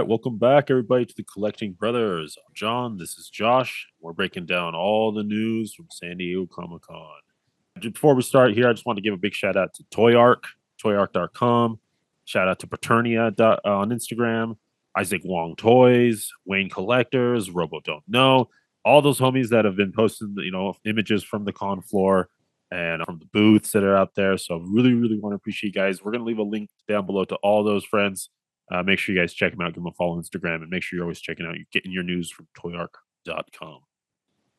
right, welcome back, everybody, to the Collecting Brothers. I'm John, this is Josh. We're breaking down all the news from San Diego Comic Con. Before we start here, I just want to give a big shout out to ToyArk, toyark.com. Shout out to Paternia on Instagram, Isaac Wong Toys, Wayne Collectors, Robo Don't Know. All those homies that have been posting, images from the con floor and from the booths that are out there. So really, really want to appreciate you guys. We're going to leave a link down below to all those friends. Make sure you guys check them out, give them a follow on Instagram, and make sure you're always checking out, you're getting your news from toyark.com.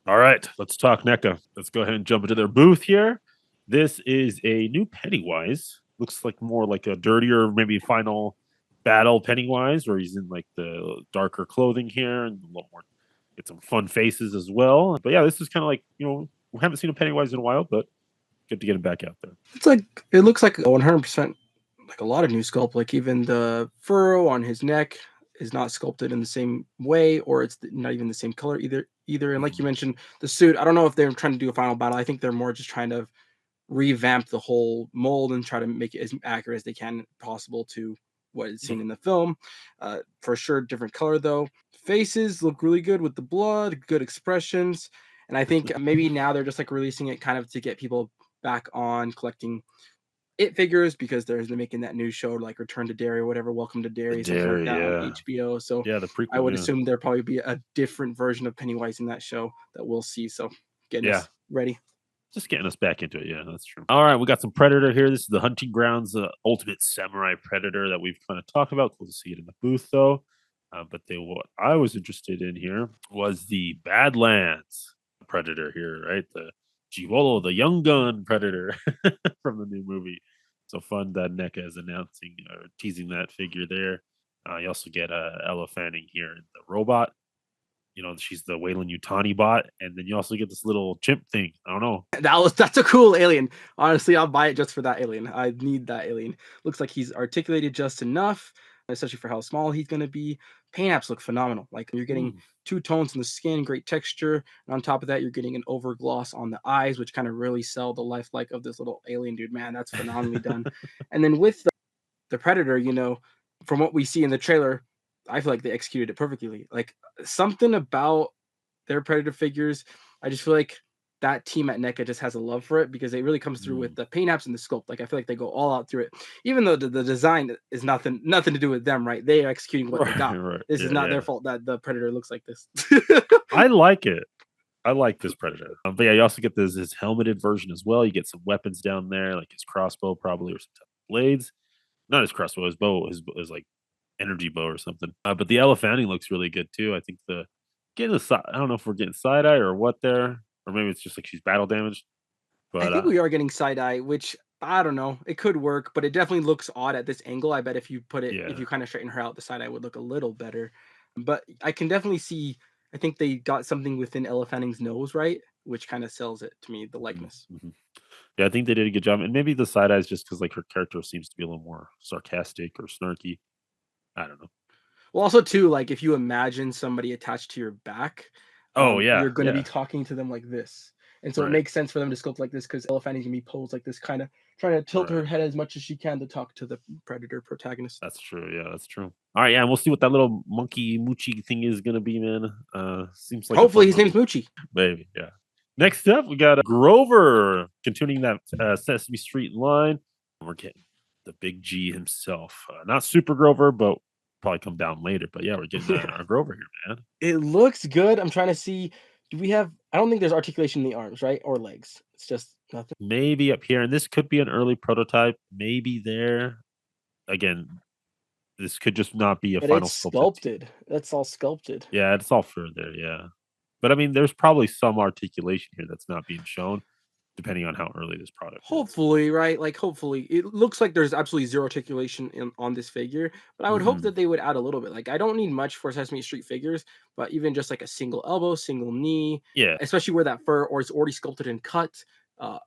All right, let's talk NECA. Let's go ahead and jump into their booth here. This is a new Pennywise. Looks like more like a dirtier, maybe final battle Pennywise, where he's in like the darker clothing here and a little more, get some fun faces as well. But yeah, this is kind of like, we haven't seen a Pennywise in a while, but good to get him back out there. It looks like 100% like a lot of new sculpt. Like even the furrow on his neck is not sculpted in the same way, or it's not even the same color either. And like you mentioned, the suit, I don't know if they're trying to do a final battle. I think they're more just trying to revamp the whole mold and try to make it as accurate as they can possible to what is seen in the film. For sure, different color though. Faces look really good with the blood, good expressions. And I think maybe now they're just like releasing it kind of to get people back on collecting It figures, because they're making that new show like Return to Derry or whatever, Welcome to Derry, something like that on HBO. So yeah, the prequel, I would assume there'll probably be a different version of Pennywise in that show that we'll see. So getting us ready. Just getting us back into it. Yeah, that's true. All right, we got some Predator here. This is the Hunting Grounds Ultimate Samurai Predator that we've kind of talked about. Cool to see it in the booth, though. But what I was interested in here was the Badlands Predator here, right? The Givolo, the Young Gun Predator from the new movie. So fun that NECA is announcing or teasing that figure there. You also get Ella Fanning here in the robot. She's the Wayland Yutani bot, and then you also get this little chimp thing. I don't know. That's a cool alien. Honestly, I'll buy it just for that alien. I need that alien. Looks like he's articulated just enough, especially for how small he's gonna be. Paint apps look phenomenal. Like you're getting two tones in the skin, great texture, and on top of that, you're getting an over gloss on the eyes, which kind of really sell the lifelike of this little alien dude. Man, that's phenomenally done. And then with the Predator, from what we see in the trailer, I feel like they executed it perfectly. Like something about their Predator figures, I just feel like that team at NECA just has a love for it, because it really comes through with the paint apps and the sculpt. Like I feel like they go all out through it, even though the design is nothing to do with them, right? They are executing what they got. This is not their fault that the Predator looks like this. I like it. I like this Predator. But yeah, you also get his helmeted version as well. You get some weapons down there, like his crossbow probably, or some type of blades. Not his crossbow, his bow, his like energy bow or something. But the elephanting looks really good too. I think I don't know if we're getting side eye or what there, or maybe it's just like she's battle damaged. But I think we are getting side eye, which I don't know. It could work, but it definitely looks odd at this angle. I bet if you put it, if you kind of straighten her out, the side eye would look a little better. But I can definitely see. I think they got something within Elefanning's nose, right, which kind of sells it to me, the likeness. Yeah, I think they did a good job, and maybe the side eye is just because like her character seems to be a little more sarcastic or snarky. I don't know. Well, also too, like if you imagine somebody attached to your back, you're going to be talking to them like this, and so it makes sense for them to sculpt like this, because Elefanning's gonna be posed like this, kind of trying to tilt her head as much as she can to talk to the Predator protagonist. That's true. Yeah, that's true. All right, yeah, and we'll see what that little monkey Moochie thing is gonna be, man. Seems like hopefully his name's Moochie. Maybe, yeah. Next up, we got Grover continuing that Sesame Street line. We're getting the Big G himself. Not Super Grover, but probably come down later. But yeah, we're getting our Grover here, man. It looks good. I'm trying to see. Do we have? I don't think there's articulation in the arms, right, or legs. It's just nothing. Maybe up here, and this could be an early prototype. Maybe there. Again, this could just not be a final sculpted. That's all sculpted. Yeah, it's all further. Yeah. But I mean, there's probably some articulation here that's not being shown, depending on how early this product hopefully, right? Like, hopefully. It looks like there's absolutely zero articulation on this figure, but I would hope that they would add a little bit. Like, I don't need much for Sesame Street figures, but even just like a single elbow, single knee, especially where that fur or it's already sculpted and cut, a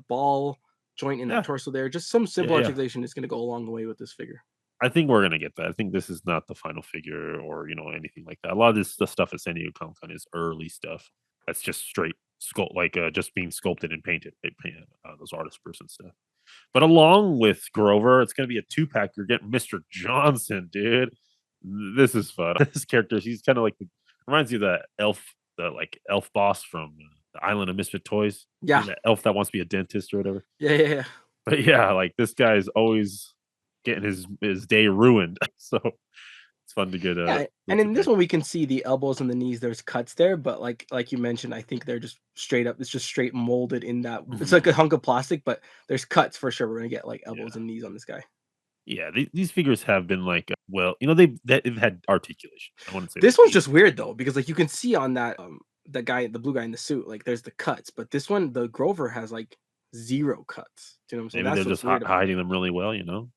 ball joint in that torso there, just some simple articulation is going to go a long way with this figure. I think we're gonna get that. I think this is not the final figure or anything like that. A lot of the stuff at San Diego Comic Con is early stuff. That's just straight sculpt, like just being sculpted and painted. They paint those artist person stuff. But along with Grover, it's gonna be a 2-pack. You're getting Mr. Johnson, dude. This is fun. This character, he's kind of like reminds you of that elf, the like elf boss from the Island of Misfit Toys. Yeah. You know, that elf that wants to be a dentist or whatever. Yeah, yeah, yeah. But yeah, like this guy's always getting his day ruined. So it's fun to get Yeah, look and at in this that. one, we can see the elbows and the knees, there's cuts there, but like you mentioned, I think they're just straight up it's just straight molded in that it's like Mhm. a hunk of plastic, but there's cuts for sure. We're gonna get, like, elbows Yeah. and knees on this guy. Yeah, these figures have been like, well, they've had articulation. I wouldn't say This like one's teeth. just weird, though, because, like, you can see on that, that guy the blue guy in the suit, like, there's the cuts, but this one, the Grover has, like, 0 cuts. Do you know what I'm saying? Maybe they're That's just what's weird about it. hiding them really well, you know?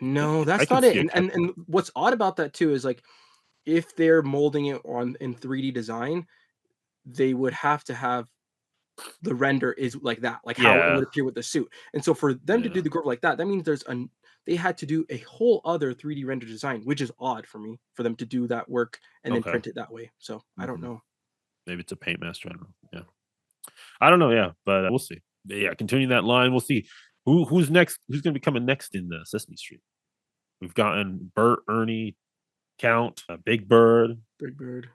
No, I that's can not it, see a and couple. what's odd about that too is, like, if they're molding it on in 3D design, they would have to have the render is like that, like how it Yeah, would appear with the suit. And so for them to yeah, do the Grover like that, that means they had to do a whole other 3D render design, which is odd for me for them to do that work and then okay. print it that way. So I don't Mhm. know. Maybe it's a paint master, I don't know, yeah. I don't know, yeah, but, we'll see. But yeah, continuing that line, we'll see who's next who's gonna be coming next in the Sesame Street. We've gotten Bert, Ernie, Count, Big Bird, Big Bird.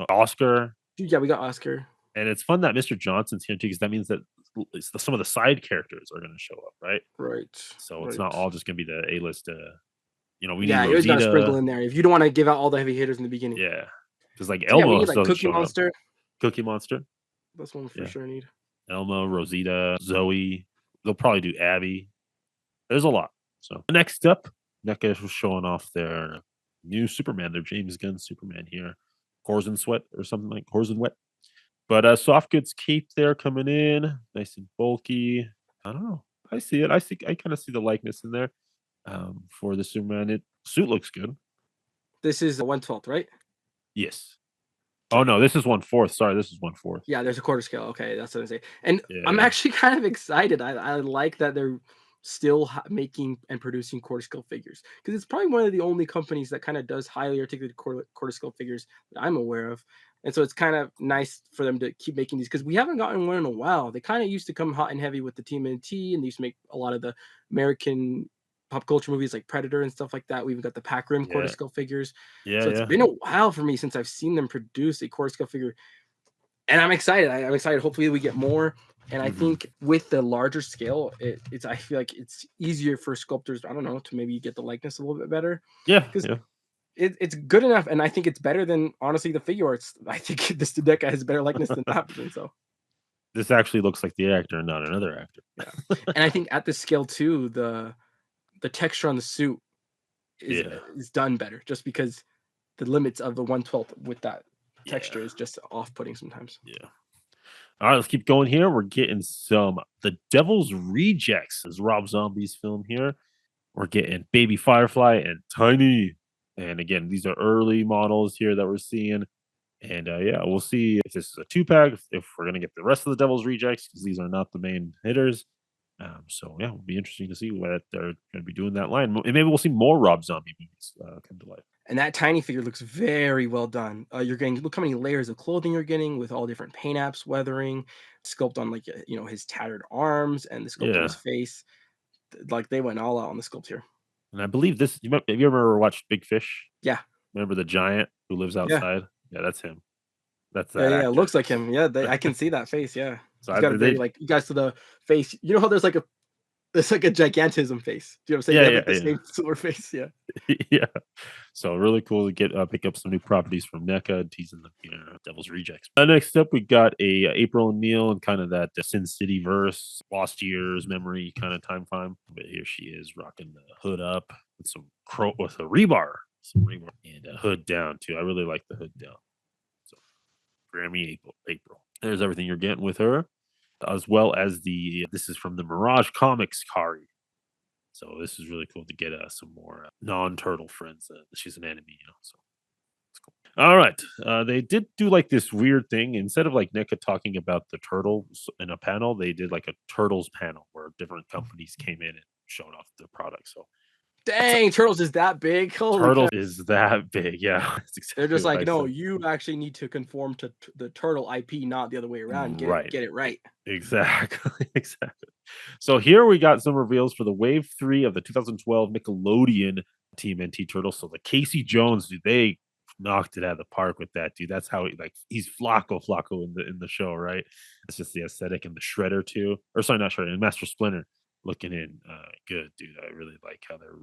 Oscar, Dude, yeah, we got Oscar. and it's fun that Mr. Johnson's here too, because that means that some of the side characters are gonna show up, right? Right. So it's not Right. all just gonna be the A-list, we need Yeah, you always gotta sprinkle Rosita. in there. If you don't want to give out all the heavy hitters in the beginning. Yeah, because like So yeah, we Elmo need like still hasn't Cookie shown up. Monster. Cookie Monster, That's one for yeah. sure I need. Elmo, Rosita, Zoe. They'll probably do Abby. There's a lot. So next up, NECA was showing off their new Superman, their James Gunn Superman here. Corson Sweat or something like Corson Wet. But soft goods cape there coming in, nice and bulky. I don't know. I see it. I kind of see the likeness in there. For the Superman. It suit looks good. This is the 1/12th, right? Yes. Oh Okay. no, this is 1/4. Sorry, this is 1/4. Yeah, there's a quarter scale. Okay, that's what I say. And I'm Yeah. actually kind of excited. I like that they're still making and producing quarter scale figures because it's probably one of the only companies that kind of does highly articulated quarter scale figures that I'm aware of. And so it's kind of nice for them to keep making these because we haven't gotten one in a while. They kind of used to come hot and heavy with the TMNT, and they used to make a lot of the American pop culture movies like Predator and stuff like that. We even got the Pac Rim quarter Yeah. scale figures. Yeah, So it's yeah. been a while for me since I've seen them produce a quarter scale figure and I'm excited. I'm excited. Hopefully, we get more. And I Mhm. think with the larger scale, it's I feel like it's easier for sculptors. I don't know to maybe get the likeness a little bit better Yeah, because yeah. it's good enough, and I think it's better than honestly the figure arts. I think this Deca has better likeness than that version. So This actually looks like the actor, not another actor. yeah, and I think at this scale too, the texture on the suit is Yeah, is done better, just because the limits of the 1/12 with that yeah, texture is just off putting sometimes. yeah. All right, let's keep going here. We're getting some The Devil's Rejects is Rob Zombie's film here. We're getting Baby Firefly and Tiny. And again, these are early models here that we're seeing. And yeah, we'll see if this is a two pack, if we're going to get the rest of the Devil's Rejects, because these are not the main hitters. So yeah, it'll be interesting to see what they're going to be doing that line. And maybe we'll see more Rob Zombie movies come to life. And that tiny figure looks very well done. You're getting look how many layers of clothing you're getting with all different paint apps, weathering, sculpt on like his tattered arms and the sculpt on his Yeah. face. Like they went all out on the sculpt here. And I believe this, have you ever watched Big Fish? Yeah, Remember the giant who lives yeah, outside? Yeah, that's him. That's yeah, that yeah. It actor. looks like him. Yeah, I can see that face. Yeah, So he's got a very they, like you guys to the face. You know how there's like a gigantism face. Do you know what I'm saying? They yeah, have yeah, like the yeah. same sort of face. Yeah. Yeah. So really cool to get pick up some new properties from NECA, teasing the Devil's Rejects. Next up, we got a April O'Neil and kind of that Sin City verse, lost years memory kind of time frame. But here she is rocking the hood up with with a rebar, and a hood down too. I really like the hood down. So Grammy April. There's everything you're getting with her, as well as this is from the Mirage Comics Kari. So this is really cool to get some more non-turtle friends. She's an enemy, so it's cool. All right, they did do like this weird thing. Instead of like NECA talking about the turtles in a panel, they did like a turtles panel where different companies came in and showed off their products. So that's Dang, turtles is that big. Holy turtles cow. is that big. Yeah, that's They're exactly just what like, I no, said. you actually need to conform to the turtle IP, not the other way around. Get it, Right. get it right. Exactly. Exactly. So here we got some reveals for the Wave 3 of the 2012 Nickelodeon TMNT Turtles. So the Casey Jones, dude, they knocked it out of the park with that, dude. That's how he like he's Flacco in the show, right? It's just the aesthetic and the Shredder too. Or sorry, not Shredder, and Master Splinter looking in good, dude. I really like how they're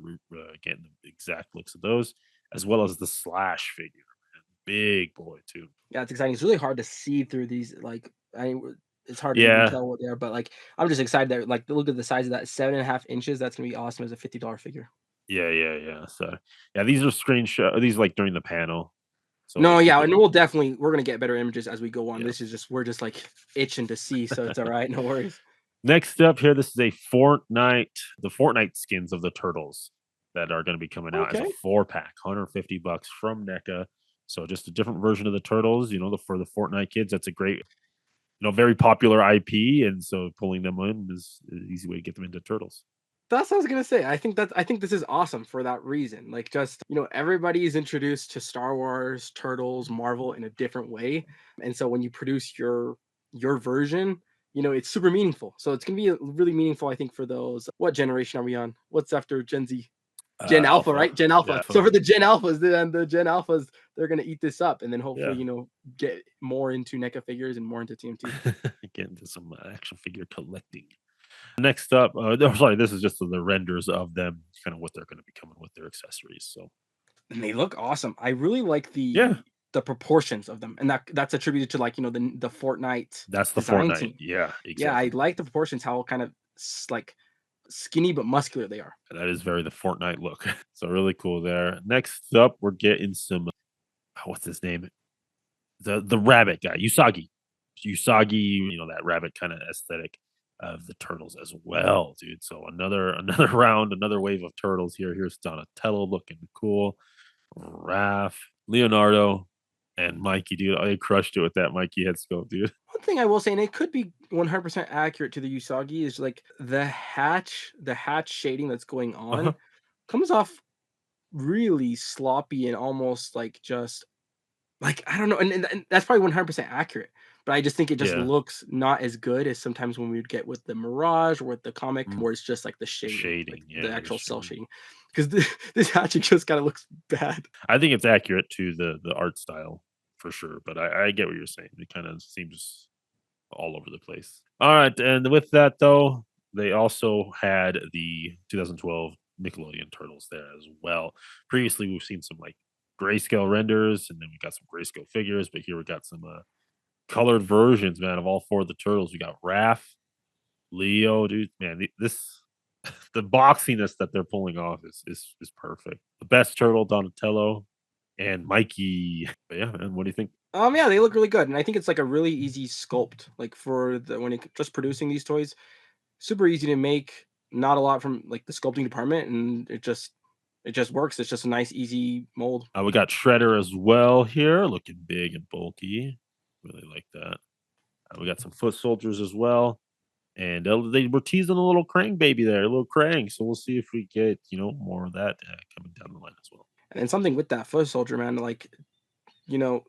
getting the exact looks of those, as well as the Slash figure. Man. Big boy too. Yeah, it's exciting. It's really hard to see through these, like, it's hard to even Yeah, tell what they are, but, like, I'm just excited that, like, look at the size of that 7.5 inches. That's gonna be awesome as a $50 figure. yeah. So yeah, these are screenshot. These like during the panel. So No, if you yeah, go, and we're gonna get better images as we go on. yeah. This is just we're just, like, itching to see, so it's alright, no worries. Next up here, this is a Fortnite, the Fortnite skins of the turtles that are going to be coming out as a Okay. 4 pack, $150 from NECA. So just a different version of the turtles, for the Fortnite kids. That's a great, very popular IP, and so pulling them in is an easy way to get them into turtles. That's what I was gonna say. I think this is awesome for that reason. Like, just, everybody is introduced to Star Wars, Turtles, Marvel in a different way, and so when you produce your version, it's super meaningful. So it's gonna be really meaningful, I think, for those. What generation are we on? What's after Gen Z? Gen Alpha, Alpha, right? Gen yeah, Alpha. So Alpha. for the Gen Alphas, then the Gen Alphas, they're gonna eat this up, and then hopefully, Yeah, get more into NECA figures and more into TMT. get into some action figure collecting. Next up, no, sorry, this is just the renders of them, kind of what they're going to be coming with their accessories. So And they look awesome. I really like yeah, the proportions of them, and that's attributed to, like, the Fortnite that's the design Fortnite. team. Yeah, Yeah, I exactly. like the proportions, how kind of like skinny but muscular they are. That is very the Fortnite look. So really cool there. Next up, we're getting some what's his name? The rabbit guy, Usagi. Usagi, that rabbit kind of aesthetic of the turtles as well, dude. So another another round, another wave of turtles here. Here's Donatello looking cool. Raph, Leonardo, and Mikey, dude. They crushed it with that Mikey head sculpt, dude. One thing I will say, and it could be 100% accurate to the Usagi, is like the hatch shading that's going Uh-huh. on comes off really sloppy and almost like just like, I don't know, and that's probably 100% accurate, but I just think it just Yeah. looks not as good as sometimes when we would get with the Mirage or with the comic, Mm. where it's just like the The shading, like shading. the Yeah, the actual cell shading. shading, because this hatching just kinda looks bad. I think it's accurate to the art style for sure, but I get what you're saying. It kind of seems all over the place. All right, and with that though, they also had the 2012 Nickelodeon Turtles there as well. Previously, we've seen some like grayscale renders, and then we got some grayscale figures, but here we got some colored versions, man, of all four of the turtles. We got Raph, Leo, dude, man, this the boxiness that they're pulling off is perfect. The best turtle, Donatello, and Mikey. But yeah, man, what do you think? Yeah, they look really good, and I think it's like a really easy sculpt, like, for the when it just producing these toys, super easy to make, not a lot from, like, the sculpting department, and it just works. It's just a nice, easy mold. We got Shredder as well here, looking big and bulky. Really like that. We got some foot soldiers as well. And they were teasing a little Krang baby there, a little Krang. So we'll see if we get, more of that coming down the line as well. And then something with that foot soldier, man, like, you know,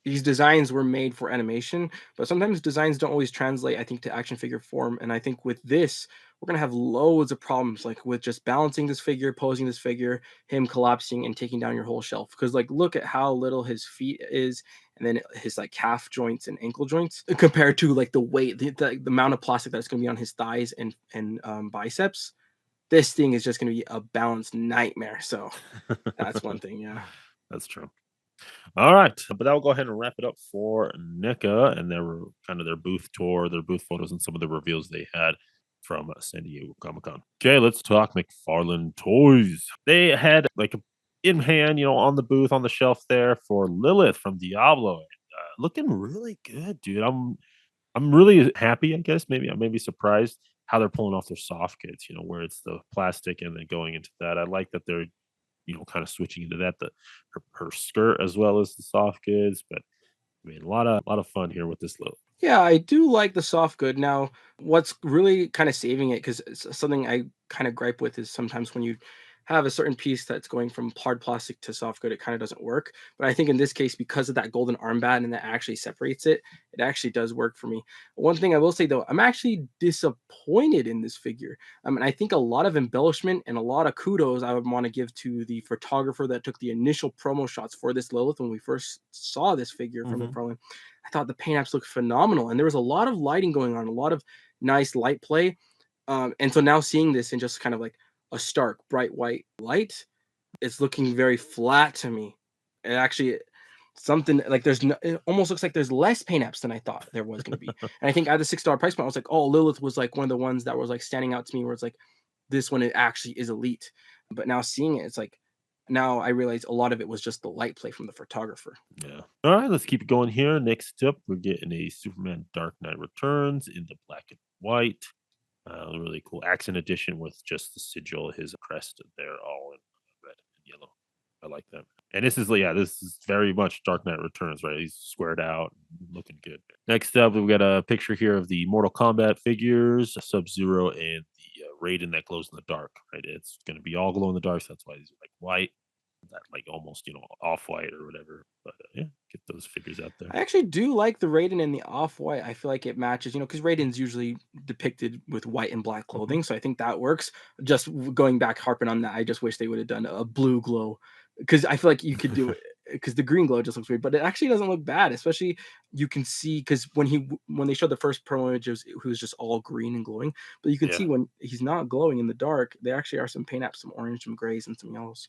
these designs were made for animation, but sometimes designs don't always translate, I think, to action figure form. And I think with this, we're gonna have loads of problems, like with just balancing this figure, posing this figure, him collapsing and taking down your whole shelf. Because, like, look at how little his feet is, and then his, like, calf joints and ankle joints compared to, like, the weight, the amount of plastic that's gonna be on his thighs and biceps. This thing is just gonna be a balance nightmare. So that's one thing, yeah. That's true. All right, but that will go ahead and wrap it up for NECA and their kind of their booth tour, their booth photos, and some of the reveals they had from San Diego Comic Con. Okay, let's talk McFarlane Toys. They had like a in hand, on the booth on the shelf there for Lilith from Diablo, looking really good, dude. I'm really happy. I guess maybe I may be surprised how they're pulling off their soft goods. Where it's the plastic and then going into that. I like that they're kind of switching into that, her skirt as well as the soft goods. But I mean, a lot of fun here with this look. Yeah, I do like the soft good. Now, what's really kind of saving it, because something I kind of gripe with is sometimes when you have a certain piece that's going from hard plastic to soft good, it kind of doesn't work. But I think in this case, because of that golden armband and that actually separates it, it actually does work for me. One thing I will say though, I'm actually disappointed in this figure. I mean, I think a lot of embellishment and a lot of kudos I would want to give to the photographer that took the initial promo shots for this Lilith when we first saw this figure from Hmm. McFarlane. I thought the paint apps looked phenomenal, and there was a lot of lighting going on, a lot of nice light play. And so now seeing this in just kind of like a stark, bright white light, it's looking very flat to me. It actually something like there's no, it almost looks like there's less paint apps than I thought there was going to be. And I think at the $6 price point, I was like, oh, Lilith was like one of the ones that was like standing out to me where it's like this one it actually is elite. But now seeing it, it's like now I realize a lot of it was just the light play from the photographer. Yeah. All right, let's keep it going here. Next up, we're getting a Superman Dark Knight Returns in the black and white. Really cool accent edition with just the sigil, his crest there, all in red and yellow. I like that. And this is, yeah, this is very much Dark Knight Returns, right? He's squared out, looking good. Next up, we've got a picture here of the Mortal Kombat figures, Sub Zero and the Raiden that glows in the dark, right? It's going to be all glow in the dark, so that's why these are like white, that like almost, off white or whatever. But yeah, get those figures out there. I actually do like the Raiden in the off-white. I feel like it matches, because Raiden's usually depicted with white and black Hmm. clothing, so I think that works. Just going back, harping on that, I just wish they would have done a blue glow, because I feel like you could do it. Because the green glow just looks weird, but it actually doesn't look bad. Especially you can see because when they showed the first promo image, it was just all green and glowing. But you can Yeah. see when he's not glowing in the dark, there actually are some paint apps, some orange, some grays, and some yellows.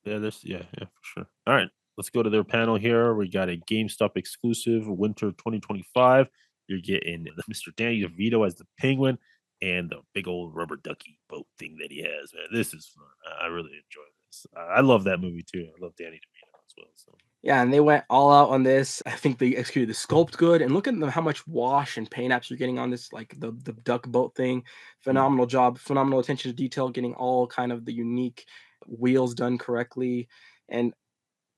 Yeah, yeah, for sure. All right, let's go to their panel here. We got a GameStop exclusive winter 2025. You're getting Mr. Danny DeVito as the penguin and the big old rubber ducky boat thing that he has. Man, this is fun. I really enjoy this. I love that movie too. I love Danny DeVito as well. So Yeah, and they went all out on this. I think they executed the sculpt good, and look at how much wash and paint apps you're getting on this, like the duck boat thing. mm, Phenomenal job, phenomenal attention to detail, getting all kind of the unique wheels done correctly, and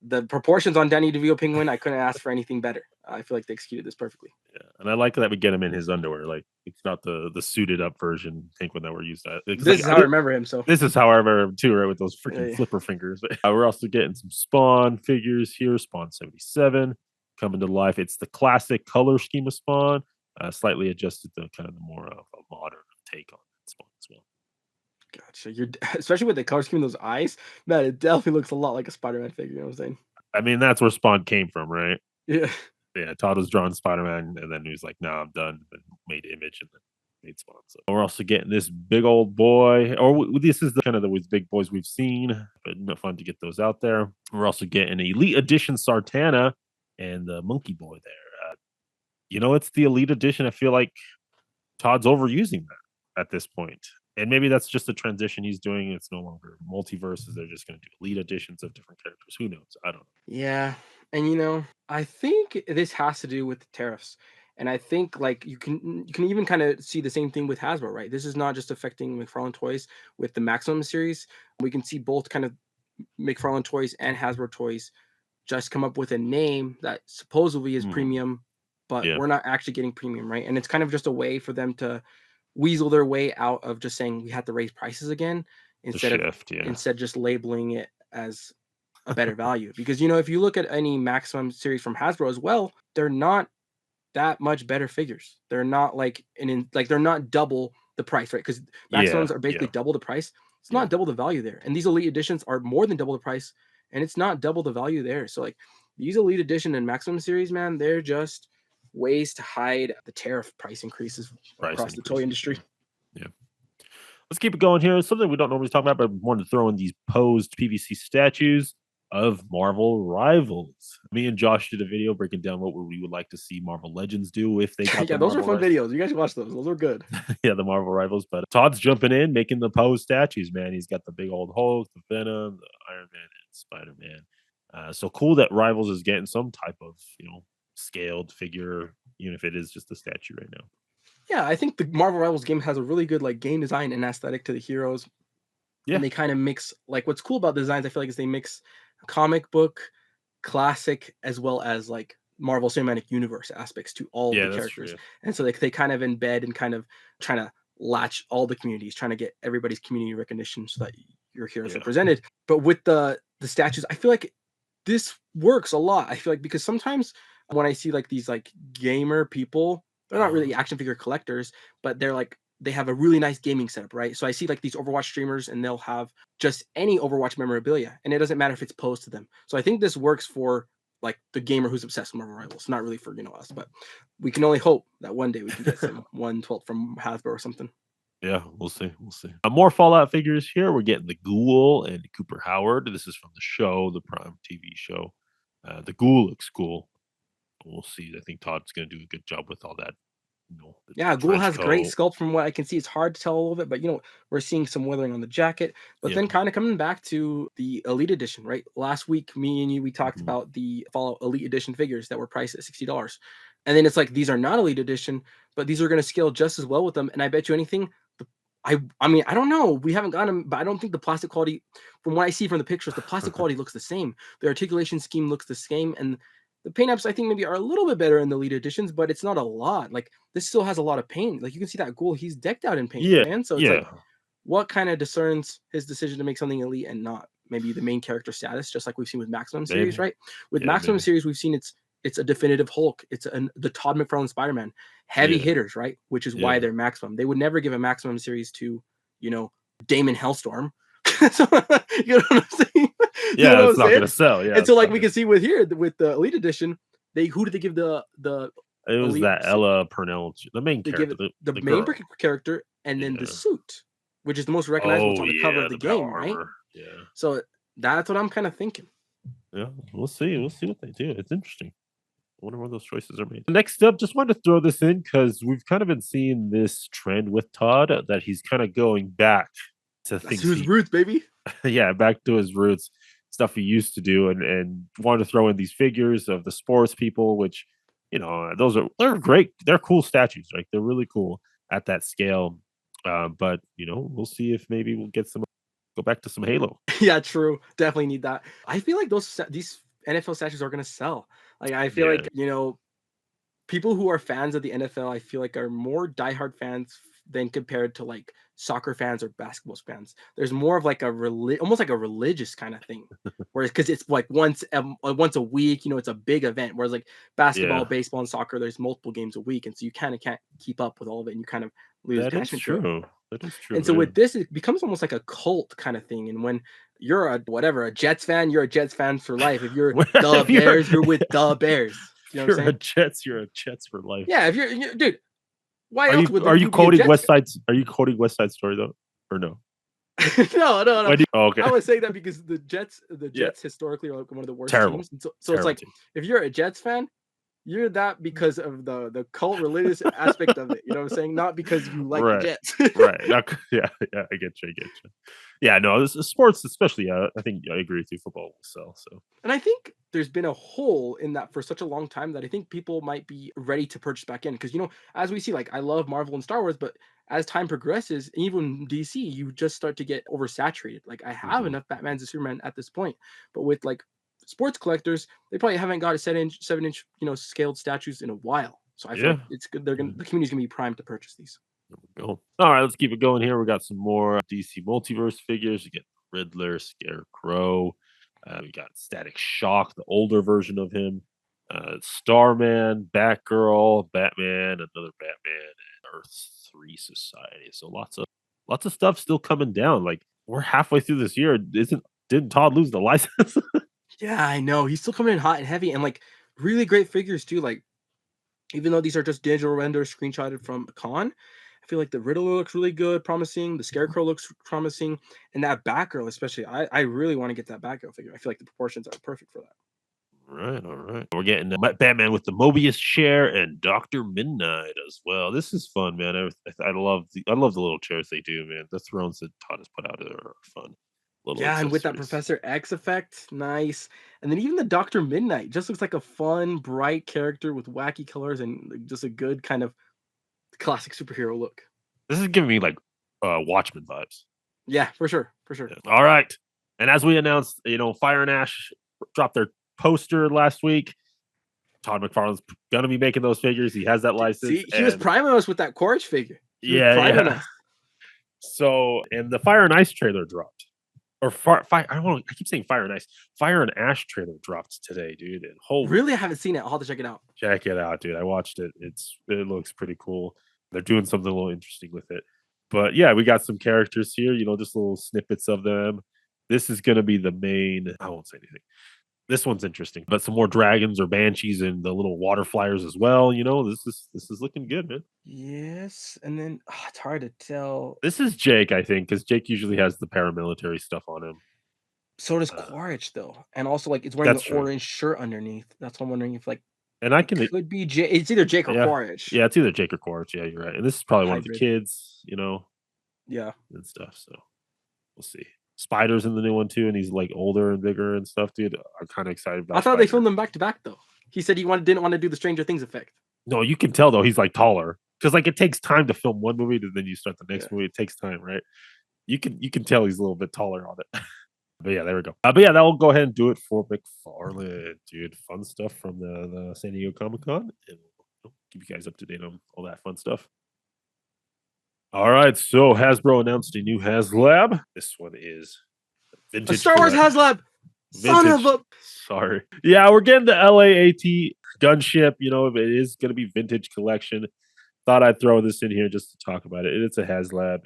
the proportions on Danny DeVito Penguin. I couldn't ask for anything better. I feel like they executed this perfectly. yeah, and I like that we get him in his underwear. Like it's not the suited up version penguin that we're used to. Because This like is how I remember him. So this is however too, right? With those freaking yeah. flipper fingers. We're also getting some Spawn figures here. Spawn 77 coming to life. It's the classic color scheme of Spawn, slightly adjusted to kind of the more of a modern take on Spawn as well. Gotcha. You're especially with the color scheme, those eyes, man. It definitely looks a lot like a Spider-Man figure. You know what I'm saying? I mean, that's where Spawn came from, right? Yeah. Yeah, Todd was drawing Spider Man, and then he was like, "No, I'm done." And made Image, and then made Spawn. So we're also getting this big old boy, or this is the kind of the big boys we've seen, but not fun to get those out there. We're also getting Elite Edition Sartana and the Monkey Boy there. It's the Elite Edition. I feel like Todd's overusing that at this point. And maybe that's just the transition he's doing. It's no longer multiverses. They're just going to do Elite editions of different characters. Who knows? I don't know. Yeah. And I think this has to do with the tariffs. And I think like you can even kind of see the same thing with Hasbro, right? This is not just affecting McFarlane Toys with the Maximum series. We can see both kind of McFarlane Toys and Hasbro Toys just come up with a name that supposedly is Hmm. premium, but Yeah, we're not actually getting premium, right? And it's kind of just a way for them to weasel their way out of just saying we have to raise prices again the instead of shift. Yeah, just labeling it as a better value. Because if you look at any Maximum series from Hasbro as well, they're not that much better figures. They're not like like they're not double the price, right? Because yeah, Maximums are basically yeah, double the price. It's yeah. not double the value there. And these elite editions are more than double the price, and it's not double the value there. So like these elite edition and Maximum series, man, they're just ways to hide the tariff price increases Price across the toy increases. industry. Yeah, yeah. Let's keep it going here. Something we don't normally talk about, but I wanted to throw in these posed PVC statues of Marvel rivals. Me and Josh did a video breaking down what we would like to see Marvel Legends do if they got the Yeah, those are Marvel fun rights. videos. You guys should watch those. Those are good. Yeah, the Marvel rivals. But Todd's jumping in, making the posed statues, man. He's got the big old Hulk, the Venom, the Iron Man, and Spider Man. So cool that Rivals is getting some type of, scaled figure, even if it is just a statue right now. Yeah, I think the Marvel Rivals game has a really good like game design and aesthetic to the heroes, Yeah, and they kind of mix like what's cool about the designs. I feel like is they mix comic book, classic, as well as like Marvel Cinematic Universe aspects to all of yeah, the that's true. characters, Yeah. and so they kind of embed and kind of trying to latch all the communities, trying to get everybody's community recognition, so that your heroes Yeah. represented. But with the statues, I feel like this works a lot. I feel like because sometimes when I see like these like gamer people, they're not really action figure collectors, but they're like they have a really nice gaming setup, right? So I see like these Overwatch streamers and they'll have just any Overwatch memorabilia, and it doesn't matter if it's posed to them. So I think this works for like the gamer who's obsessed with Marvel Rivals, not really for us, but we can only hope that one day we can get some 1/12 from Hasbro or something. Yeah, we'll see. We'll see. More Fallout figures here. We're getting the Ghoul and Cooper Howard. This is from the show, the Prime TV show. The Ghoul looks cool. We'll see. I think Todd's going to do a good job with all that. The Yeah, Ghoul trench has great coat. sculpt from what I can see. It's hard to tell a little bit, but we're seeing some weathering on the jacket. But Yeah. then kind of coming back to the Elite Edition, right? Last week, me and you we talked Mhm. about the Fallout Elite Edition figures that were priced at $60. And then it's like these are not Elite Edition, but these are going to scale just as well with them. And I bet you anything, the, I mean, I don't know. We haven't got them, but I don't think the plastic quality, from what I see from the pictures, the plastic quality looks the same. The articulation scheme looks the same, and the paint apps I think maybe are a little bit better in the Elite Editions, but it's not a lot. Like this still has a lot of paint. Like you can see that Ghoul, he's decked out in paint, Yeah. man. So it's like, Yeah. what kind of discerns his decision to make something elite and not maybe the main character status, just like we've seen with Maximum series, Maybe. right? With Yeah, Maximum maybe. series, we've seen it's a definitive Hulk. It's the Todd McFarlane Spider-Man, heavy Yeah. hitters, right? Which is why Yeah. they're Maximum. They would never give a Maximum series to, you know, Damon Hellstorm. So, you know what I'm saying? You know Yeah, what I'm it's not saying? going to sell. Yeah, And so, it's like not we gonna. can see with here with the Elite Edition, they who did they give the It was Elite that Ella Purnell, the main they give character, it the the main girl. character and then the Yeah. suit, which is the most recognizable. It's Oh on the cover yeah, of the the power game, right? armor. Yeah. So that's what I'm kind of thinking. Yeah. We'll see. We'll see what they do. It's interesting. I wonder where those choices are made. Next up, just wanted to throw this in because we've kind of been seeing this trend with Todd that he's kind of going back to That's things his he, roots, baby. yeah, back to his roots, stuff he used to do, and wanted to throw in these figures of the sports people, which they're great. They're cool statues, like they're really cool at that scale. But we'll see if maybe we'll get go back to some Halo. Yeah, true. Definitely need that. I feel like these NFL statues are gonna sell. Like I feel Yeah, like people who are fans of the NFL, I feel like are more diehard fans than compared to like soccer fans or basketball fans. There's more of like almost like a religious kind of thing. Whereas because it's like once a week, it's a big event. Whereas like basketball, yeah, baseball, and soccer, there's multiple games a week, and so you kind of can't keep up with all of it, and you kind of lose that is attachment to it. true. That is And true. so Yeah. with this, it becomes almost like a cult kind of thing. And when you're a Jets fan, you're a Jets fan for life. If you're the if you're Bears, you're with the Bears. You know if what I'm you're a saying? Jets, you're a Jets for life. Yeah, if dude, why Are else you would are you you be a quoting Jets West fan? Side? Are you quoting West Side Story though, or no? No, no, no. Oh, okay. I was saying that because the Yeah, Jets historically are like one of the worst terrible, teams. And so it's terrible like team. if you're a Jets fan, you're that because of the cult religious aspect of it. You know what I'm saying? Not because you like the Right, Jets. right. Yeah, yeah. I get you. I get you. Yeah, no, this is sports, especially. I think I agree with you. Football will sell. So And I think there's been a hole in that for such a long time that I think people might be ready to purchase back in. Because, as we see, like, I love Marvel and Star Wars, but as time progresses, even DC, you just start to get oversaturated. Like, I have mhm. enough Batmans and Superman at this point. But with, like, sports collectors, they probably haven't got a 7-inch, scaled statues in a while. So I feel like Yeah. it's good. Yeah. The community's gonna be primed to purchase these. Go. All right, let's keep it going here. We got some more DC multiverse figures. We get Riddler, Scarecrow. We got Static Shock, the older version of him. Starman, Batgirl, Batman, another Batman, and Earth 3 Society. So lots of stuff still coming down. Like we're halfway through this year. Didn't Todd lose the license? Yeah, I know. He's still coming in hot and heavy and like really great figures too. Like even though these are just digital renders screenshotted from a con, I feel like the Riddler looks really good, promising. The Scarecrow looks promising, and that Batgirl, especially. I really want to get that Batgirl figure. I feel like the proportions are perfect for that. All right. We're getting Batman with the Mobius chair and Doctor Midnight as well. This is fun, man. I love the little chairs they do, man. The thrones that Todd has put out are fun. Little Yeah, and with that accessories. Professor X effect, nice. And then even the Doctor Midnight just looks like a fun, bright character with wacky colors and like, just a good kind of classic superhero look. This is giving me like Watchmen vibes. Yeah, for sure, for sure. Yeah. All right. And as we announced, Fire and Ash dropped their poster last week. Todd McFarlane's gonna be making those figures. He has that license, See, he was and priming us with that Quaritch figure. He was yeah, priming yeah. us. So, and the Fire and Ice trailer dropped. or fire. I don't know. I keep saying Fire and Ice. Fire and Ash trailer dropped today, dude. And holy, Really, I haven't seen it. I'll have to check it out. check it out, dude. I watched it. It looks pretty cool. They're doing something a little interesting with it. But yeah, we got some characters here. Just little snippets of them. This is gonna be the main. I won't say anything. This one's interesting, but some more dragons or banshees and the little water flyers as well. This is looking good, man. Yes, and then it's hard to tell. This is Jake, I think, because Jake usually has the paramilitary stuff on him. So does Uh, Quaritch though, and also like it's wearing the that's true, orange shirt underneath. That's why I'm wondering if like and I it can, could be It's either Jake or yeah, Quaritch yeah, it's either Jake or Quartz. Yeah, you're right, and this is probably one of the hybrid. kids, Yeah, and stuff. So we'll see. Spider's in the new one too, and he's like older and bigger and stuff, dude. I'm kind of excited I about thought they Spider. filmed them back to back though. He said didn't want to do the Stranger Things effect. No, you can tell though he's like taller because like it takes time to film one movie, and then you start the Yeah, next movie. It takes time, right? You can tell he's a little bit taller on it. But yeah, there we go. But yeah, that will go ahead and do it for McFarlane, dude. Fun stuff from the San Diego Comic Con, and we'll keep you guys up to date on all that fun stuff. All right, so Hasbro announced a new HasLab. This one is a vintage Star Wars collect. HasLab. Son of Vintage. a. Sorry. Yeah, we're getting the LAAT gunship. It is going to be vintage collection. Thought I'd throw this in here just to talk about it. It's a HasLab.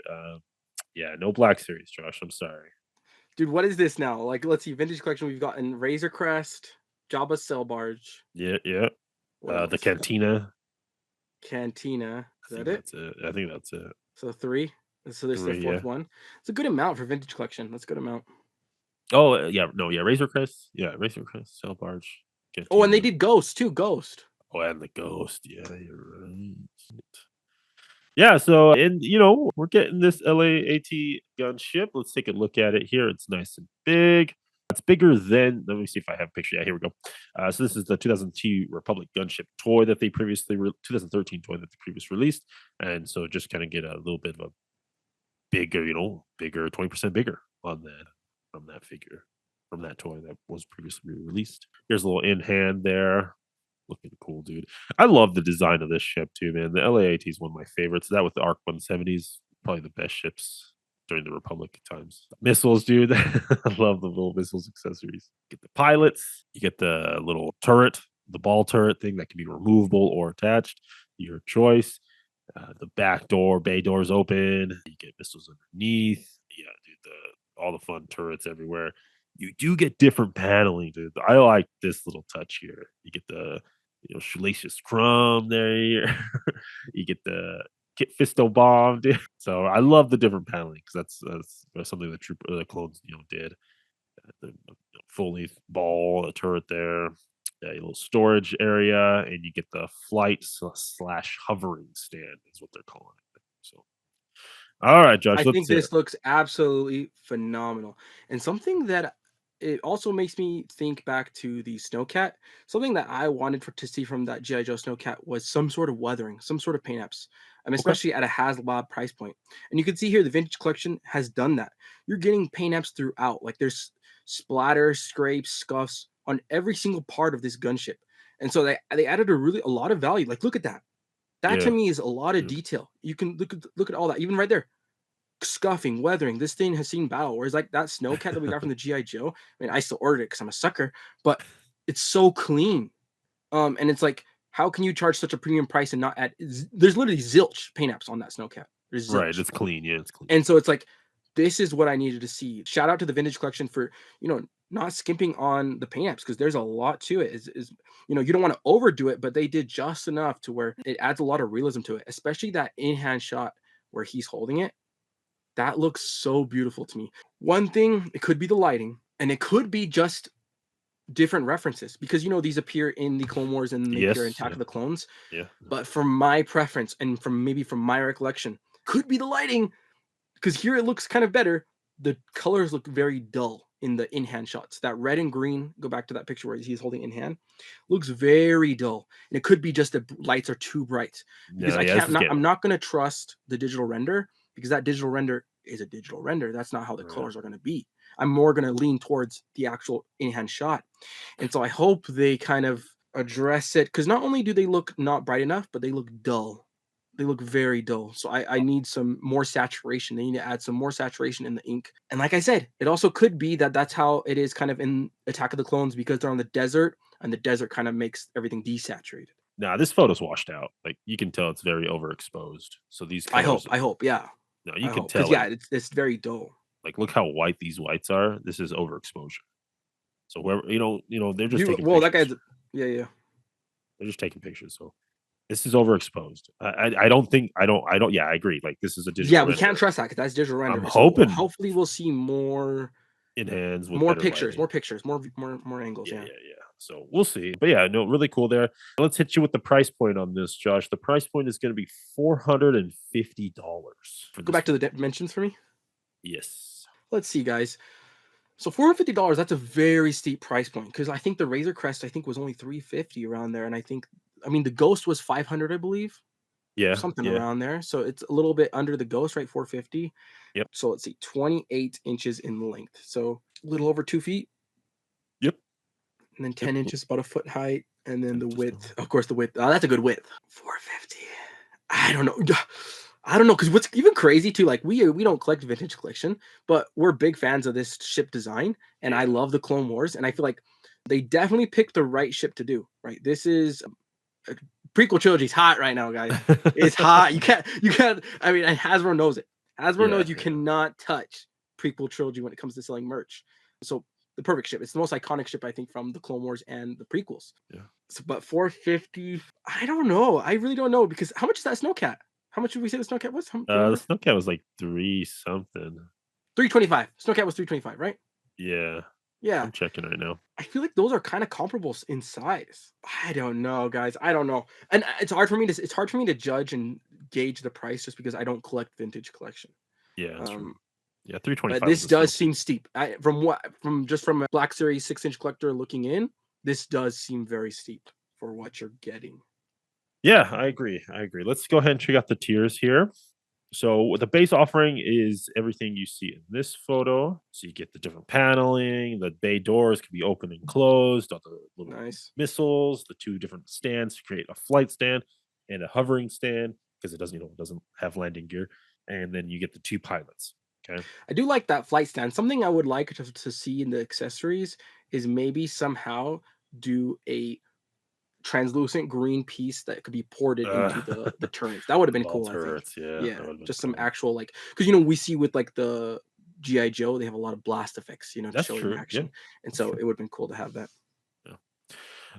Yeah, no Black Series, Josh. I'm sorry. Dude, what is this now? Like, let's see. Vintage collection. We've gotten Razor Crest, Jabba's Sail Barge. Yeah, yeah. What The else? Cantina. Cantina. I Is think that it? that's it. I think that's it. So three. So there's the 3, yeah. fourth one. It's a good amount for vintage collection. That's a good amount. Oh, yeah, no, yeah, Razor Crest. Yeah, Razor Crest, Sail Barge, Oh, and they Cantina. did Ghost too. Ghost. Oh, and the Ghost. Yeah, you're right. Yeah, so and we're getting this LAAT gunship. Let's take a look at it here. It's nice and big. It's bigger than. Let me see if I have a picture. Yeah, here we go. So this is the 2002 Republic gunship toy that they 2013 toy that they previously released, and so just kind of get a little bit of a bigger, bigger, 20% bigger on that from that figure from that toy that was previously released. Here's a little in hand there. Looking cool, dude. I love the design of this ship too, man. The LAAT is one of my favorites. That with the ARC 170s, probably the best ships during the Republic times. Missiles, dude. I love the little missiles accessories. Get the pilots. You get the little turret, the ball turret thing that can be removable or attached. Your choice. The back door, bay doors open. You get missiles underneath. Yeah, dude. All the fun turrets everywhere. You do get different paneling, dude. I like this little touch here. You get the Shoelacious Crumb there. You get the Kit Fisto Bomb, dude. So I love the different paneling because that's something the clones did. The full length ball, a turret there, a little storage area, and you get the flight slash hovering stand is what they're calling it. So, all right, I Josh, let's think hear it. this looks absolutely phenomenal. And something that it also makes me think back to the Snowcat. Something that I wanted to see from that GI Joe Snowcat was some sort of weathering, some sort of paint apps, Okay. especially at a HasLab price point. And you can see here the vintage collection has done that. You're getting paint apps throughout. Like there's splatters, scrapes, scuffs on every single part of this gunship. And so they added a lot of value. Like look at that. That to Yeah. me is a lot of Yeah. detail. You can look at all that, even right there, scuffing, weathering. This thing has seen battle. Whereas like that Snowcat that we got from the GI Joe, I mean, I still ordered it because I'm a sucker, but it's so clean. And it's like, how can you charge such a premium price and not add? There's literally zilch paint apps on that Snowcat. There's Right. zilch, It's clean. Yeah, it's clean. and so it's like, this is what I needed to see. Shout out to the vintage collection for not skimping on the paint apps because there's a lot to it. You don't want to overdo it, but they did just enough to where it adds a lot of realism to it, especially that in hand shot where he's holding it. That looks so beautiful to me. One thing, it could be the lighting, and it could be just different references because these appear in the Clone Wars and then they appear in Yes. Attack Yeah. of the Clones. Yeah. But from my preference and from my recollection, could be the lighting because here it looks kind of better. The colors look very dull in the in-hand shots. That red and green, go back to that picture where he's holding in hand, looks very dull. And it could be just the lights are too bright because No. Yeah. This is I'm getting not going to trust the digital render because that digital render is a digital render. That's not how the right. colors are going to be. I'm more going to lean towards the actual in-hand shot. And so I hope they kind of address it because not only do they look not bright enough, but they look dull. They look very dull. So I need some more saturation. They need to add some more saturation in the ink. And like I said, it also could be that that's how it is kind of in Attack of the Clones because they're on the desert and the desert kind of makes everything desaturated. Nah, this photo's washed out. Like you can tell it's very overexposed. So these colors, I hope, yeah. no, you I can hope. tell Because yeah, like it's very dull. look how white these whites are. This is overexposure. So whoever they're just You taking well, that pictures. guy's yeah, yeah. They're just taking pictures. So this is overexposed. I don't think I don't yeah, I agree. Like this is a Yeah, digital we can't render. trust that because that's digital I'm render. So hoping hopefully we'll see it hands with more better pictures, lighting. more angles. Yeah, Yeah. yeah, yeah. So we'll see. But yeah, no, really cool there. Let's hit you with the price point on this, Josh. The price point is going to be $450 for Go this back to one. the dimensions for me. Yes. Let's see, guys. So $450, that's a very steep price point because I think the Razor Crest I think was only 350 around there, and I mean the Ghost was 500, I believe, Yeah, something yeah. around there. So it's a little bit under the Ghost, right? 450. Yep. So let's see, 28 inches in length, so a little over 2 feet, Yep. and then Yep. 10 inches, about a foot height, and then the Just width, of course, the width. That's a good width. 450. I don't know. I don't know because what's even crazy too, like we don't collect vintage collection, but we're big fans of this ship design, and I yeah. love the Clone Wars, and I feel like they definitely picked the right ship to do. Right, this is a prequel trilogy's hot right now, guys. It's hot. You can't. I mean, and Hasbro knows it. Hasbro Yeah, knows you yeah. cannot touch prequel trilogy when it comes to selling merch. So the perfect ship. It's the most iconic ship I think from the Clone Wars and the prequels. Yeah. So, but 450, I don't know. I really don't know because how much is that Snowcat? How much did we say the Snowcat was? Do you The remember? Snowcat was like 3 something. 325. Snowcat was 325, right? Yeah. Yeah. I'm checking right now. I feel like those are kind of comparable in size. I don't know, guys. I don't know. And it's hard for me to judge and gauge the price just because I don't collect vintage collection. Yeah, that's true. Um, Yeah, but 325 was this the does Snowcat. seem steep. From a Black Series 6-inch collector looking in, this does seem very steep for what you're getting. Yeah, I agree. I agree. Let's go ahead and check out the tiers here. So the base offering is everything you see in this photo. So you get the different paneling, the bay doors can be open and closed, all the little Nice. missiles, the 2 different stands to create a flight stand and a hovering stand because it doesn't have landing gear. And then you get the 2 pilots. Okay. I do like that flight stand. Something I would like to see in the accessories is maybe somehow do a translucent green piece that could be ported Uh, into the turrets. That would have been with all cool, I think. turrets, yeah, Yeah, that would have been just some cool. actual like because we see with like the GI Joe, they have a lot of blast effects, to That's show in true. Yeah, action, and that's so true. it would have been cool to have that. Yeah.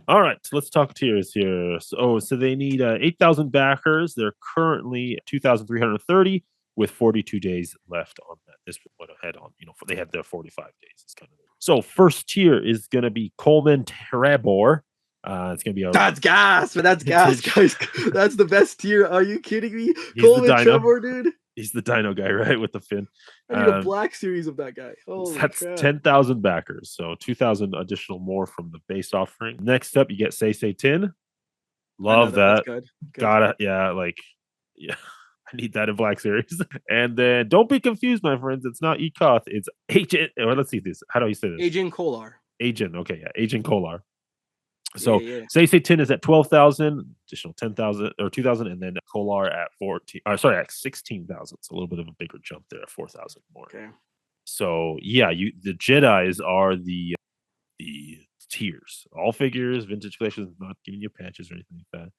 All right, so let's talk tiers here. So they need 8,000 backers. They're currently 2,330 with 42 days left on that. This went ahead on, they had their 45 days. It's kind of so first tier is going to be Coleman Terabor. It's going to be a That's gas, man. That's gas, vintage. guys. That's the best tier. Are you kidding me? He's the Coleman dino. Trevor, dude. He's the dino guy, right? With the fin. I need a Um, black series of that guy. Holy That's crap. 10,000 backers. So 2,000 additional more from the base offering. Next up, you get Say 10. Love That's that. good. Good. Gotta, yeah, like, yeah, I need that in Black Series. And then don't be confused, my friends. It's not Ekoth, it's Agent. Let's see this. How do you say this? Agent Kolar. Agent. Okay, yeah, Agent Kolar. Yeah, So yeah. Say 10 is at 12,000, additional 10,000 or 2,000, and then Kolar at 14. Sorry, at 16,000. It's a little bit of a bigger jump there at 4,000 more. Okay. So yeah, the Jedi's are the tiers. All figures, vintage collections, not giving you patches or anything like that.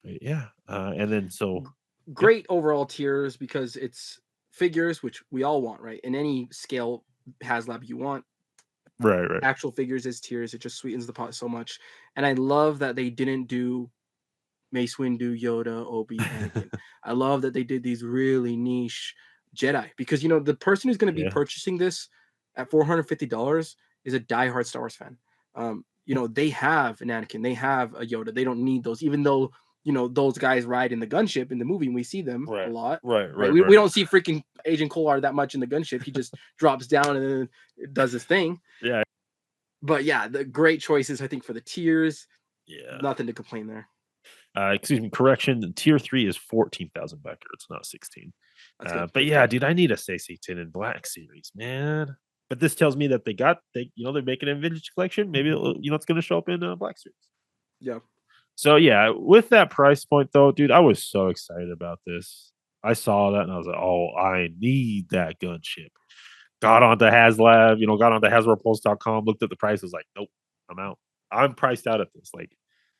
But yeah, and then so yeah, Great overall tiers because it's figures, which we all want, right? In any scale HasLab you want, right, right, actual figures as tiers. It just sweetens the pot so much. And I love that they didn't do Mace Windu, Yoda, Obi, Anakin. I love that they did these really niche Jedi because the person who's going to be yeah, purchasing this at $450 is a diehard Star Wars fan. They have an Anakin, they have a Yoda. They don't need those, even though those guys ride in the gunship in the movie and we see them a right, lot. right, Right, right, we right. don't see freaking Agent Kolar that much in the gunship. He just drops down and then does his thing. Yeah, But yeah, the great choices I think for the tiers. yeah. Nothing to complain there. Excuse me, correction. Tier 3 is 14,000 backer. It's not 16. That's good. But Good. yeah, dude, I need a Stacey 10 in Black series, man. But this tells me that they're making a vintage collection. Maybe it's going to show up in Black series. Yeah. So yeah, with that price point though, dude, I was so excited about this. I saw that and I was like, oh, I need that gunship. Got onto HasLab, got onto HasLabPulse.com, looked at the price, was like, nope, I'm out. I'm priced out at this. Like,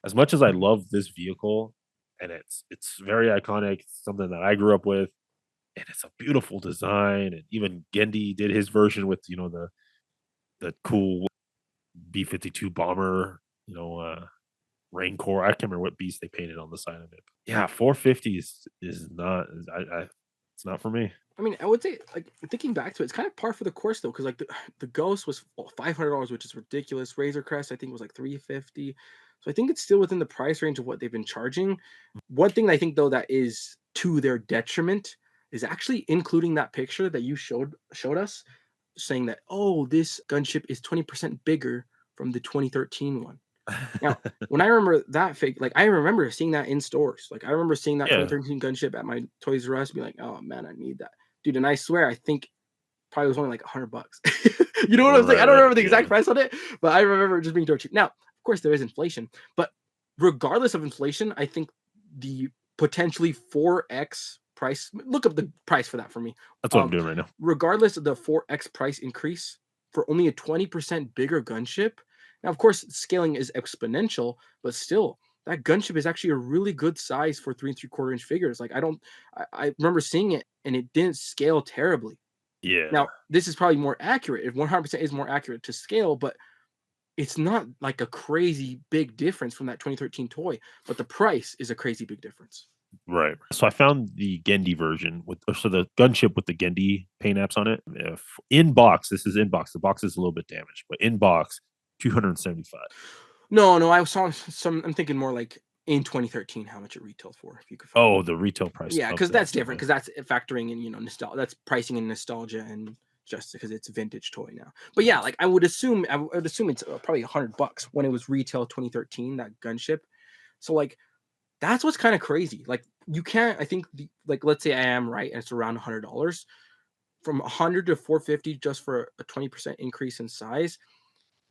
as much as I love this vehicle, and it's very iconic, it's something that I grew up with, and it's a beautiful design. And even Gendy did his version with the cool B-52 bomber, Rancor. I can't remember what beast they painted on the side of it. Yeah, 450 is not. It's not for me. I mean, I would say, like, thinking back to it, it's kind of par for the course though, because like the Ghost was $500, which is ridiculous. Razor Crest, I think, was like 350. So I think it's still within the price range of what they've been charging. One thing I think though that is to their detriment is actually including that picture that you showed us, saying that, oh, this gunship is 20% bigger from the 2013 one. Now, when I remember that fig, like I remember seeing that in stores. Like I remember seeing that Yeah, 2013 gunship at my Toys R Us, be like, oh man, I need that, dude. And I swear, I think probably was only like $100. You know what I'm saying? right, I don't right, remember the exact yeah, price on it, but I remember it just being dirt cheap. Now, of course, there is inflation, but regardless of inflation, I think the potentially 4x price. Look up the price for that for me. that's what I'm Um, doing right now. Regardless of the 4x price increase for only a 20% bigger gunship. Now, of course, scaling is exponential, but still, that gunship is actually a really good size for 3 3/4 inch figures. Like I remember seeing it and it didn't scale terribly. Yeah, Now, this is probably more accurate. It 100% is more accurate to scale, but it's not like a crazy big difference from that 2013 toy. But the price is a crazy big difference. right. So I found the Gendy version so the gunship with the Gendy paint apps on it. If in box, this is in box. The box is a little bit damaged, but in box, 275. No, no, I saw some. I'm thinking more like in 2013, how much it retailed for, if you could find Oh, it. the retail price Yeah, of because that's this. different. Okay. Because that's factoring in, nostalgia. That's pricing in nostalgia and just because it's a vintage toy now. But yeah, like I would assume it's probably $100 when it was retail 2013, that gunship. So like that's what's kind of crazy. Like you can't. I think like let's say I am right, and it's around $100 from 100 to 450 just for a 20% increase in size.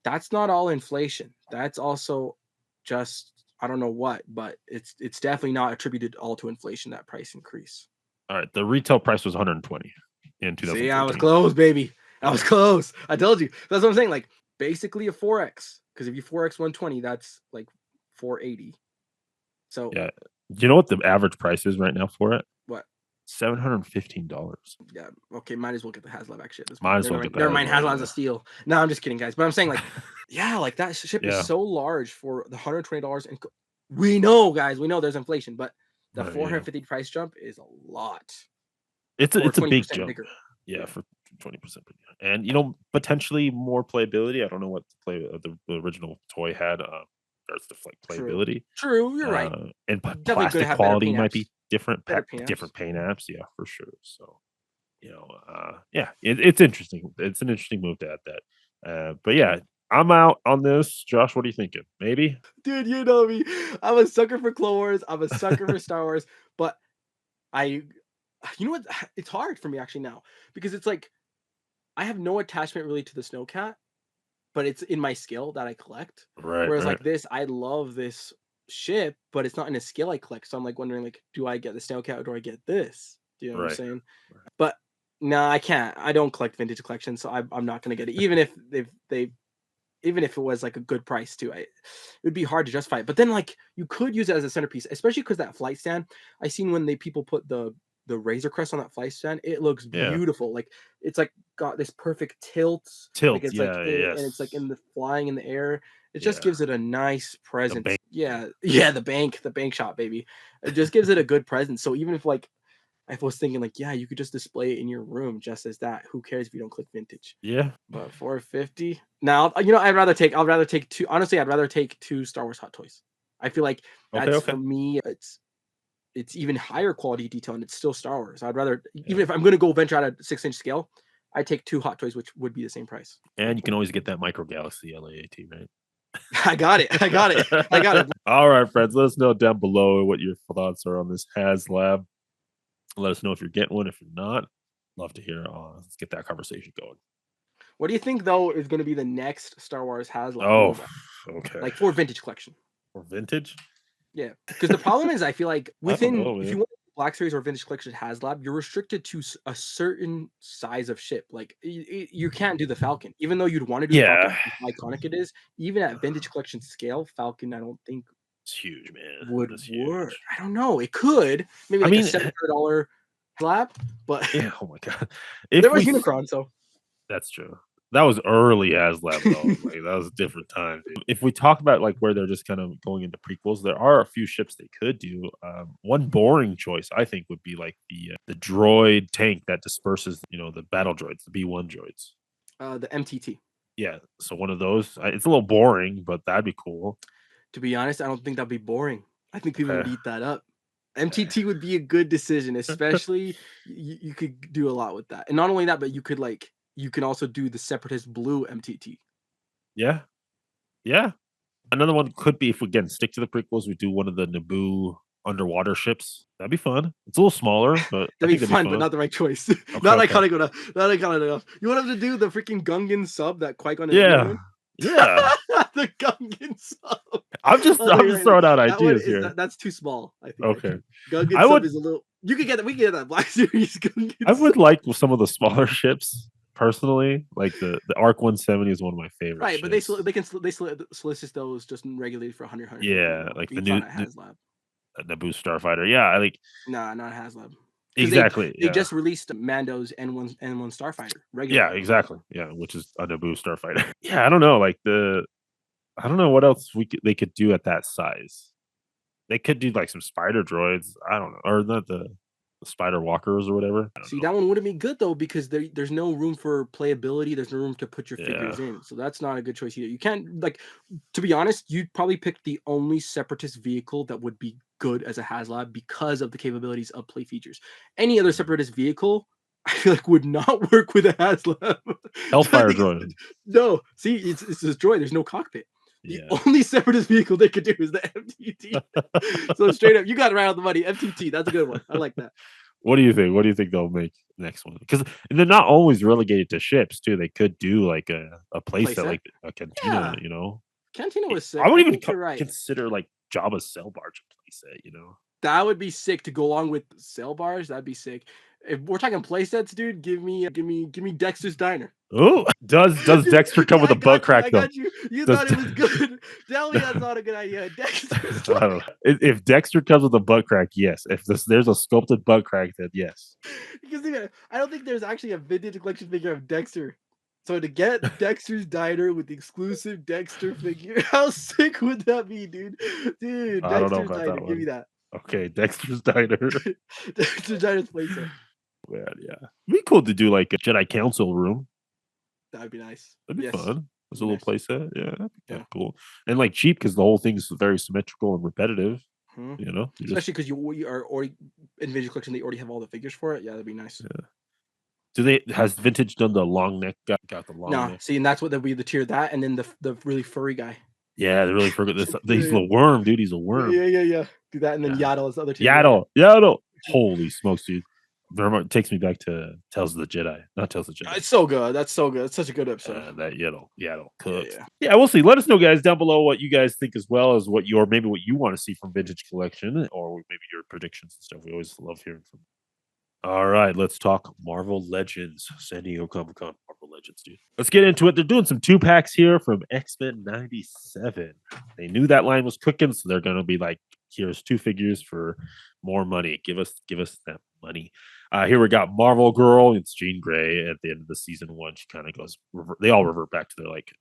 That's not all inflation. That's also just I don't know what, but it's definitely not attributed all to inflation, that price increase. All right. The retail price was 120 in See, I was 2013. close, baby. I was Yeah. close. I told you. That's what I'm saying. Like basically a 4x. Because if you 4x 120, that's like 480. So Yeah. You know what the average price is right now for it? what? $715. Yeah. Okay. Might as well get the HasLab actually at this point. Might as Never well mind. get the Never mind. HasLab. HasLab's a Yeah. steal. No, I'm just kidding, guys. But I'm saying like, yeah, like that ship is Yeah. so large for the $120, and we know, guys, we know there's inflation, but the Yeah. 450 price jump is a lot for It's a big 20% jump. bigger. Yeah, Yeah. for 20%. And potentially more playability. I don't know what the original toy had regards to like True. playability. True. You're right. And Definitely good to plastic have better quality paint might apps. be different, Better paint apps. different paint apps. Yeah, for sure. So, yeah, it's interesting. It's an interesting move to add that. But yeah, I'm out on this. Josh, what are you thinking? Maybe? Dude, you know me. I'm a sucker for Clone Wars. I'm a sucker for Star Wars. But I, you know what? It's hard for me actually now because it's like I have no attachment really to the Snowcat, but it's in my skill that I collect. Right, Whereas right, like this, I love this ship, but it's not in a skill I collect. So I'm like wondering, like, do I get the Snowcat or do I get this? Do you know what I'm right. saying? But no, I can't. I don't collect vintage collections, so I'm not gonna get it. Even if they even if it was like a good price too, it would be hard to justify it. But then like you could use it as a centerpiece, especially because that flight stand. I seen when they people put the Razor Crest on that flight stand, it looks Yeah. beautiful. Like it's like got this perfect tilt. Like Tilt. it's like Yeah, and it's like yes. in the flying in the air. It just Yeah. gives it a nice The presence. bank. Yeah, yeah, the bank shot, baby. It just gives it a good presence. So even if like I was thinking like, yeah, you could just display it in your room just as that. Who cares if you don't click vintage? Yeah. But 450. Now, I'd rather take two. Honestly, I'd rather take two Star Wars Hot Toys. I feel like Okay, that's for okay. me. It's even higher quality detail, and it's still Star Wars. I'd rather, Yeah. even if I'm gonna go venture out a 6 inch scale, I take two Hot Toys, which would be the same price. And you can always get that Micro Galaxy LAAT, right? I got it. I got it. I got it. All right, friends. Let us know down below what your thoughts are on this HasLab. Let us know if you're getting one. If you're not, love to hear. Let's get that conversation going. What do you think though is gonna be the next Star Wars HasLab Oh, move? okay. Like for vintage collection? For vintage. Yeah, because the problem is I feel like I don't within know, if you man. want Black Series or Vintage Collection HasLab, you're restricted to a certain size of ship. Like you can't do the Falcon, even though you'd want to do the Yeah, Falcon, how iconic it is. Even at Vintage Collection scale, Falcon I don't think it's huge, man. would That's work. huge. I don't know. It could maybe I like a mean, $700 slab, but yeah. Oh my god. there If was we Unicron, so That's true. That was early HasLab though. Like that was a different time, dude. If we talk about like where they're just kind of going into prequels, there are a few ships they could do. One boring choice I think would be like the droid tank that disperses, the battle droids, the B1 droids. the MTT. Yeah, so one of those. It's a little boring, but that'd be cool. To be honest, I don't think that'd be boring. I think people Okay. would eat that up. MTT would be a good decision, especially you could do a lot with that. And not only that, but you can also do the separatist blue MTT. Yeah, yeah. Another one could be if we again stick to the prequels, we do one of the Naboo underwater ships. That'd be fun. It's a little smaller, but I That'd be think that'd be fun, but fun. not the right choice. Okay, Not okay. iconic enough. Not iconic enough. You want him to do the freaking Gungan sub that Qui-Gon and Obi-Wan Yeah. in? Yeah. The Gungan sub. I'm just I'll tell I'm you just right now. throwing out That one ideas is here. that's too small, I think, Okay. actually. Gungan I sub would is a little you could get that. We can get that Black Series Gungan I sub. would like some of the smaller ships personally. Like the Arc 170 is one of my favorite Right, but they ships. solicit those just regularly for 150, Yeah, like the Beats on new, a HasLab. Naboo Starfighter. Yeah, I like Nah, not HasLab. Because exactly. they Yeah. just released Mando's N1 Starfighter Yeah, regular. exactly. Yeah, which is a Naboo Starfighter. Yeah, I don't know. I don't know what else they could do at that size. They could do like some spider droids. I don't know, or not the spider walkers or whatever. I don't See, know. that one wouldn't be good though because there's no room for playability. There's no room to put your Yeah. figures in, so that's not a good choice either. You can't like, to be honest, you'd probably pick the only separatist vehicle that would be good as a HasLab because of the capabilities of play features. Any other Mhm. separatist vehicle, I feel like would not work with a HasLab. I Hellfire think droid. no. See, it's a droid. There's no cockpit. The Yeah. only separatist vehicle they could do is the MTT. So straight up, you got it right on the money. MTT, that's a good one. I like that. What do you think? What do you think they'll make next one? Because they're not always relegated to ships too. They could do like a playset, Playset. like a cantina. Yeah, Cantina was I sick. would I even think you're right. consider like Jabba's sail barge a playset. That would be sick to go along with sail bars. That'd be sick. If we're talking play sets, dude, give me Dexter's Diner. Oh, does Dexter come Yeah, with I a butt got you. crack I though? got you. You Does thought it was good. Tell me that's not a good idea. Dexter's I don't know. Diner. If Dexter comes with a butt crack, yes. If there's a sculpted butt crack, then yes. Because even, I don't think there's actually a vintage collection figure of Dexter. So to get Dexter's Diner with the exclusive Dexter figure, how sick would that be, dude? Dude, I don't know Dexter's about Diner, that give me one. that. Okay, Dexter's Diner. Dexter's Diner's playset. Man, yeah. It'd be cool to do like a Jedi Council room. That would be nice. That'd be Yes, fun. It's that'd a be little nice. playset. Yeah, that'd be kind Yeah. of cool. And like cheap because the whole thing is very symmetrical and repetitive. Hmm. You just Especially because you are already in Vintage Collection, they already have all the figures for it. Yeah, that'd be nice. yeah. Do they has Vintage done the long neck guy? Got the long No, neck. see, and that's what would be the tier that, and then the really furry guy. Yeah, they really forgot this. He's Yeah, a worm, dude. He's a yeah, worm. yeah, yeah, yeah. Do that, and then Yeah. Yaddle is the other tier. Yeah, yeah. Yaddle. Holy smokes, dude. It takes me back to Tales of the Jedi. Not Tales of the Jedi. It's so good. That's so good. It's such a good episode. That Yaddle Yeah, cooks. yeah. Yeah, we'll see. Let us know, guys, down below what you guys think as well as what maybe what you want to see from Vintage Collection or maybe your predictions and stuff. We always love hearing from. All right, let's talk Marvel Legends. San Diego Comic Con Marvel Legends, dude. Let's get into it. They're doing some 2-packs here from X-Men 97. They knew that line was cooking, so they're gonna be like, here's 2 figures for more money. Give us that money. Here we got Marvel Girl. It's Jean Grey at the end of the season 1. She kind of goes they all revert back to their like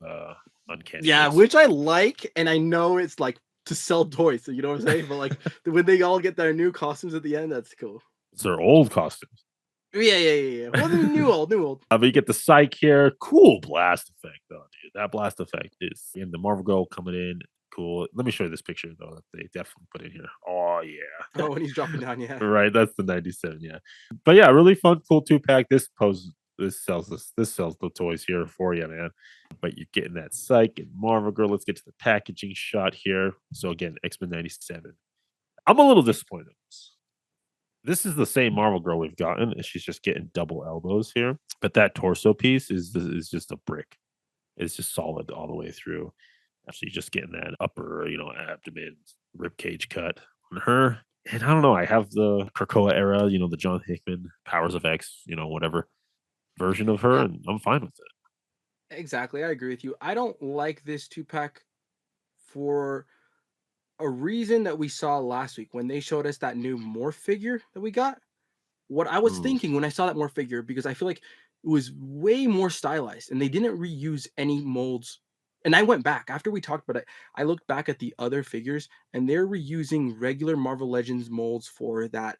uncanny Yeah, looks. which I like, and I know it's like to sell toys, so you know what I'm saying? But like when they all get their new costumes at the end, that's cool. It's their old costumes. Yeah. Well, then new old. But you get the psych here. Cool blast effect, though, dude. That blast effect is in the Marvel Girl coming in. Cool. Let me show you this picture, though, that they definitely put in here. Oh, yeah. Oh, when he's dropping down, yeah. Right. That's the 97. Yeah. But yeah, really fun, cool 2-pack. This sells the toys here for you, man. But you're getting that psych and Marvel Girl. Let's get to the packaging shot here. So again, X-Men 97. I'm a little disappointed. This is the same Marvel Girl we've gotten, and she's just getting double elbows here. But that torso piece is just a brick. It's just solid all the way through. Actually, just getting that upper, abdomen ribcage cut on her. And I don't know. I have the Krakoa era, the John Hickman Powers of X, whatever version of her, Yeah, and I'm fine with it. exactly. I agree with you. I don't like this two pack for a reason that we saw last week when they showed us that new morph figure that we got. What I was Mm, thinking when I saw that morph figure, because I feel like it was way more stylized and they didn't reuse any molds. And I went back after we talked about it. I looked back at the other figures and they're reusing regular Marvel Legends molds for that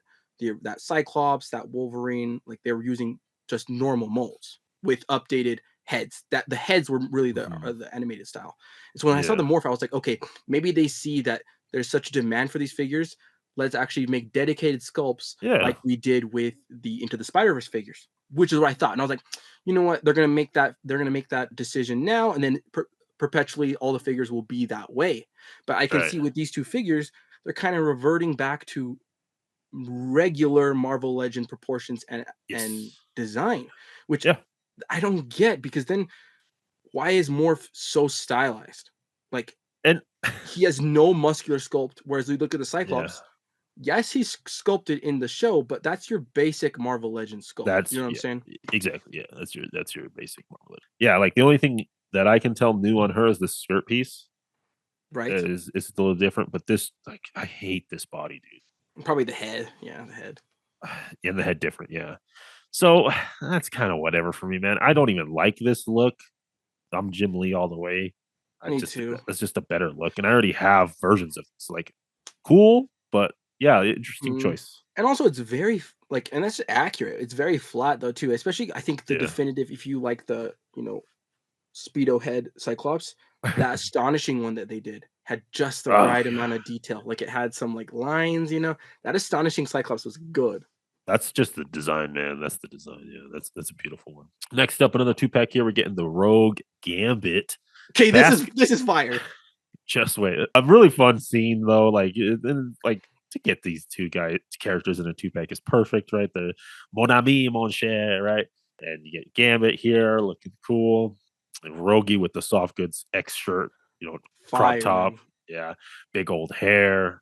Cyclops, that Wolverine. Like they were using just normal molds with updated heads. That the heads were really mhm. the animated style. And so when I saw the Yeah. morph, I was like, okay, maybe they see that there's such a demand for these figures. Let's actually make dedicated sculpts Yeah. like we did with the Into the Spider-Verse figures, which is what I thought. And I was like, you know what? They're gonna make that decision now, and then perpetually all the figures will be that way. But I can Right. see with these two figures, they're kind of reverting back to regular Marvel Legend proportions and Yes. design, which Yeah. I don't get because then why is Morph so stylized? Like And he has no muscular sculpt, whereas we look at the yeah, Cyclops. Yes, he's sculpted in the show, but that's your basic Marvel Legends sculpt. You that's know what I'm yeah, saying? exactly. Yeah, that's your basic Marvel. Yeah, like the only thing that I can tell new on her is the skirt piece Right? is a little different, but this like I hate this body, Probably the head. Yeah, the head. dude. And the head different, yeah. So that's kind of whatever for me, man. I don't even like this look. I'm Jim Lee all the way. I Me just too. it's just a better look, and I already have versions of this. Like, cool, but yeah, interesting Mm. choice. And also, it's very like, and that's accurate. It's very flat though too. Especially, I think the Yeah. definitive. If you like the speedo head Cyclops, that astonishing one that they did had just the Oh right yeah. amount of detail. Like it had some like lines. That astonishing Cyclops was good. That's just the design, man. That's the design. Yeah, that's a beautiful one. Next up, another two pack here. We're getting the Rogue Gambit Okay, this is basket. this is fire. Just wait, a really fun scene though. Like to get these two characters in a two pack is perfect, right? The Mon Ami, Mon Cher, right? And you get Gambit here, looking cool. And Rogie with the soft goods X shirt, crop Fire, top, man. yeah, big old hair.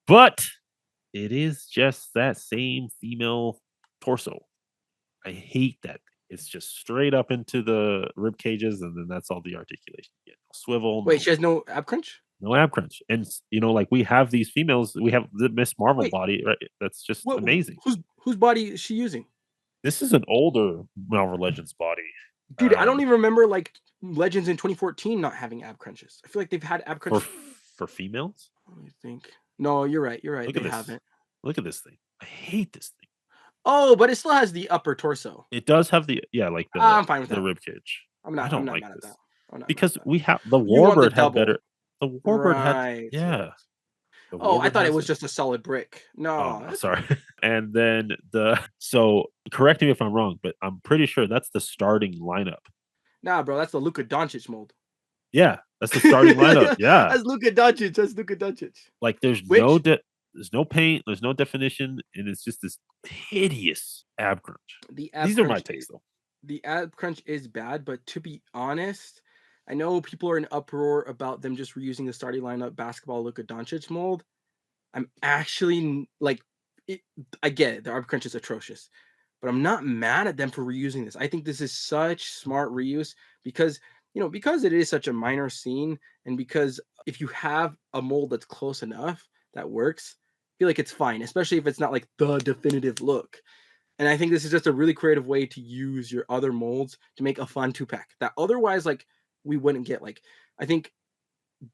But it is just that same female torso. I hate that. It's just straight up into the rib cages, and then that's all the articulation. Yeah, no swivel, Wait, she has no ab crunch? no ab crunch. And like we have these females, we have the Miss Marvel Wait, body, right? That's just what amazing. whose body is she using? This is an older Marvel Legends body. Dude, I don't even remember like Legends in 2014 not having ab crunches. I feel like they've had ab for crunch. for females. Let me think. No, you're right. You're right. Look They at this. haven't. Look at this thing. I hate this thing. Oh, but it still has the upper torso. It does have like I'm fine with the that. rib cage. I'm I not. I'm don't not like mad at that. this I'm not mad at because that. we have the You want the Warbird had better. double, The Warbird had right? Right. yeah. The Oh, I Warbird thought it has was it. just a solid brick. Oh No, no, that's sorry. fine. And then correct me if I'm wrong, but I'm pretty sure that's the starting lineup. Nah, bro, that's the Luka Doncic mold. Yeah, that's the starting lineup. Yeah. That's Luka Doncic. That's Luka Doncic. Like Which there's no paint, there's no definition, and it's just this hideous ab crunch. the ab These are my crunch takes though. the ad crunch is bad, but to be honest, I know people are in uproar about them just reusing the starting lineup basketball Luka Doncic mold. I'm actually like, it, I get it. The ad crunch is atrocious, but I'm not mad at them for reusing this. I think this is such smart reuse because because it is such a minor scene, and because if you have a mold that's close enough that works, I feel like it's fine, especially if it's not like the definitive look. And I think this is just a really creative way to use your other molds to make a fun two pack that otherwise like we wouldn't get. Like I think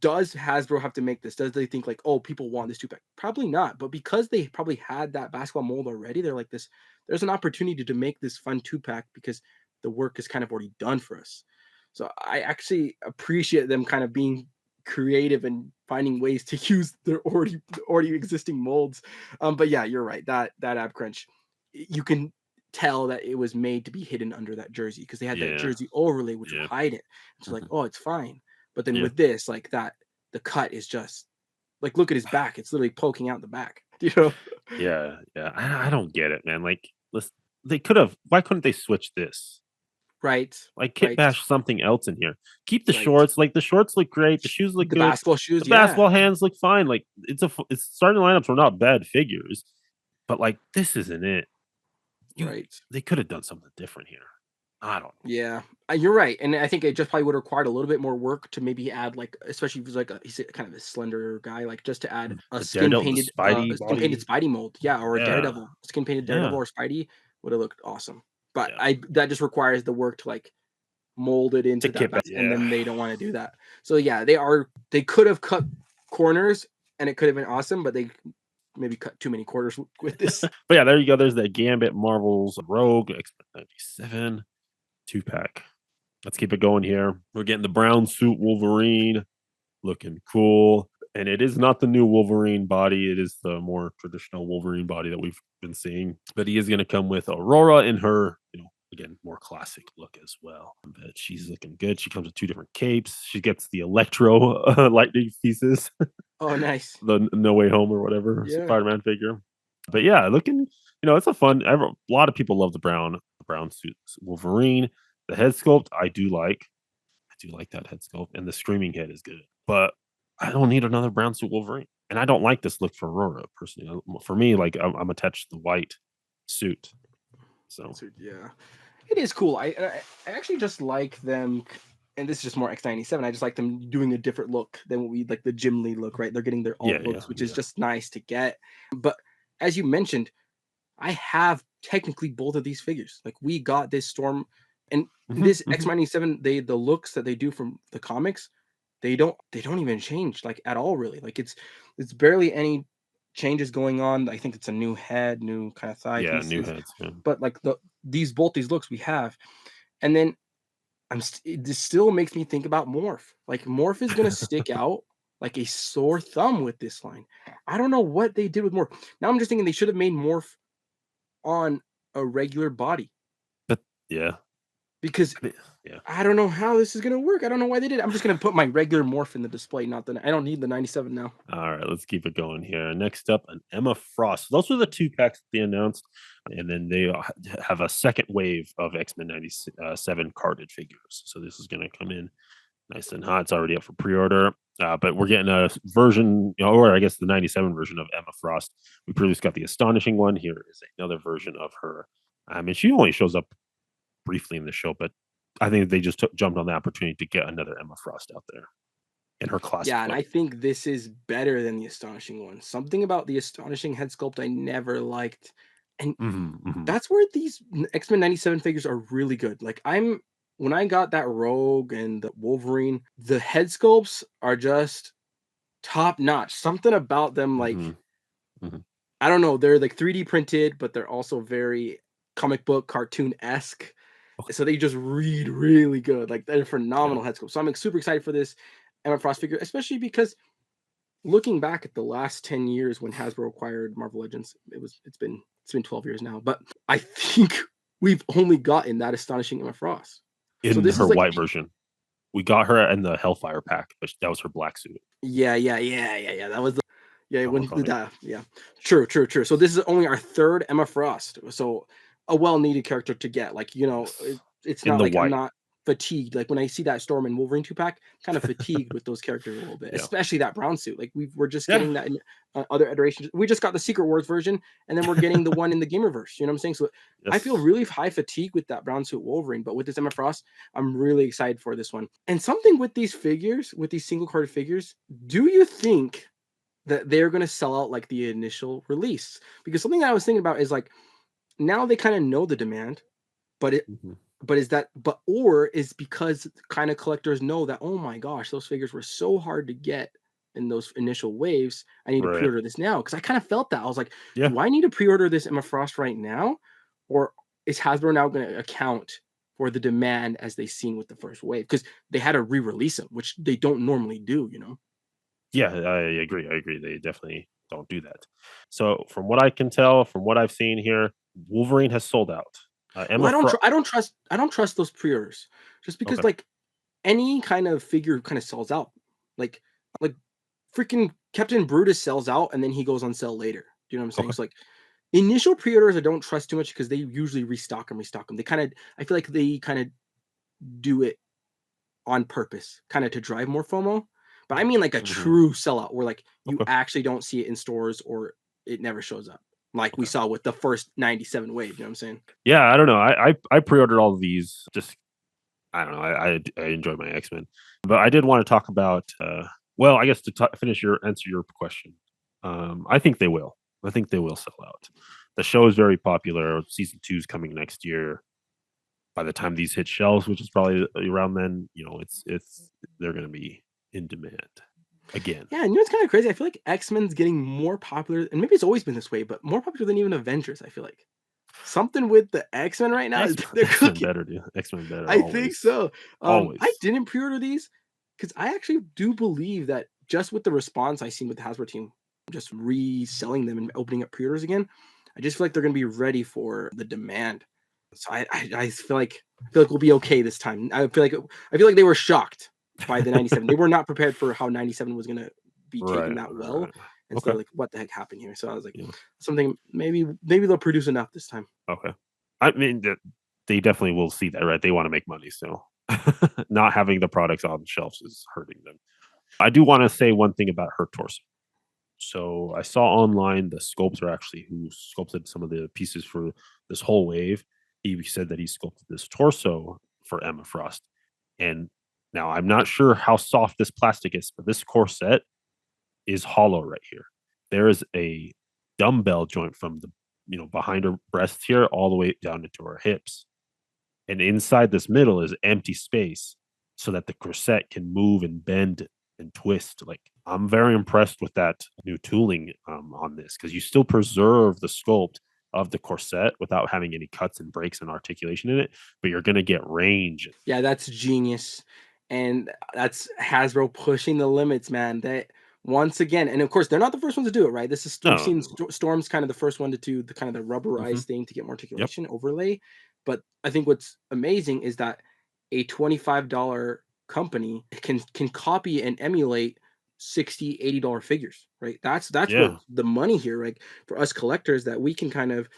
does Hasbro have to make this? Does they think like, oh, people want this two pack? Probably not. But because they probably had that basketball mold already, they're like this. There's an opportunity to make this fun two pack because the work is kind of already done for us. So I actually appreciate them kind of being creative and finding ways to use their already existing molds. But yeah, you're right. That ab crunch, you can tell that it was made to be hidden under that jersey because they had that Yeah. jersey overlay which would Yeah. hide it. It's like, Mhm. oh, it's fine. But then Yeah. with this, like that, the cut is just like look at his back. It's literally poking out the back. You know? Yeah. Yeah. I don't get it, man. Like, listen, they could have. Why couldn't they switch this? Right. Like kit Right. bash something else in here. Keep the Right. shorts. Like the shorts look great. The shoes look The good. basketball The shoes, yeah. basketball hands look fine. Like it's starting lineups were not bad figures, but like this isn't it. You Right. they could have done something different here. I don't know. Yeah, you're right, and I think it just probably would have required a little bit more work to maybe add, like, especially if he's like he's kind of a slender guy, like just to add The Daredevil, the a Spidey skin painted body. Spidey mold, yeah, or a Yeah, Daredevil, skin painted Daredevil yeah, or Spidey would have looked awesome. But yeah. I that just requires the work to like mold it To into that kit bash. back, and Yeah. then they don't want to do that. So yeah, they could have cut corners and it could have been awesome, but they maybe cut too many quarters with this. But yeah, there you go. There's that Gambit Marvel's Rogue X-Men 97 2-pack. Let's keep it going here. We're getting the brown suit Wolverine looking cool. And it is not the new Wolverine body. It is the more traditional Wolverine body that we've been seeing. But he is going to come with Aurora in her, again, more classic look as well. But she's looking good. She comes with 2 different capes. She gets the Electro lightning pieces, Oh, nice. the No Way Home or whatever Yeah. Spider-Man figure. But yeah, looking, it's a fun. A lot of people love the brown suit Wolverine. The head sculpt, I do like. I do like that head sculpt, and the screaming head is good. But I don't need another brown suit Wolverine, and I don't like this look for Aurora personally. For me, like I'm attached to the white suit. So So yeah, it is cool. I actually just like them, and this is just more X97. I just like them doing a different look than what we like the Jim Lee look, right? They're getting their yeah, alt yeah, looks, which is yeah, just nice to get. But as you mentioned, I have technically both of these figures. Like we got this Storm and hmm this hmm X97. The looks that they do from the comics, they don't even change like at all really. Like it's barely any changes going on. I think it's a new head, new kind of thigh yeah. New pieces, heads, yeah. but like these looks we have, and then this still makes me think about Morph. Like Morph is gonna stick out like a sore thumb with this line. I don't know what they did with Morph. Now I'm just thinking they should have made Morph on a regular body But yeah, because I mean, yeah. I don't know how this is gonna work. I don't know why they did it. I'm just gonna put my regular Morph in the display, not the I don't need the 97 now. All right, let's keep it going here. Next up, an Emma Frost. Those were the 2 packs that they announced, and then they have a second wave of X-Men 97 carded figures. So this is going to come in nice and hot. It's already up for pre-order, but we're getting a version, or I guess the 97 version of Emma Frost. We previously got the Astonishing one. Here is another version of her. I mean, she only shows up briefly in the show, but I think they just jumped on the opportunity to get another Emma Frost out there in her classic Yeah, and look. I think this is better than the Astonishing one. Something about the Astonishing head sculpt I never liked, and Hmm. that's where these X-Men 97 figures are really good. Like when I got that Rogue and the Wolverine, the head sculpts are just top notch. Something about them, Hmm. like Hmm. I don't know, they're like 3D printed, but they're also very comic book cartoon esque. Okay. So they just read really good. Like they're Yeah. phenomenal head sculpts. So I'm like, super excited for this Emma Frost figure, especially because looking back at the last 10 years when Hasbro acquired Marvel Legends, it's been 12 years now, but I think we've only gotten that astonishing Emma Frost. So In this her is like white version. We got her in the Hellfire pack, but that was her black suit. yeah. That was the yeah, when Comic he did Con. that. Yeah. True. So this is only our third Emma Frost. So a well-needed character to get. Like, Yes. it's In not the like I'm white. not fatigued. Like when I see that Storm and Wolverine 2-pack, kind of fatigued with those characters a little bit, Yeah. especially that brown suit. Like we're just Yeah. getting that in other iterations. We just got the Secret Wars version, and then we're getting the one in the Gamerverse. You know what I'm saying? So I feel Yes. really high fatigue with that brown suit Wolverine, but with this Emma Frost, I'm really excited for this one. And something with these figures, with these single card figures, do you think that they're going to sell out like the initial release? Because something that I was thinking about is like now they kind of know the demand, but Mhm. or is because kind of collectors know that, oh my gosh, those figures were so hard to get in those initial waves. I need to Right. pre-order this now because I kind of felt that. I was like, Yeah. do I need to pre-order this Emma Frost right now, or is Hasbro now going to account for the demand as they seen with the first wave? Because they had to re-release them, which they don't normally do. Yeah, I agree. I agree. They definitely don't do that. So, from what I can tell, from what I've seen here, Wolverine has sold out. Well, Emma Frost. I don't trust those pre-orders just because Okay. like any kind of figure kind of sells out. Like like freaking Captain Brutus sells out and then he goes on sale later. Do you know what I'm saying? Okay. So like initial pre-orders I don't trust too much because they usually restock them. They kind of I feel like they kind of do it on purpose, kind of to drive more FOMO. But I mean like a Hmm. true sellout where like you Okay. actually don't see it in stores or it never shows up. Like we Okay. saw with the first 97 wave, you know what I'm saying? Yeah, I don't know. I pre-ordered all of these. Just I don't know. I enjoy my X-Men, but I did want to talk about. Well, I guess to finish your answer your question, I think they will. I think they will sell out. The show is very popular. Season 2 is coming next year. By the time these hit shelves, which is probably around then, it's they're going to be in demand again. Yeah, and you know what's kind of crazy? I feel like X-Men's getting more popular, and maybe it's always been this way, but more popular than even Avengers, I feel like. Something with the X-Men right now, X they're X Men cooking. better, dude. X Men better I think always, so. I always. didn't pre-order these because I actually do believe that just with the response I seen with the Hasbro team, just reselling them and opening up pre-orders again, I just feel like they're gonna be ready for the demand. So I feel like we'll be okay this time. I feel like they were shocked by the 97. They were not prepared for how 97 was gonna be taken Right, that well. right. And so Okay, they're like, what the heck happened here? So I was like, yeah, something maybe they'll produce enough this time. okay. I mean, they definitely will see that, right? They want to make money still. Not having the products on the shelves is hurting them. I do want to say one thing about her torso. So I saw online the sculptor actually who sculpted some of the pieces for this whole wave. He said that he sculpted this torso for Emma Frost. And now I'm not sure how soft this plastic is, but this corset is hollow right here. There is a dumbbell joint from the behind her breasts here all the way down into her hips. And inside this middle is empty space so that the corset can move and bend and twist. Like I'm very impressed with that new tooling on this because you still preserve the sculpt of the corset without having any cuts and breaks and articulation in it, but you're gonna get range. Yeah, that's genius. And that's Hasbro pushing the limits, man. That once again, and of course, they're not the first ones to do it, right? This is we've No, seen no. Storm's kind of the first one to do the kind of the Hmm. rubberized thing to get more Yep. articulation overlay. But I think what's amazing is that a $25 company can copy and emulate 60, $80 figures, right? That's what Yeah. the money here, like for us collectors, that we can kind of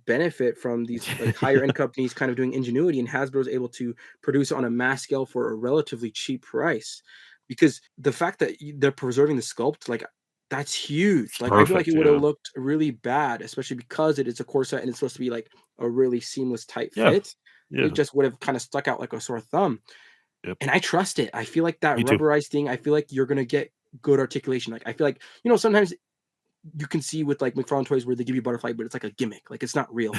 benefit from these like higher Yeah. end companies kind of doing ingenuity, and Hasbro is able to produce on a mass scale for a relatively cheap price. Because the fact that they're preserving the sculpt, like that's huge. It's Like I feel like perfect. it would have Yeah. looked really bad, especially because it is a corset and it's supposed to be like a really seamless tight Yeah. fit. It Yeah. just would have kind of stuck out like a sore thumb. Yep. And I trust it. I feel like that Me too. rubberized thing, I feel like you're gonna get good articulation. Like I feel like, sometimes you can see with like McFarlane toys where they give you butterfly, but it's like a gimmick. Like it's not real.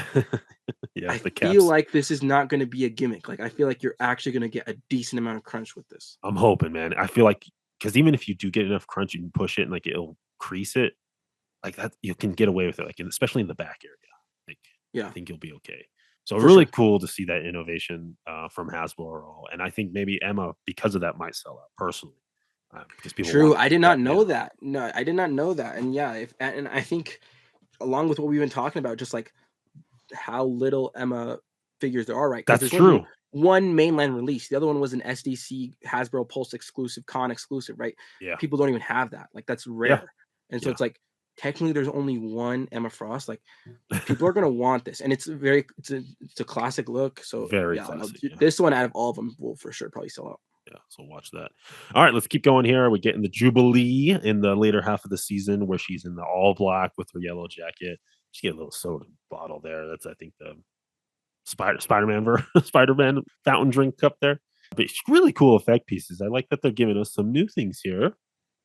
Yeah. I The feel caps. like this is not gonna be a gimmick. Like, I feel like you're actually gonna get a decent amount of crunch with this. I'm hoping, man. I feel like because even if you do get enough crunch, you can push it and like it'll crease it like that. You can get away with it, like especially in the back area. Like I Yeah, think you'll be okay. So for really sure. cool to see that innovation from Hasbro, and I think maybe Emma because of that might sell out personally because people True, want I did that. not know Yeah, that. No, I did not know that, and yeah, if and I think along with what we've been talking about, just, like, how little Emma figures there are, right? Because that's there's only true. one mainland release. The other one was an SDC Hasbro Pulse exclusive, con exclusive, right? Yeah, People don't even have that. Like, that's yeah, rare. And so yeah. it's like, technically, there's only one Emma Frost. Like, people are gonna want this, and it's a classic look. So Very yeah, no, classic. Yeah. this one out of all of them will for sure probably sell out. Yeah, so watch that. All right, let's keep going here. We're getting the Jubilee in the later half of the season where she's in the all black with her yellow jacket. She get a little soda bottle there. That's I think the Spider-Man Spider-Man fountain drink cup there. But it's really cool effect pieces. I like that they're giving us some new things here.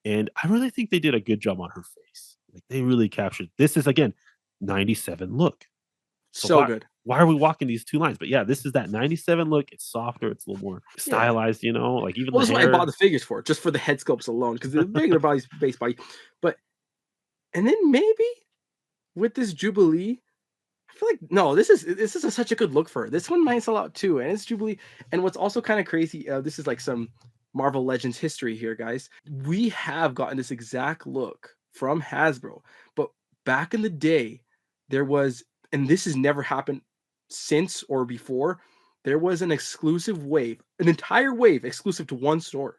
And I really think they did a good job on her face. Like they really captured this is again 97 look. So So good. why are we walking these two lines? But yeah, this is that 97 look. It's softer, it's a little more Yeah. stylized, like even Well, the this is what I bought hair. the figures for, just for the head sculpts alone, because the regular body's base body. But and then maybe with this Jubilee, I feel like no, this is such a good look for her. This one might sell out too, and it's Jubilee. And what's also kind of crazy, this is like some Marvel Legends history here, guys. We have gotten this exact look from Hasbro, but back in the day, there was, and this has never happened since or before. There was an exclusive wave, an entire wave exclusive to one store.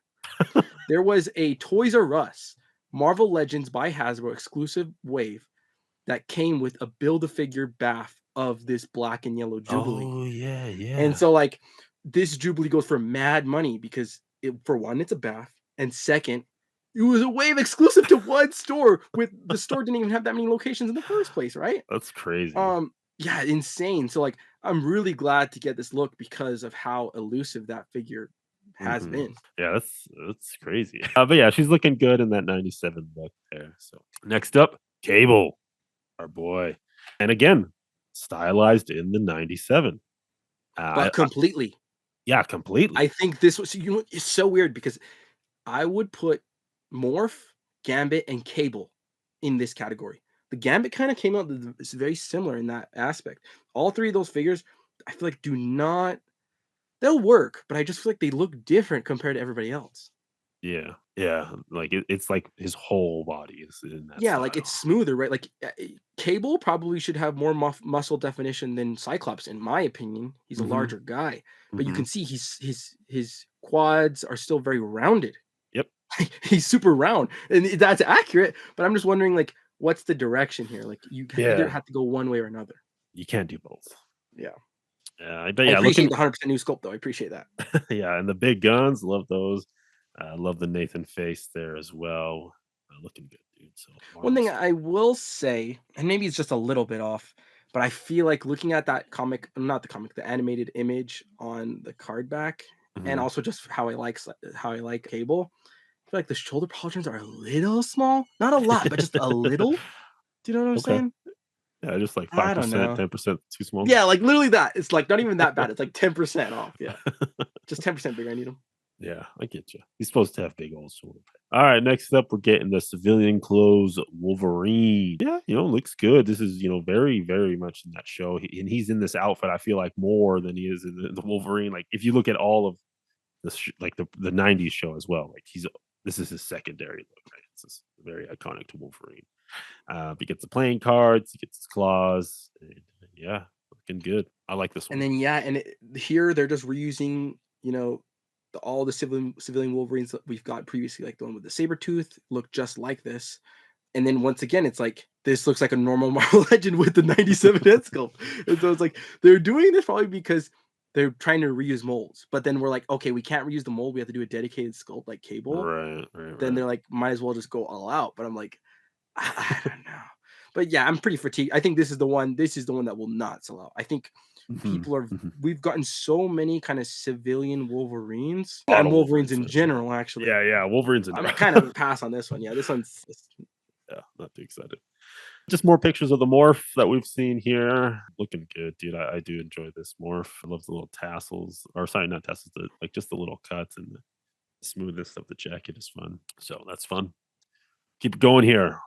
There was a Toys R Us Marvel Legends by Hasbro exclusive wave that came with a build a figure bath of this black and yellow Jubilee. Oh yeah, And yeah. so like this Jubilee goes for mad money because for one, it's a bath, and second, it was a wave exclusive to one store. With the store didn't even have that many locations in the first place, right? That's crazy. Yeah, insane. So like, I'm really glad to get this look because of how elusive that figure has Hmm. been. Yeah, that's crazy. But yeah, she's looking good in that 97 look there. So next up, Cable, our boy, and again, stylized in the 97. But completely. Yeah, completely. I think this was, you know, it's so weird because I would put Morph, Gambit, and Cable in this category. The Gambit kind of came out, it's very similar in that aspect. All three of those figures, I feel like do not, they'll work, but I just feel like they look different compared to everybody else. Yeah, yeah. Like it's like his whole body is in that Yeah, like it's style. smoother, right? Like Cable probably should have more muscle definition than Cyclops, in my opinion. He's a Hmm. larger guy, but you Hmm. can see his quads are still very rounded. Yep. He's super round, and that's accurate. But I'm just wondering, like, what's the direction here? Like, you either Yeah, have to go one way or another. you can't do both. Yeah, But I yeah, appreciate looking. the 100% new sculpt, though. I appreciate that. Yeah, and the big guns, love those. Love the Nathan face there as well. Looking good, dude. So One thing Marvel's. I will say, and maybe it's just a little bit off, but I feel like looking at that comic, not the comic, the animated image on the card back, and Mhm. also just how I like Cable. I feel like the shoulder pauldrons are a little small, not a lot, but just a little. Do you know what I'm Okay. saying? Yeah, just like I don't 5%, know. 10% too small. Yeah, like literally that. It's like not even that bad. It's like 10% off. Yeah, just 10% bigger. I need them. Yeah, I get you. He's supposed to have big old shoulder pads. All right, next up, we're getting the civilian clothes Wolverine. Yeah, looks good. This is, very, very much in that show. And he's in this outfit, I feel like, more than he is in the Wolverine. Like, if you look at all of like the 90s show as well, like, this is his secondary look, right? This is very iconic to Wolverine. He gets the playing cards, he gets his claws. And, yeah, looking good. I like this And one. then yeah, and here they're just reusing, all the civilian Wolverines that we've got previously, like the one with the saber tooth, look just like this. And then once again, it's like this looks like a normal Marvel Legend with the 97 head sculpt. And so it's like they're doing this probably because they're trying to reuse molds. But then we're like, okay, we can't reuse the mold. We have to do a dedicated sculpt like Cable. Right, right, Then right. they're like, might as well just go all out. But I'm like, I don't know. But yeah, I'm pretty fatigued. I think this is the one. This is the one that will not sell out. I think Mhm, people are. mhm. We've gotten so many kind of civilian Wolverines A lot and of Wolverines Wolverines in there too. general. Actually, Yeah, yeah, Wolverine's a I'm no. kind of pass on this one. Yeah, this one's. Yeah, not too excited. Just more pictures of the morph that we've seen here. Looking good, dude. I do enjoy this morph. I love the little tassels, or sorry, not tassels, like just the little cuts and the smoothness of the jacket is fun. So that's fun. Keep it going here.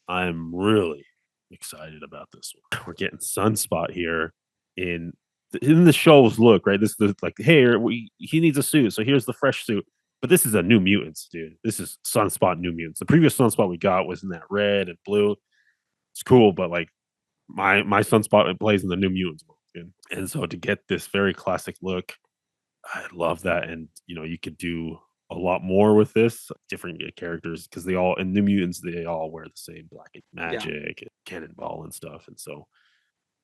I'm really excited about this one. We're getting Sunspot here in the show's look, right? This is like, hey, he needs a suit, so here's the fresh suit. But this is a New Mutants, dude. This is Sunspot New Mutants. The previous Sunspot we got was in that red and blue. It's cool, but like my Sunspot it plays in the New Mutants world, dude. And so to get this very classic look, I love that. And you could do a lot more with this different characters because they all in New Mutants they all wear the same black and Yeah, magic and cannonball and stuff. And so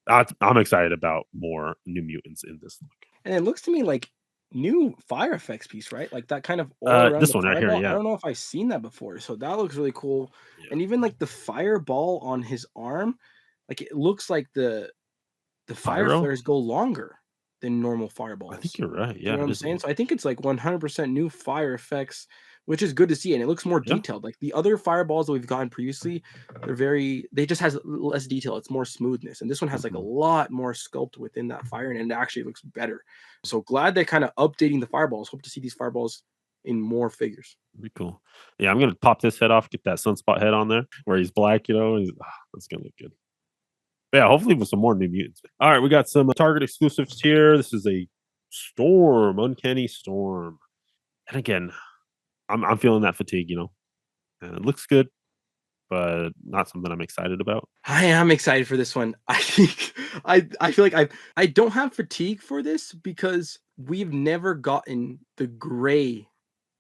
I'm excited about more New Mutants in this look. and it looks to me like new fire effects piece, right? Like that kind of aura around This the one right here, fireball. I yeah, don't know if I've seen that before, so that looks really cool. yeah. And even like the fireball on his arm, like it looks like the fire Pyro. flares go longer than normal I think fireballs. you're right. Do you Yeah, know what it I'm is a saying? little. So I think it's like 100% new fire effects, which is good to see, and it looks more Yeah. detailed. Like the other fireballs that we've gotten previously, they just has less detail. It's more smoothness, and this one has like a Mhm. lot more sculpt within that fire, and it actually looks better. So glad they're kind of updating the fireballs. Hope to see these fireballs in more figures. Be cool. Yeah, I'm gonna pop this head off, get that Sunspot head on there where he's black. That's gonna look good. Yeah, hopefully with some more New Mutants. All right, we got some Target exclusives here. This is a Storm, Uncanny Storm, and again, I'm feeling that fatigue. And it looks good, but not something I'm excited about. I am excited for this one. I think I feel like I don't have fatigue for this because we've never gotten the gray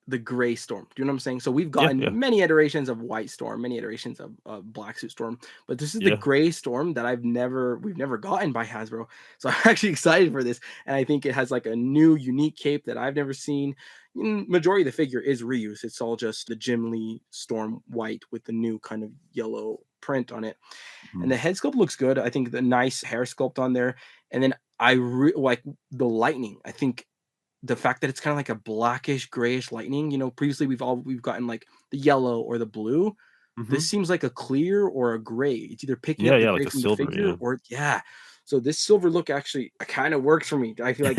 the gray Storm. Do you know what I'm saying? So we've Yeah, gotten yeah, many iterations of white Storm, many iterations of black suit Storm, but this is the yeah. gray Storm that we've never gotten by Hasbro. So I'm actually excited for this, and I think it has like a new unique cape that I've never seen. Majority of the figure is reuse. It's all just the Jim Lee Storm white with the new kind of yellow print on it, and Mhm. the head sculpt looks good. I think the nice hair sculpt on there, and then like the lightning. I think the fact that it's kind of like a blackish grayish lightning. Previously we've gotten like the yellow or the blue. This Mhm. seems like a clear or a gray. It's either picking Yeah, up the yeah, like gray a from the silver, figure yeah. or yeah. So this silver look actually kind of works for me. I feel like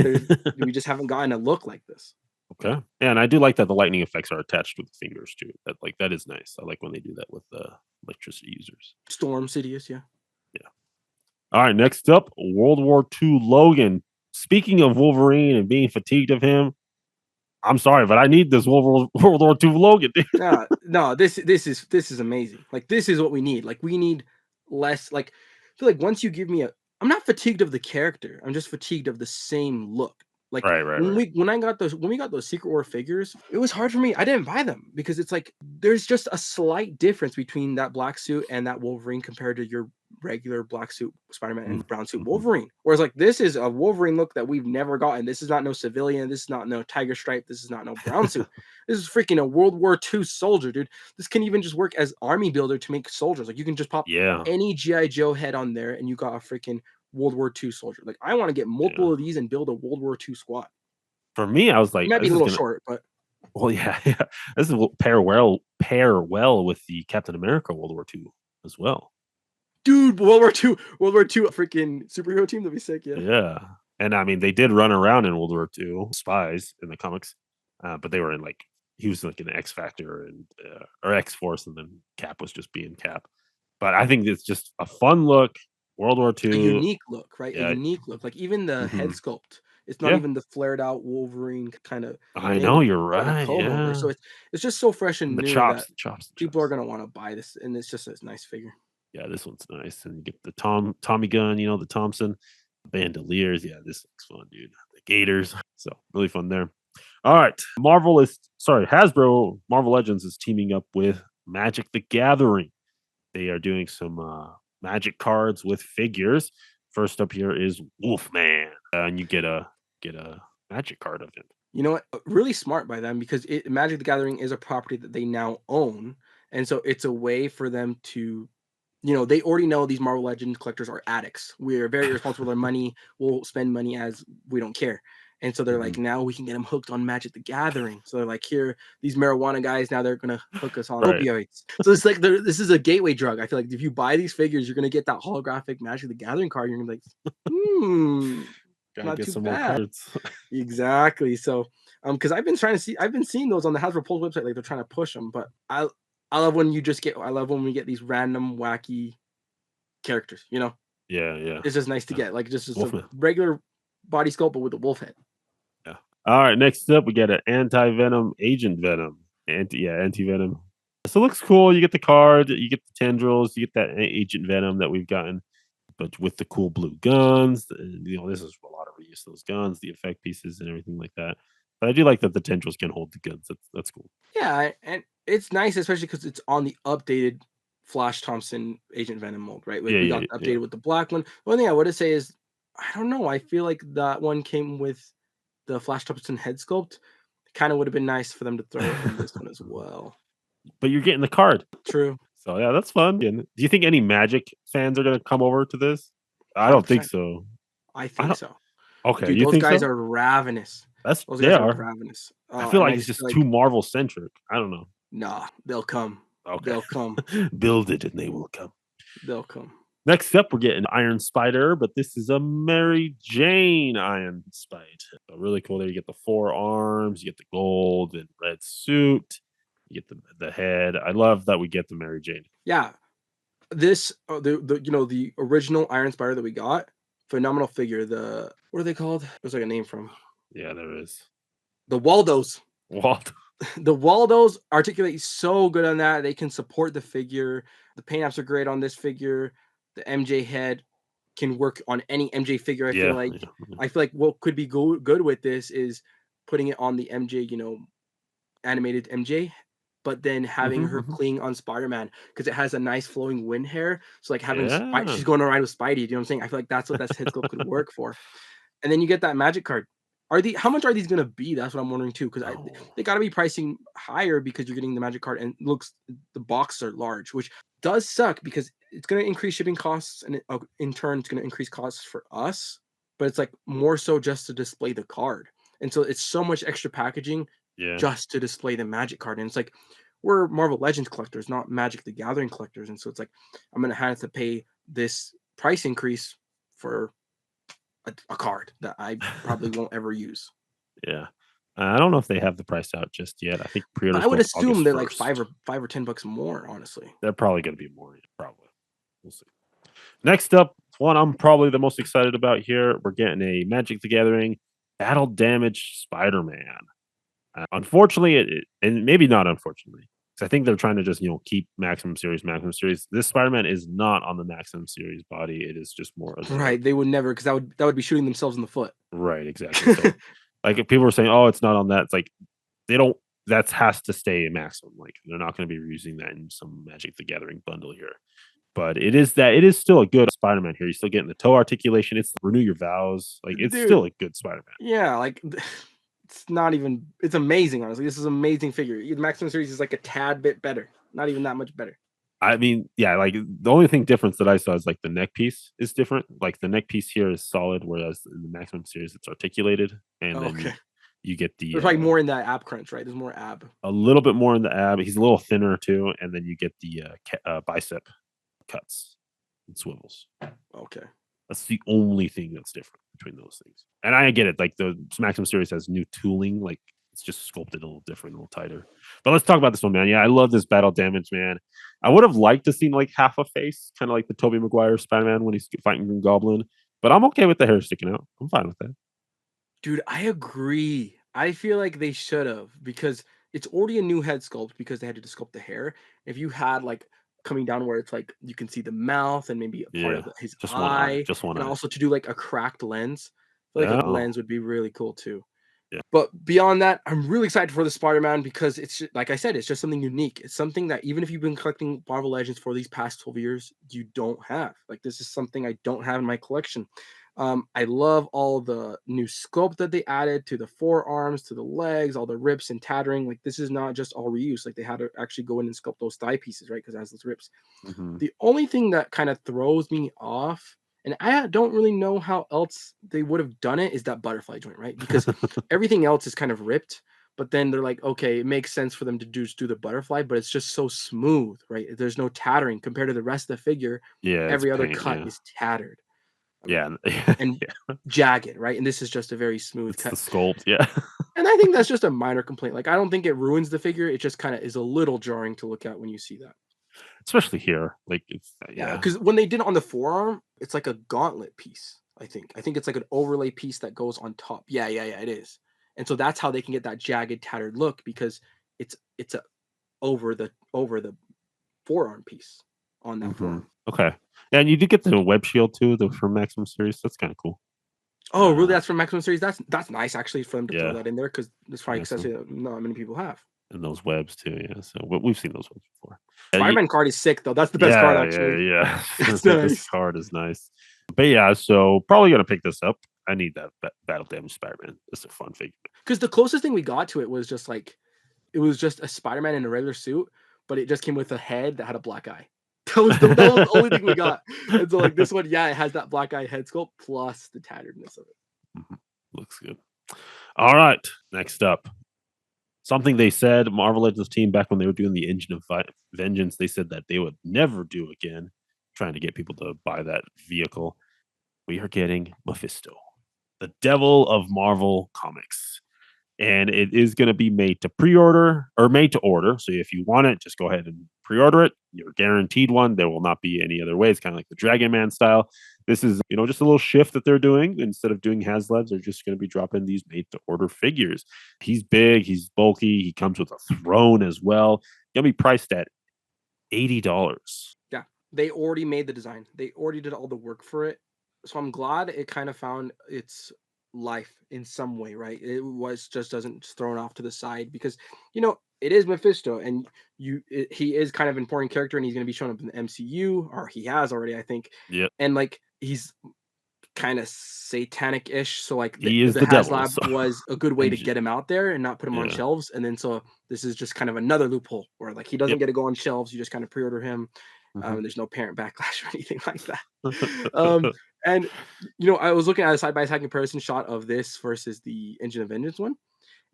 we just haven't gotten a look like this. Okay. Yeah, and I do like that the lightning effects are attached with the fingers too. That is nice. I like when they do that with the electricity users. Storm Sidious, yeah. Yeah. All right, next up, World War II Logan. Speaking of Wolverine and being fatigued of him, I'm sorry, but I need this World War II Logan. No, no, this is amazing. Like this is what we need. Like we need less. Like I feel like once you give me I'm not fatigued of the character. I'm just fatigued of the same look. Like Right, right, right. when we got those Secret War figures, it was hard for me. I didn't buy them because it's like there's just a slight difference between that black suit and that Wolverine compared to your regular black suit Spider-Man and brown suit Mm-hmm. Wolverine. Whereas like this is a Wolverine look that we've never gotten. This is not no civilian. This is not no tiger stripe. This is not no brown suit. This is freaking a World War II soldier, dude. This can even just work as army builder to make soldiers. Like you can just pop Yeah, any GI Joe head on there, and you got a freaking World War II soldier. Like I want to get yeah. multiple of these and build a World War II squad. For me, I was It like, might be this a is little gonna. short, but Well, yeah, yeah. This will pair well with the Captain America World War II as well. dude, World War II, freaking superhero team. That'd be sick. Yeah. Yeah, and I mean, they did run around in World War II, spies in the comics, but they were in like he was like an X Factor and or X Force, and then Cap was just being Cap. But I think it's just a fun look. World War A II, unique look, right? A yeah, unique look. Like even the head hmm sculpt, it's not yeah. even the flared out Wolverine kind of I thing. know It's you're got a right. comb over. Yeah, So it's just so fresh and and new that the chops, the people are chops. gonna want to buy this, and it's just a nice figure. Yeah, this one's nice, and you get the Tommy gun, the Thompson bandoliers. Yeah, this looks fun, dude. The Gators, so really fun there. All right, Hasbro Marvel Legends is teaming up with Magic the Gathering. They are doing some Magic cards with figures. First up here is Wolfman, and you get a Magic card of him. You know what? Really smart by them because Magic the Gathering is a property that they now own, and so it's a way for them to, they already know these Marvel Legends collectors are addicts. We're very irresponsible with our money. We'll spend money as we don't care. And so they're like, Mhm. now we can get them hooked on Magic the Gathering. So they're like, here, these marijuana guys, now they're gonna hook us on Right. opioids. So it's like this is a gateway drug. I feel like if you buy these figures, you're gonna get that holographic Magic the Gathering card. You're gonna be like, Gotta not get too some more bad. cards. Exactly. So, because I've been seeing those on the Hasbro Pulse website, like they're trying to push them. But I love when I love when we get these random wacky characters. Yeah, yeah, It's just nice to yeah. get like just a Wolfman. regular body sculpt, but with a wolf head. Yeah. All right, next up we got an anti-venom agent venom. Anti-venom. So it looks cool. You get the card, you get the tendrils, you get that agent venom that we've gotten, but with the cool blue guns. And, this is a lot of reuse of those guns, the effect pieces, and everything like that. But I do like that the tendrils can hold the guns. That's cool. Yeah, and it's nice, especially because it's on the updated Flash Thompson Agent Venom mold, right? Like Yeah, we yeah, got yeah. updated with the black one. One thing I would say is, I don't know. I feel like that one came with the Flash Thompson head sculpt. Kind of would have been nice for them to throw it in this one as well. But you're getting the card. True. So yeah, that's fun. And do you think any Magic fans are gonna come over to this? I don't think 100%. so. I I think don't so. okay, Dude, you those think guys so? are ravenous. Those They guys are are. ravenous. I feel And like I it's just just feel too like, Marvel centric. I don't know. nah, they'll come. Okay. They'll come. Build it and they will come. They'll come. Next up, we're getting Iron Spider, but this is a Mary Jane Iron Spider. So really cool there. You get the four arms, you get the gold and red suit, you get the head. I love that we get the Mary Jane. Yeah. This the original Iron Spider that we got, phenomenal figure. The what are they called? There's like a name from Yeah, there is. the Waldos. Walt. The Waldos articulate so good on that. They can support the figure. The paint apps are great on this figure. The MJ head can work on any MJ figure. Yeah, yeah, yeah. I feel like what could be good with this is putting it on the MJ, animated MJ, but then having her Hmm. cling on Spider-Man because it has a nice flowing wind hair. So like having Yeah. she's going around with Spidey. Do you know what I'm saying? I feel like that's what that head sculpt could work for. And then you get that magic card. How much are these gonna be? That's what I'm wondering too. Because Oh, they gotta be pricing higher because you're getting the magic card and looks the boxes are large, which does suck because it's gonna increase shipping costs and in turn it's gonna increase costs for us. But it's like more so just to display the card. And so it's so much extra packaging yeah. just to display the magic card. And it's like we're Marvel Legends collectors, not Magic the Gathering collectors. And so it's like I'm gonna have to pay this price increase for a card that I probably won't ever use. Yeah. I don't know if they have the price out just yet. I think But I pre-orders would go up assume August they're like 1st. 5 or $10 more, honestly. They're probably going to be more, probably. We'll see. Next up, one I'm probably the most excited about here. We're getting a Magic the Gathering Battle Damage Spider-Man. Unfortunately, and maybe not unfortunately, because I think they're trying to just keep Maximum Series, Maximum Series. This Spider-Man is not on the Maximum Series body. It is just more of the Right, they would never because that would be shooting themselves in the foot. right, exactly. So, like, if people are saying, "Oh, it's not on that," it's like they don't. That has to stay a maximum. Like they're not going to be reusing that in some Magic the Gathering bundle here. But it is still a good Spider-Man here. You're still getting the toe articulation. It's renew your vows. Like it's still Dude, a good Spider-Man. yeah, like it's not even it's amazing, honestly. This is an amazing figure. The Maximum Series is like a tad bit better. Not even that much better. I mean, yeah, like the only thing difference that I saw is like the neck piece is different. Like the neck piece here is solid, whereas in the Maximum series it's articulated, and then Okay. you get the There's probably more in that ab crunch, right? There's more ab. a little bit more in the ab. He's a little thinner too, and then you get the bicep cuts and swivels. Okay. That's the only thing that's different between those things. And I get it. Like the Maximum series has new tooling. Like it's just sculpted a little different, a little tighter. But let's talk about this one, man. Yeah, I love this battle damage, man. I would have liked to see like half a face, kind of like the Tobey Maguire Spider-Man when he's fighting Green Goblin. But I'm okay with the hair sticking out. I'm fine with that. Dude, I agree. I feel like they should have because it's already a new head sculpt because they had to sculpt the hair. If you had like coming down where it's like you can see the mouth and maybe a part of Yeah. his Just one eye. eye, Just one and eye. also to do like a cracked lens, I feel like a Oh. lens would be really cool too. Yeah. But beyond that, I'm really excited for the Spider-Man because like I said, it's just something unique. It's something that even if you've been collecting Marvel Legends for these past 12 years, you don't have. Like this is something I don't have in my collection. I love all the new sculpt that they added to the forearms, to the legs, all the rips and tattering. Like this is not just all reuse. Like they had to actually go in and sculpt those thigh pieces, right? Because it has those rips. Hmm. The only thing that kind of throws me off, and I don't really know how else they would have done it, is that butterfly joint, right? Because everything else is kind of ripped, but then they're like, okay, it makes sense for them to just do the butterfly, but it's just so smooth, right? There's no tattering compared to the rest of the figure. Yeah, it's Every other paint. cut Yeah. is tattered, Yeah. and Yeah. jagged, right? And this is just a very smooth It's the cut. sculpt. Yeah. And I think that's just a minor complaint. Like I don't think it ruins the figure. It just kind of is a little jarring to look at when you see that. Especially here. Like it's Yeah, yeah. because when they did it on the forearm, it's like a gauntlet piece, I think. I think it's like an overlay piece that goes on top. Yeah, yeah, yeah, it is. And so that's how they can get that jagged, tattered look because it's a over the forearm piece on that Hmm. forearm. Okay. Yeah, and you did get the web shield too, the from Maximum series. That's kind of cool. Oh, really? That's from Maximum Series? That's nice actually for them to throw Yeah, that in there because it's probably yeah. So accessory that not many people have. and those webs too. Yeah. So we've seen those webs before. Spider-Man card is sick though. That's the best card Yeah, yeah, actually. yeah. It's This nice. card is nice. But yeah, so probably gonna pick this up. I need that battle damage Spider-Man. It's a fun figure. Because the closest thing we got to it was just like it was just a Spider-Man in a regular suit, but it just came with a head that had a black eye. That was the only thing we got. And so like this one, yeah, it has that black eye head sculpt plus the tatteredness of it. Mhm. Looks good. All right. Next up, something they said Marvel Legends team back when they were doing the Engine of Vengeance, they said that they would never do again, trying to get people to buy that vehicle. We are getting Mephisto, the devil of Marvel Comics. And it is going to be made to pre-order or made to order. So if you want it, just go ahead and pre-order it. You're guaranteed one. There will not be any other way. It's kind of like the Dragon Man style. This is, just a little shift that they're doing. Instead of doing HasLabs, they're just going to be dropping these made to order figures. He's big, he's bulky, he comes with a throne as well. Gonna be priced at $80. Yeah. They already made the design. They already did all the work for it. So I'm glad it kind of found its life in some way, right? It was just doesn't thrown off to the side because it is Mephisto, and he is kind of an important character, and he's going to be showing up in the MCU, or he has already, I think, Yep. and like he's kind of satanic-ish. So like He is the the devil. HasLab So was a good way to and get him out there and not put him on yeah. shelves. And then so this is just kind of another loophole where like he doesn't Yep. get to go on shelves. You just kind of pre-order him. Mhm. There's no parent backlash or anything like that. Um, and I was looking at a side-by-side comparison shot of this versus the Engine of Vengeance one,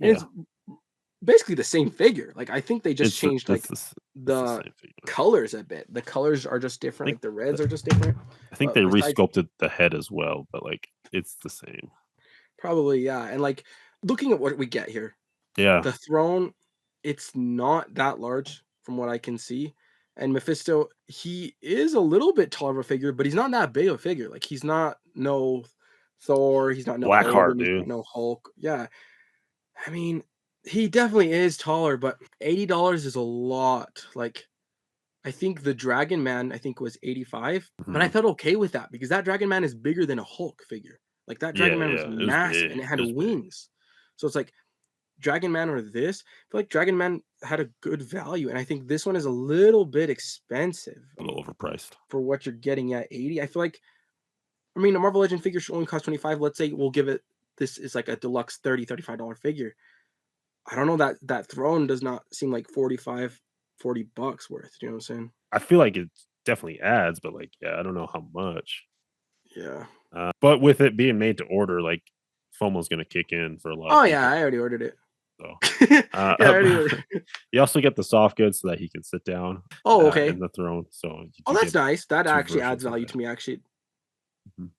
and Yeah. it's basically the same figure. Like I think they just It's the changed it's like the s it's the the same figure. colors a bit. The colors are just I different. think Like the reds are just different. I think But they besides, resculpted the head as well, but, like, it's the same. probably, yeah. And like looking at what we get here, Yeah. the throne, it's not that large from what I can see. And Mephisto, he is a little bit taller of a figure, but he's not that big of a figure. Like he's not no Thor, he's not no Blackheart, Odin, he's not dude. no Hulk. Yeah. I mean, he definitely is taller, but $80 is a lot. Like I think the Dragon Man, I think was 85, but I Mhm. felt okay with that because that Dragon Man is bigger than a Hulk figure. Like that Dragon Yeah, Man was yeah. It was massive and big. it It had was big. wings. So it's like Dragon Man or this. I feel like Dragon Man had a good value, and I think this one is a little bit expensive. A little overpriced. For what you're getting at 80. I feel like I mean a Marvel Legend figure should only cost 25. Let's say we'll give it this is like a deluxe $35 figure. I don't know that throne does not seem like 45, $40 worth. You know what I'm saying? I feel like it definitely adds, but, like, yeah, I don't know how much. Yeah. But with it being made to order, like, FOMO's gonna kick in for a lot of Oh yeah, people, I already ordered it. so, Yeah, I already ordered. you also get the soft goods so that he can sit down, Oh, in okay. the throne, so you Oh, do that's get nice. That 2 actually adds versions of value that. to me. Actually, Mhm.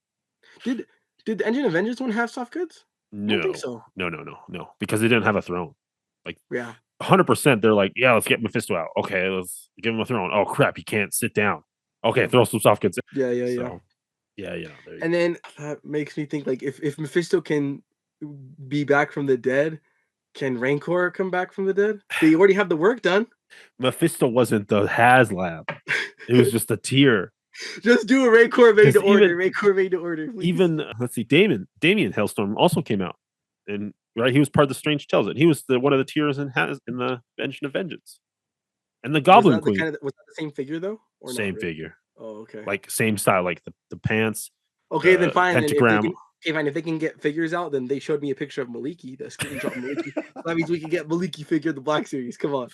did did the Engine Avengers one have soft goods? I don't think No. so. No, no, no, no, because they didn't have a throne. Like, Yeah. 100%, they're like, "Yeah, let's get Mephisto out. Okay, let's give him a throne. Oh, crap, he can't sit down. Okay, throw some soft goods in." Yeah, yeah, yeah. So, yeah, there you And then that makes me think like if Mephisto can be back from the dead, can Rancor come back from the dead? They already have the work done. Mephisto wasn't the HasLab. It was just a tier. Just do a Rancor made to Because order. Rancor made to order, please. let's see, Damien Hailstorm also came out, and right, he was part of the Strange Tales, and he was the one of the tiers in the Engine of Vengeance, and the Was Goblin that the Queen, kind of was that the same figure though, or not same really? figure, Oh, okay. like same style, like the pants, Okay, then the fine. Then if they pentagram. can, okay, fine. If they can get figures out, then they showed me a picture of Maliki, the screenshot of Maliki. So that means we can get Maliki figure the Black Series. Come on.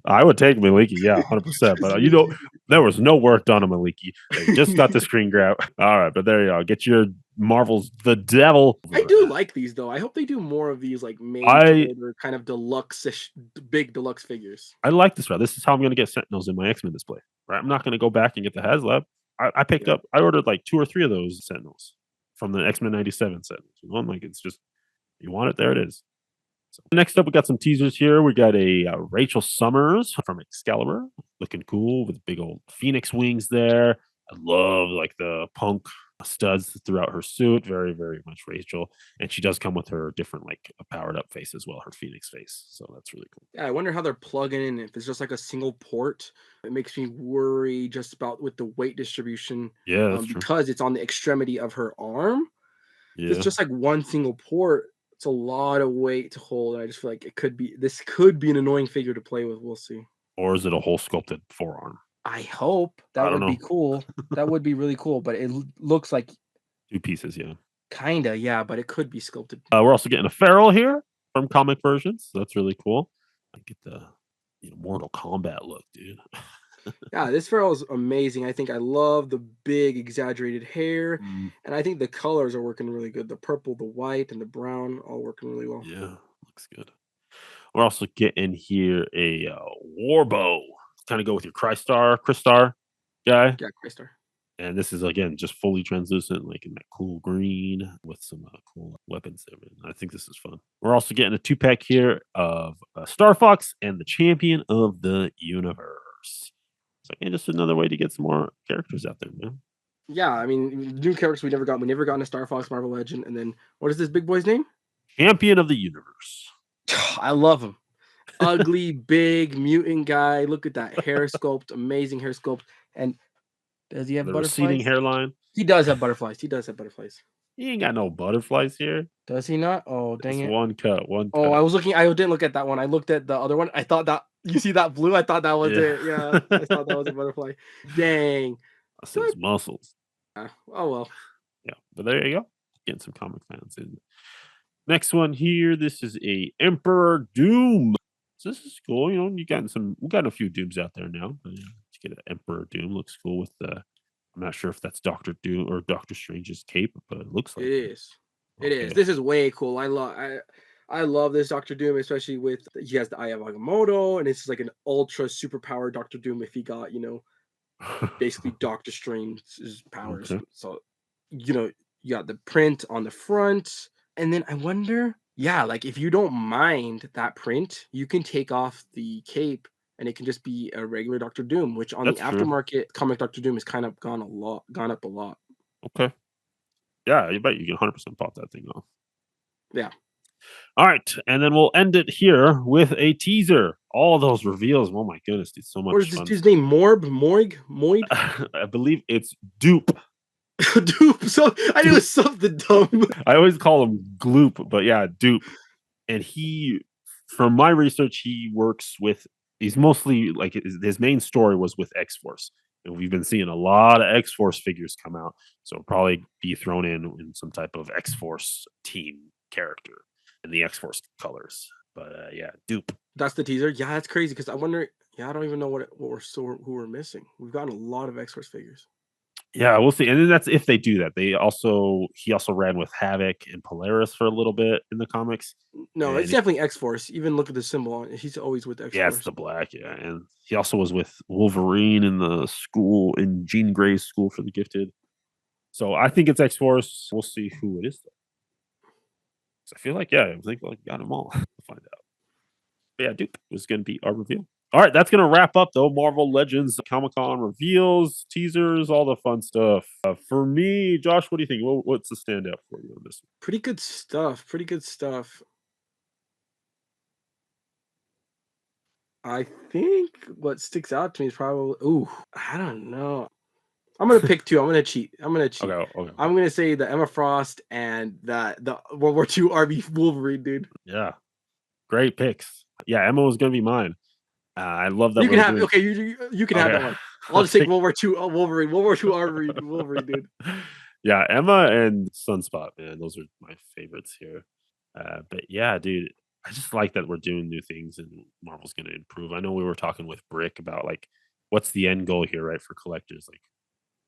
I would take Maliki, yeah, 100%. But Just Maliki. there was no work done on Maliki. They just got the screen grab. All right, but there you go. Get your Marvel's The Devil. I do like these though. I hope they do more of these like made to I order kind of deluxe-ish, big deluxe figures. I like this route. This is how I'm going to get Sentinels in my X-Men display. Right, I'm not going to go back and get the HasLab. Yeah. I ordered like 2 or 3 of those Sentinels from the X-Men '97 Sentinels. I'm like, it's just you want it, there it is. So next up, we got some teasers here. We got a Rachel Summers from Excalibur, looking cool with big old phoenix wings there. I love like the punk studs throughout her suit. Very, very much Rachel, and she does come with her different like powered up face as well, her phoenix face. So that's really cool. Yeah, I wonder how they're plugging in. If it's just like a single port, it makes me worry just about with the weight distribution, Yeah, that's true. because it's on the extremity of her arm. If it's Yeah, just like one single port, it's a lot of weight to hold. I just feel like this could be an annoying figure to play with. We'll see. or is it a whole sculpted forearm? I hope I that don't would be know. cool. That would be really cool, but it looks like 2 pieces, yeah. kinda, yeah, but it could be sculpted. We're also getting a Feral here from comic versions. So that's really cool. I get the Mortal Kombat look, dude. Yeah, this Pharaoh is amazing. I think I love the big exaggerated hair, Mm, and I think the colors are working really good. The purple, the white, and the brown all working really well. yeah, looks good. We're also getting here a Warbow. Kind of go with your Crystar guy. Yeah, Crystar. And this is again just fully translucent, like in that cool green with some cool weapons there. Man. I think this is fun. We're also getting a 2-pack here of Star Fox and the Champion of the Universe. So again, just another way to get some more characters out there, man. Yeah, I mean, new characters we never got. We never got a Star Fox Marvel Legend, and then what is this big boy's name? Champion of the Universe. I love him. Ugly, big mutant guy. Look at that hair sculpt, amazing hair sculpt. And does he have The receding butterflies? hairline. He does have butterflies. He does have butterflies. He ain't got no butterflies here. Does he not? Oh, dang It's it. one cut, one Oh, I cut. was looking. I didn't look at that one. I looked at the other one. I thought that you see that blue. I thought that was Yeah. it. Yeah, I thought that was a butterfly. Dang. That's What? those muscles. Oh well. Yeah, but there you go. Getting some comic fans in. Next one here. This is a Emperor Doom. So this is cool. You know, we got a few Dooms out there now. But, yeah, let's get an Emperor Doom. Looks cool with the. I'm not sure if that's Doctor Doom or Doctor Strange's cape, but it looks It like it. is. It is. Okay. This is way cool. I love this Doctor Doom, especially with he has the Eye of Agamotto, and it's like an ultra super powered Doctor Doom if he got, basically Doctor Strange's powers. Okay. So, you know, you got the print on the front. And then I wonder, yeah, like if you don't mind that print, you can take off the cape and it can just be a regular Doctor Doom, which on the That's true. aftermarket comic Doctor Doom has kind of gone up a lot. Okay. Yeah, you bet you can 100% pop that thing off. Yeah. All right, and then we'll end it here with a teaser. All those reveals. Oh my goodness, dude, so What much is this fun dude's stuff. name? Moid? I believe it's Dupe. Dupe. So I knew it Dupe. was something dumb. I always call him Gloop, but yeah, Dupe. And from my research, he works with. He's mostly like his main story was with X Force, and we've been seeing a lot of X Force figures come out. So probably be thrown in some type of X Force team character in the X Force colors. But yeah, Dupe. That's the teaser. Yeah, that's crazy because I wonder. Yeah, I don't even know who we're missing. We've gotten a lot of X Force figures. Yeah, we'll see. And then that's if they do that. He also ran with Havoc and Polaris for a little bit in the comics. No, it's And definitely X Force. Even look at the symbol on it. He's always with X yeah, it's Force. the black, yeah. And he also was with Wolverine in Jean Grey's school for the gifted. So I think it's X Force. We'll see who it is though. 'Cause I feel like, yeah, I think like got them all. We'll find out. But yeah, Duke was gonna be our reveal. All right, that's gonna wrap up though. Marvel Legends Comic Con reveals, teasers, all the fun stuff. For me, Josh, what do you think? What's the standout for you on this one? Pretty good stuff. Pretty good stuff. I think what sticks out to me is probably. Ooh, I don't know. I'm gonna pick two. I'm gonna cheat. I'm gonna Okay, cheat. okay. I'm gonna say the Emma Frost and the World War II RB Wolverine, dude. Yeah, great picks. Yeah, Emma was gonna be mine. I love that You can we're have doing. okay. You can have Okay, that one. I'll I'll just take take. World War II Wolverine. World War II Wolverine, dude. Yeah, Emma and Sunspot, man, those are my favorites here. But yeah, dude, I just like that we're doing new things and Marvel's going to improve. I know we were talking with Brick about like what's the end goal here, right, for collectors? Like,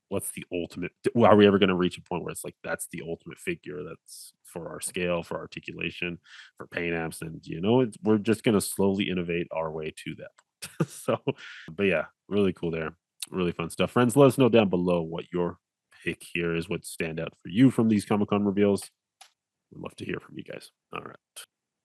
what's the ultimate? Are we ever going to reach a point where it's like that's the ultimate figure that's for our scale, for articulation, for paint apps, and we're just going to slowly innovate our way to that point. So, but yeah, really cool there, really fun stuff. Friends, let us know down below what your pick here is, what stand out for you from these Comic Con reveals. We'd love to hear from you guys. All right.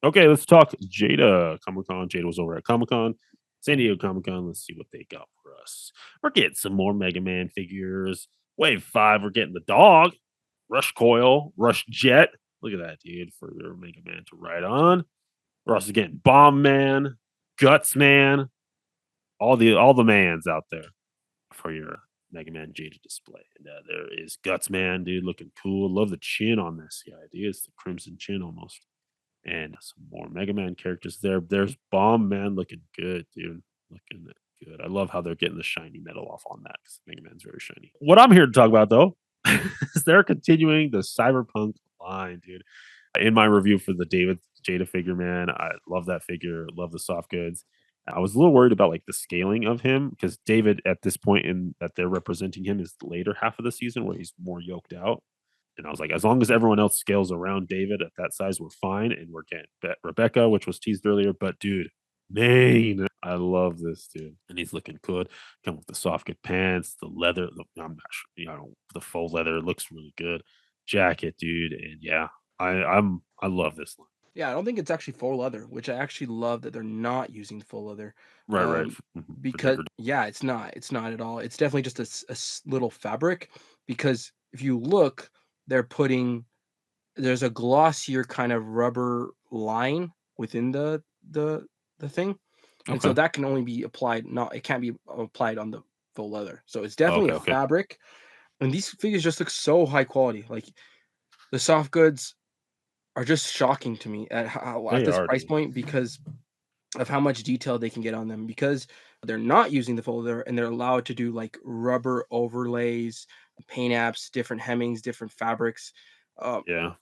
Okay, let's talk Jada Comic Con. Jada was over at Comic Con, San Diego Comic Con. Let's see what they got for us. We're getting some more Mega Man figures. Wave 5, we're getting the dog, Rush Coil, Rush Jet. Look at that, dude, for your Mega Man to ride on. We're also getting Bomb Man, Guts Man, all the mans out there for your Mega Man Jada display. And there is Guts Man, dude, looking cool. Love the chin on this guy, dude. It's the crimson chin almost. And some more Mega Man characters there. There's Bomb Man looking good, dude. Looking good. I love how they're getting the shiny metal off on that because Mega Man's very shiny. What I'm here to talk about, though, is they're continuing the Cyberpunk line, dude. In my review for the David Jada figure, man, I love that figure. Love the soft goods. I was a little worried about like the scaling of him because David, at this point in that they're representing him, is the later half of the season where he's more yoked out. And I was like, as long as everyone else scales around David at that size, we're fine. And we're getting Rebecca, which was teased earlier. But dude, Maine, I love this dude, and he's looking good. Come with the soft good pants, the leather. I'm not sure, the faux leather looks really good. Jacket, dude, and yeah, I love this line. Yeah, I don't think it's actually faux leather, which I actually love that they're not using faux leather. Right, right. Um, For because Denver. yeah, it's not at all. It's definitely just little fabric. Because if you look, they're putting there's a glossier kind of rubber line within the thing, and so Okay. that can only be applied. Not it can't be applied on the faux leather. So it's definitely Okay. a Okay. fabric, and these figures just look so high quality. Like the soft goods. are just shocking to me at at They this are, price dude. point because of how much detail they can get on them because they're not using the folder and they're allowed to do like rubber overlays, paint apps, different hemmings, different fabrics. Um, Yeah.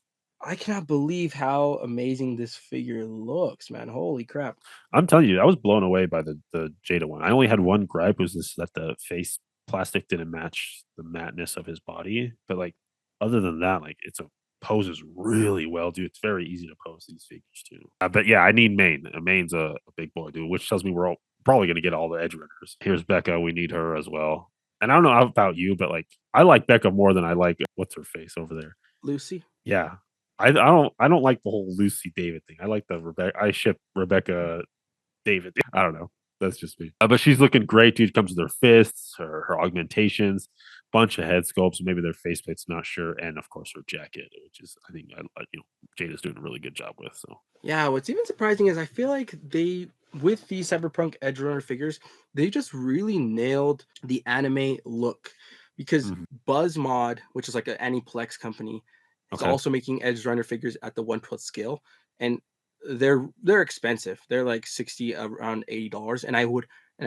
I cannot believe how amazing this figure looks, man. Holy crap. I'm telling you, I was blown away by the Jada one. I only had one gripe was this that the face plastic didn't match the matteness of his body. But like other than that, like it's a poses really well, dude. It's very easy to pose these figures too. But yeah, I need Maine. Maine's a big boy, dude, which tells me we're all probably gonna get all the edge runners. Here's Becca. We need her as well. And I don't know about you, but like I like Becca more than I like what's her face over there. Lucy. Yeah. I don't like the whole Lucy David thing. I like the Rebecca. I ship Rebecca David. I don't know. That's just me. But she's looking great, dude. Comes with her fists, her augmentations, bunch of head sculpts, maybe their faceplate's not sure, and of course her jacket, which is I think Jada's doing a really good job with. So Yeah, what's even surprising is I feel like they with these cyberpunk edge runner figures, they just really nailed the anime look because mhm. BuzzMod, which is like an Aniplex company, is Okay, also making edge runner figures at the 1/12 scale, and they're expensive. They're like 60 around $80, and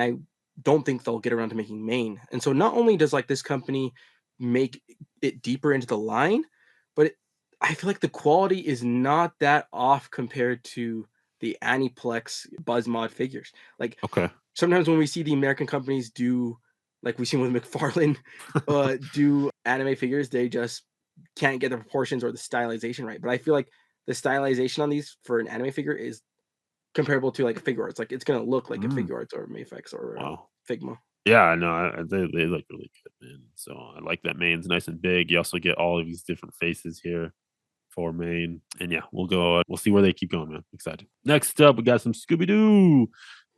I don't think they'll get around to making main. And so not only does like this company make it deeper into the line, but I feel like the quality is not that off compared to the Aniplex BuzzMod figures. Like okay. sometimes when we see the American companies do, like we've seen with McFarlane, do anime figures, they just can't get the proportions or the stylization right. But I feel like the stylization on these for an anime figure is comparable to like a figure arts. Like it's gonna look like a Mm, figure arts or Mayfix or wow. Figma. Yeah, no, they look really good, man. So I like that Maine's nice and big. You also get all of these different faces here for Maine, and yeah, we'll go. We'll see where they keep going, man. Excited. Next up, we got some Scooby Doo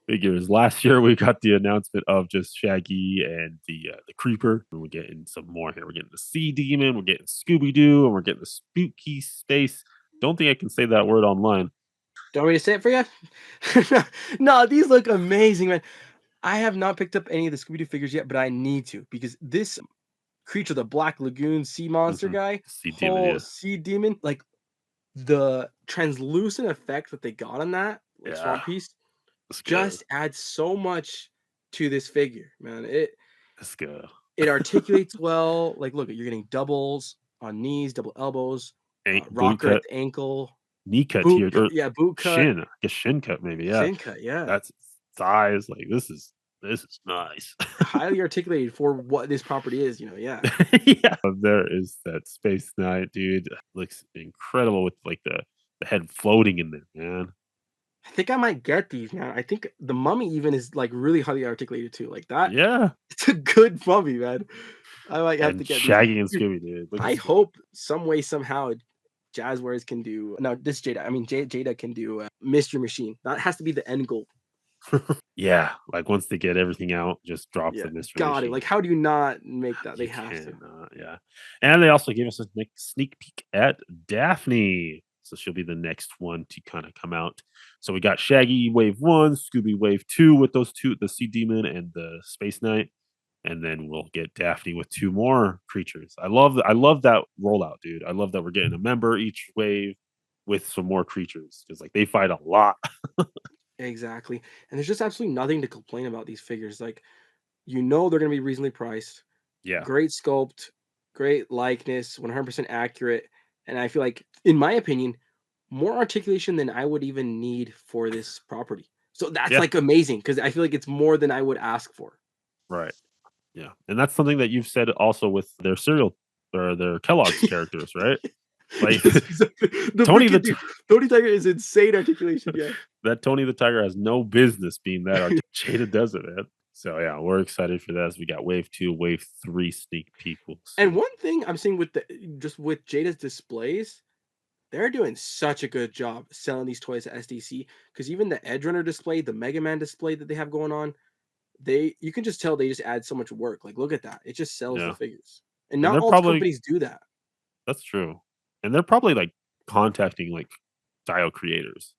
figures. Last year, we got the announcement of just Shaggy and the Creeper, and we're getting some more here. We're getting the Sea Demon, we're getting Scooby Doo, and we're getting the Spooky Space. Don't think I can say that word online. Do you want me to say it for you? No, these look amazing, man. I have not picked up any of the Scooby Doo figures yet, but I need to because this creature, the Black Lagoon sea monster Mhm. guy, Sea Demon, whole yeah, sea demon, like the translucent effect that they got on that, like yeah, swamp piece, that's good. just adds so much to this figure, man. That's good. It articulates well. Like, look, you're getting doubles on knees, double elbows, Boot rocker at cut, the ankle, knee cut here, or yeah, boot cut, shin. I guess shin cut, maybe. Yeah, shin cut, yeah. that's thighs. Like this is nice. Highly articulated for what this property is, yeah. Yeah, there is that Space Knight, dude. Looks incredible with like the head floating in there, man. I think I might get these, man. I think the mummy even is like really highly articulated too. Like that, Yeah, it's a good mummy, man. I might have to and get these. Shaggy and Dude, Scooby, dude. Look at I Scooby. hope some way, somehow, Jazzwares can do no, this Jada. I mean, Jada can do Mystery Machine. That has to be the end goal. Yeah, like once they get everything out, just drop Yeah, the mystery got it. machine. Like, how do you not make that? They You have to. can, yeah. And they also gave us a sneak peek at Daphne. So she'll be the next one to kind of come out. So we got Shaggy Wave 1, Scooby Wave 2 with those two, the Sea Demon and the Space Knight. And then we'll get Daphne with two more creatures. I love that rollout, dude. I love that we're getting a member each wave with some more creatures because like they fight a lot. Exactly. And there's just absolutely nothing to complain about these figures. Like, they're gonna be reasonably priced. Yeah. Great sculpt, great likeness, 100% accurate, and I feel like, in my opinion, more articulation than I would even need for this property. So that's Yeah. like amazing because I feel like it's more than I would ask for. Right. Yeah. And that's something that you've said also with their cereal or their Kellogg's characters, right? Like Yes, exactly. The Tony freaking the dude, Tony Tiger is insane articulation. Yeah. that Tony the Tiger has no business being that Jada does it, man. So yeah, we're excited for that. As we got Wave 2, Wave 3 sneak peek. We'll And see. one thing I'm seeing with just with Jada's displays, they're doing such a good job selling these toys at SDC because even the Edge Runner display, the Mega Man display that they have going on, you can just tell they just add so much work. Like, look at that. It just sells the Yeah. figures. And And not they're all probably companies do that. that's true. And they're probably like contacting like dial creators,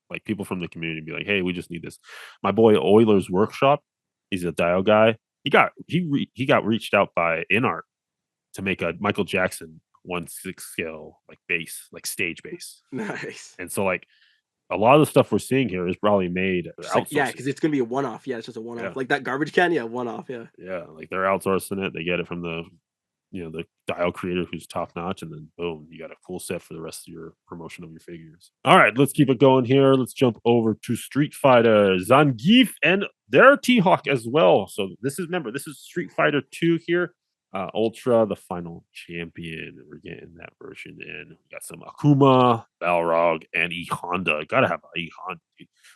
like people from the community be like, "Hey, we just need this." My boy Euler's Workshop, he's a dial guy. He got reached out by InArt to make a Michael Jackson 1/6 scale like base, like stage base. Nice. And so like a lot of the stuff we're seeing here is probably made Just like yeah, outsourcing because it. it's gonna be a one-off. Yeah, it's just a Yeah. one-off. Like that garbage can, yeah, one-off, yeah. Yeah. Like they're outsourcing it. They get it from the dial creator who's top notch, and then boom, you got a full set for the rest of your promotion of your figures. All right, let's keep it going here. Let's jump over to Street Fighter, Zangief, and their T-Hawk as well. So this is Street Fighter 2 here. Ultra, the final champion. We're getting that version in. We got some Akuma, Balrog, and E Honda. Gotta have E Honda.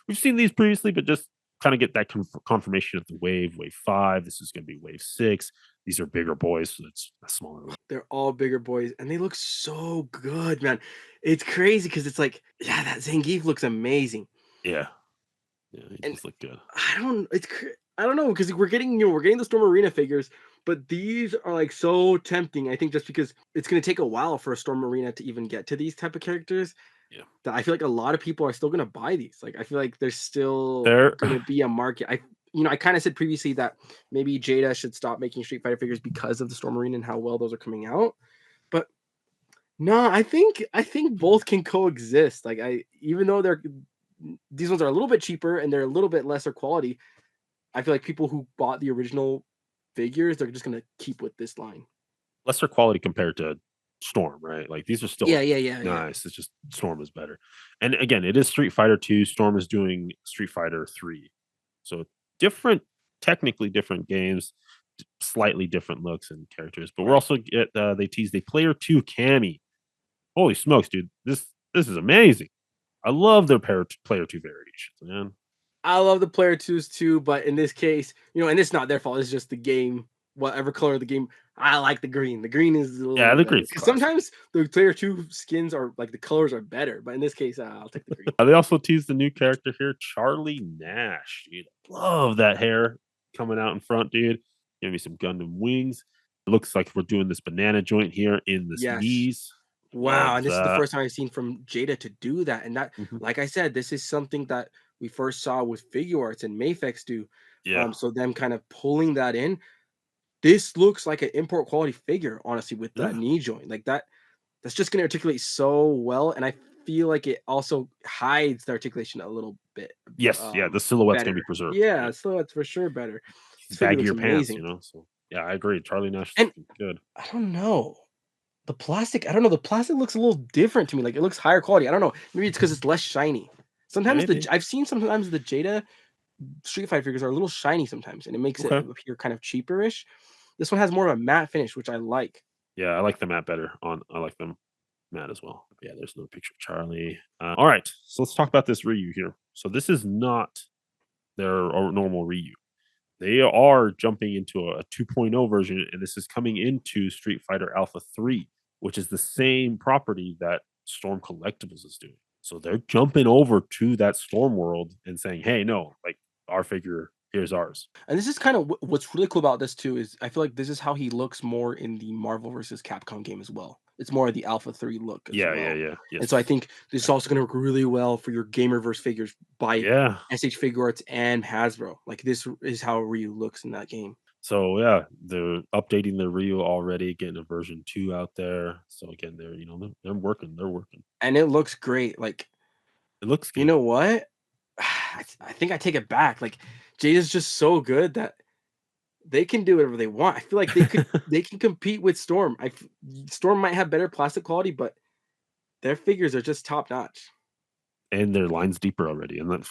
We've seen these previously, but just kind of get that confirmation of the wave 5. This is going to be wave 6. These are bigger boys, so it's a smaller wave. They're all bigger boys, and they look so good, man. It's crazy because it's like, yeah, that Zangief looks amazing. Yeah. Yeah, he And does look good. I don't know because we're getting the Storm Arena figures, but these are like so tempting. I think just because it's gonna take a while for a Storm Arena to even get to these type of characters, Yeah. that I feel like a lot of people are still gonna buy these. Like I feel like there's still They're gonna be a market. I kind of said previously that maybe Jada should stop making Street Fighter figures because of the Storm Arena and how well those are coming out. But no, I think both can coexist. Like even though these ones are a little bit cheaper and they're a little bit lesser quality, I feel like people who bought the original figures, they're just gonna keep with this line. lesser quality compared to Storm, right? Like these are Yeah, still yeah, yeah, yeah. nice. It's just Storm is better. And again, it is Street Fighter 2. Storm is doing Street Fighter 3. So different, technically different games, slightly different looks and characters. But we're Right. also get they teased a player 2 Cammy. Holy smokes, dude. This is amazing. I love their player 2 variations, man. I love the player twos too, but in this case, and it's not their fault. It's just the game, whatever color of the game. I like the green. The green is a little Yeah, bit the better green's because classic. sometimes the player two skins are like the colors are better, but in this case, I'll take the green. They also teased the new character here, Charlie Nash. Dude, love that hair coming out in front, dude. Give me some Gundam wings. It looks like we're doing this banana joint here in this Yes. knees. Wow, Love and this is the that. first time I've seen from Jada to do that, and that, Mhm. like I said, this is something that we first saw with Figure Arts and Mafex do. Yeah. So them kind of pulling that in, this looks like an import quality figure, honestly, with that Yeah. knee joint. Like that's just gonna articulate so well, and I feel like it also hides the articulation a little bit Yes. Yeah. The silhouette's gonna better. be preserved. Yeah, Yeah. so that's for sure better. These This figure looks baggier pants, amazing, So yeah, I agree. Charlie Nash is and looking good. I don't know. The plastic, I don't know, the plastic looks a little different to me, like, it looks higher quality, I don't know, maybe it's because it's less shiny. Sometimes Maybe. I've seen sometimes the Jada Street Fighter figures are a little shiny sometimes, and it makes it Okay. appear kind of cheaperish. This one has more of a matte finish, which I like. Yeah, I like the matte better. I like them matte as well. Yeah, there's no picture of Charlie. All right, so let's talk about this Ryu here. So this is not their normal Ryu. They are jumping into a 2.0 version, and this is coming into Street Fighter Alpha 3, which is the same property that Storm Collectibles is doing. So they're jumping over to that Storm world and saying, hey, no, like our figure, here's ours. And this is kind of what's really cool about this too is I feel like this is how he looks more in the Marvel versus Capcom game as well. It's more of the Alpha 3 look as Yeah, yeah, well. yeah. And so I Yes. think this is also going to work really well for your Gamerverse figures by Yeah. SH Figure Arts and Hasbro. Like this is how Ryu looks in that game. So yeah, they're updating the Ryu already, getting a version 2 out there. So again, they're working, they're working. And it looks great. Like, It looks you good. know what? I think I take it back. Like Jada's just so good that they can do whatever they want. I feel like they can compete with Storm. Storm might have better plastic quality, but their figures are just top notch. And their lines deeper already, and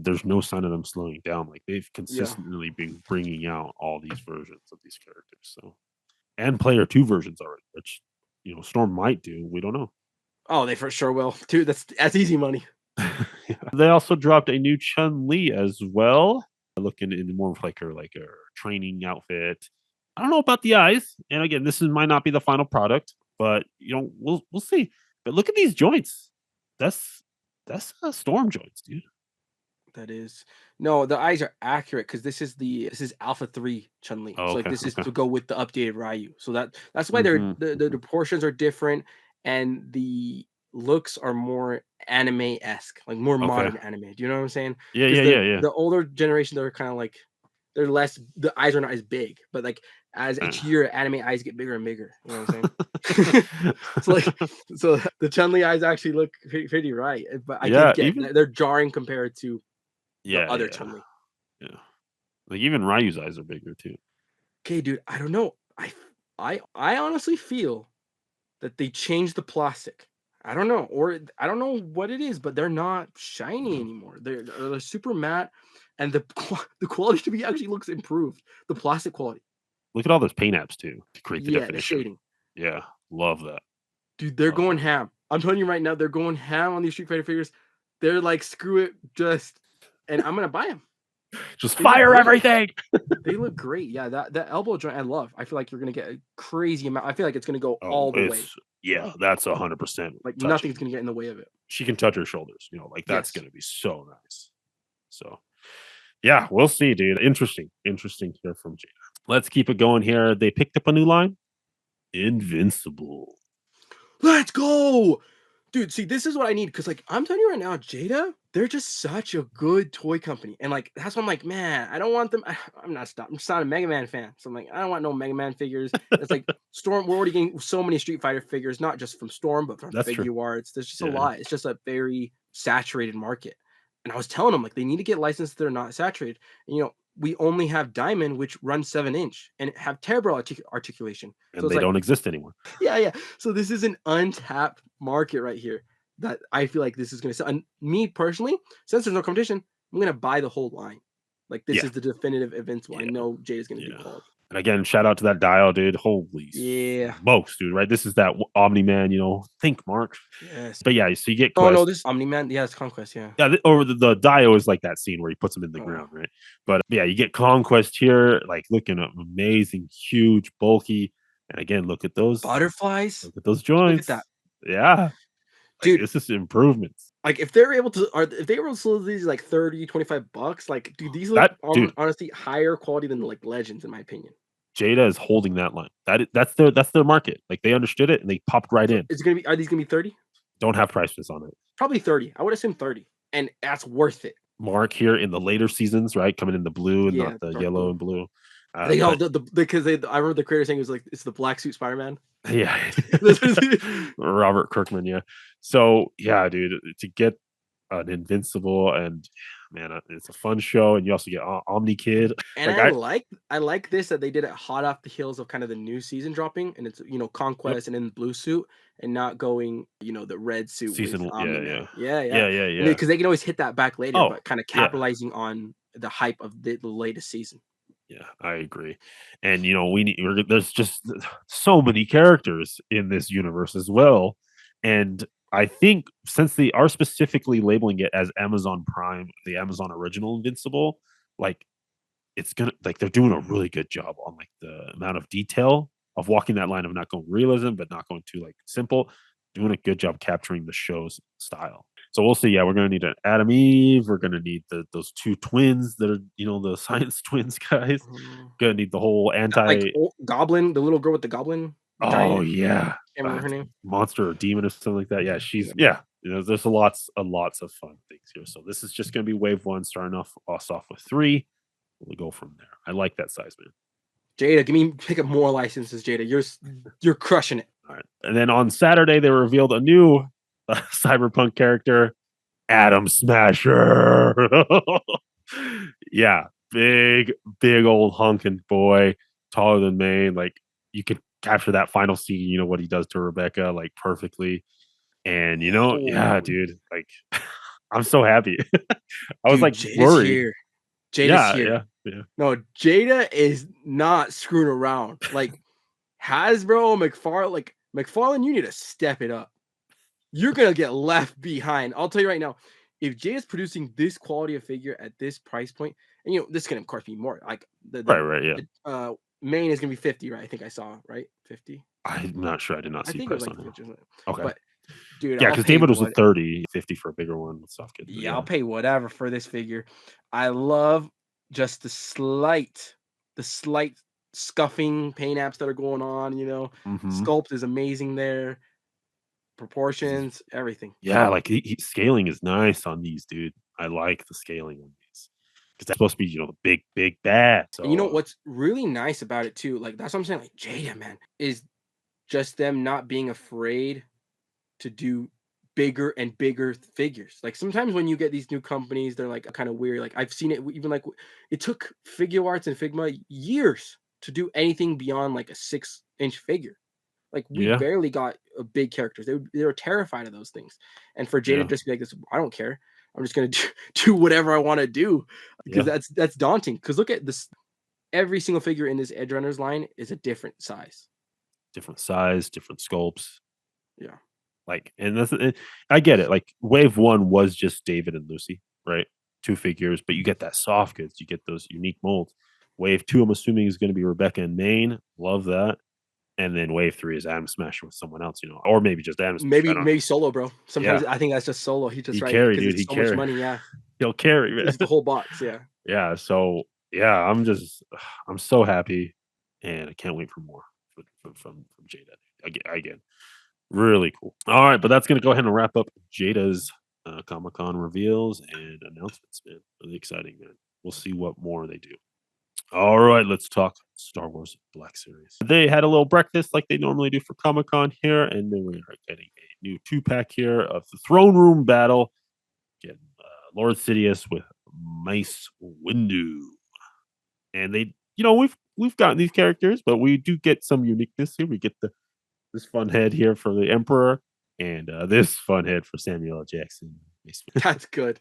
there's no sign of them slowing down. Like they've Yeah. consistently been bringing out all these versions of these characters. So and player 2 versions already, which Storm might do. We don't know. Oh, they for sure will. Dude, that's easy money. Yeah. They also dropped a new Chun Li as well, looking in more of like her training outfit. I don't know about the eyes, and again, might not be the final product, but we'll see. But look at these joints. That's Storm joints, dude. That is no, the eyes are accurate because this is Alpha 3 Chun-Li. Oh, So like okay, this is okay. to go with the updated Ryu. So that's why they're Mhm, the mhm. proportions are different and the looks are more anime-esque, like more Okay. modern anime. Do you know what I'm saying? Yeah, Because yeah, yeah, yeah. the older generation they're kind of like they're less the eyes are not as big, but like as Uh. each year anime eyes get bigger and bigger. You know what I'm saying? So like, so the Chun-Li eyes actually look pretty right, but I can Yeah, get even they're jarring compared to the yeah, other yeah, Chun-Li. yeah. Like even Ryu's eyes are bigger too. Okay, dude, I don't know. I honestly feel that they changed the plastic. I don't know, or I don't know what it is, but they're not shiny Yeah. anymore. They're super matte, and the quality to me actually looks improved. The plastic quality, Look at all those paint apps too to create the yeah, the definition. shading, Yeah, love that. dude, they're Love going that. ham. I'm telling you right now, they're going ham on these Street Fighter figures. They're like, screw it, just, and I'm gonna buy them. Just They look fire great. everything. They look great. Yeah, that elbow joint I love. I feel like you're gonna get a crazy amount. I feel like it's gonna go Oh, all the way. it's yeah, that's 100% Like nothing's touching. gonna get in the way of it. She can touch her shoulders, like that's Yes. gonna be so nice. So yeah, we'll see, dude. Interesting to hear from Jada. Let's keep it going here. They picked up a new line, Invincible. Let's go. Dude, see, this is what I need because, like, I'm telling you right now, Jada, they're just such a good toy company, and like that's why I'm like, man, I don't want them. I'm just not a Mega Man fan, so I'm like, I don't want no Mega Man figures. It's like Storm. We're already getting so many Street Fighter figures, not just from Storm, but from That's true. Figure Arts. There's just a Yeah. lot. It's just a very saturated market, and I was telling them like they need to get licensed that are not saturated. And, we only have Diamond, which runs 7-inch and have terrible articulation. So And it's they like, don't exist anymore. yeah, yeah. So this is an untapped market right here that I feel like this is going to sell. And me personally, since there's no competition, I'm going to buy the whole line. Like this Yeah. is the definitive Invincible. I Yeah. know Jay is going to do Yeah. quality. And again, shout out to that dial, dude. Holy Yeah. smokes, dude, right? This is that Omni Man, think Mark. Yes. But yeah, so you get Oh no, Quest. this Omni Man. Yeah, it's Conquest. Yeah. Yeah, or the Dio is like that scene where he puts them in the Oh, ground, right? But yeah, you get Conquest here, like looking amazing, huge, bulky. And again, butterflies. look at those Look at that, joints. Yeah. Like dude. this is improvements. Like if they're able to, or if they were able to sell these like 30, $25, like dude, these look That dude, honestly higher quality than like Legends in my opinion. Jada is holding that line. That's their market. Like they understood it and they popped right So in. it's gonna be. Are these gonna be 30? Don't have prices on it. Probably 30. I would assume 30, and that's worth it. Mark here in the later seasons, right? Coming in the blue and not Yeah, the dark yellow blue. and blue. They all But the because they I remember the creator saying it was like it's the black suit Spider-Man. yeah, This is Robert Kirkman, yeah. So yeah, dude, to get an Invincible and man, it's a fun show, and you also get Omni Kid. and Like I like this that they did it hot off the heels of kind of the new season dropping, and it's yep, Conquest and then blue suit and not going the red suit with season, Omni yeah, Man. yeah, Yeah, yeah, yeah, yeah, and yeah. because they can always hit that back later, Oh, but kind of yeah, capitalizing on the hype of the latest season. yeah, I agree. And there's just so many characters in this universe as well, and I think since they are specifically labeling it as Amazon Prime, the Amazon original Invincible, like it's gonna like they're doing a really good job on like the amount of detail of walking that line of not going realism but not going too like simple, doing a good job capturing the show's style. So we'll see. Yeah, we're gonna need an Adam Eve. We're gonna need those two twins that are the science twins guys. Mhm. Gonna need the whole Like anti. Goblin, the little girl with the goblin Oh giant. yeah, Can't remember her name. monster or demon or something like that. Yeah, she's Yeah. yeah. There's lots of fun things here. So this is just gonna be wave one, starting off us off with three. We'll go from there. I like that size, man. Jada, pick up more licenses, Jada. You're crushing it. All right. And then on Saturday, they revealed a new cyberpunk character, Adam Smasher. Yeah, big old hunking boy, taller than Maine. Like you could capture that final scene, what he does to Rebecca, like perfectly. And yeah, Oh, dude, like I'm so happy. I was dude, like Jada's worried. here. Jada's Yeah, here. yeah, yeah. No, Jada is not screwing around. Like Hasbro, McFarlane, you need to step it up. You're gonna get left behind. I'll tell you right now, if Jada's producing this quality of figure at this price point, and this is gonna of course be more. Like Right, yeah. the main is gonna be 50, right? I think I saw right 50. I'm not sure. I did not I see think it was price like on it. 50 or something. Okay. But dude, Yeah, I'll because pay David was a what 30, 50 for a bigger one with soft kid. yeah, I'll Yeah. pay whatever for this figure. I love just the slight scuffing paint apps that are going on. Mm-hmm. Sculpt is amazing there. Proportions, everything. Yeah, like scaling is nice on these, dude. I like the scaling on these. because that's supposed to be, you know, the big bad. And you know So what's really nice about it too, like, that's what I'm saying, like, Jada, man, is just them not being afraid to do bigger and bigger figures. Like, sometimes when you get these new companies, they're, like, kinda weird, like, I've seen it even, like, it took Figure Arts and Figma years to do anything beyond, like, a 6-inch figure. Like, we yeah, barely got, big characters. They were terrified of those things, and for Jada to yeah, just be like this, "I don't care. I'm just gonna do whatever I wanna do," because yeah. that's daunting. Because look at this, every single figure in this Edge Runners line is a different size. Different size, different sculpts. Yeah. Like, and I get it. Like, wave one was just David and Lucy, right? Two figures, but you get that soft goods, you get those unique molds. Wave two, I'm assuming, is going to be Rebecca and Maine. Love that. And then wave three is Adam Smasher with someone else, you know, or maybe just Adam Smasher. I don't know. Maybe Solo, bro. Yeah, Sometimes I think that's just Solo. He just he right carry, because dude. it's He so much carry. money, yeah. He'll carry, It's man. the whole box, yeah. Yeah. So yeah, I'm so happy, and I can't wait for more from Jada again. Really cool. All right, but that's gonna go ahead and wrap up Jada's Comic Con reveals and announcements, man. Really exciting, man. We'll see what more they do. All right, let's talk Star Wars Black Series. They had a little breakfast like they normally do for Comic Con here, and then we are getting a new 2-pack here of the Throne Room Battle. Getting Lord Sidious with Mace Windu, and they, you know, we've gotten these characters, but we do get some uniqueness here. We get this fun head here for the Emperor, and this fun head for Samuel L. Jackson. That's good.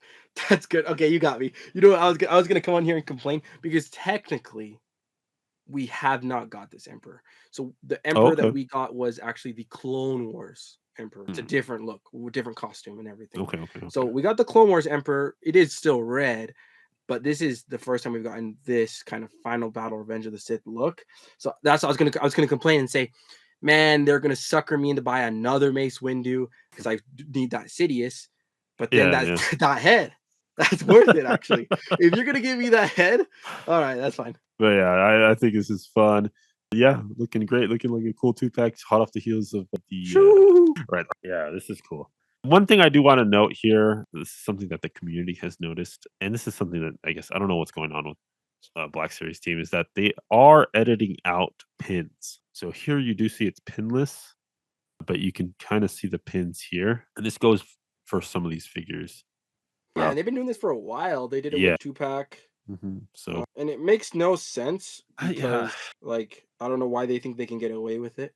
That's good. Okay, you got me. You know what, I was gonna come on here and complain because technically we have not got this emperor. So the Oh, emperor that okay. we got was actually the Clone Wars emperor. It's a Mm, different look, different costume and everything. okay, okay, So okay. we got the Clone Wars emperor. It is still red, but this is the first time we've gotten this kind of final battle Revenge of the Sith look. So that's what I was gonna complain and say, man, they're gonna sucker me into buy another Mace Windu because I need that Sidious. But then Yeah, that yeah. that head, that's worth it actually. If you're gonna give me that head, all right, that's fine. But yeah, I think this is fun. Yeah, looking great, looking like a cool 2-pack, hot off the heels of the Shoo! right. Yeah, this is cool. One thing I do want to note here, this is something that the community has noticed, and this is something that I guess I don't know what's going on with Black Series team, is that they are editing out pins. So here you do see it's pinless, but you can kind of see the pins here, and this goes for some of these figures. Yeah, Throughout, and they've been doing this for a while. They did it yeah. with 2-pack, So and it makes no sense yeah, because, like, I don't know why they think they can get away with it.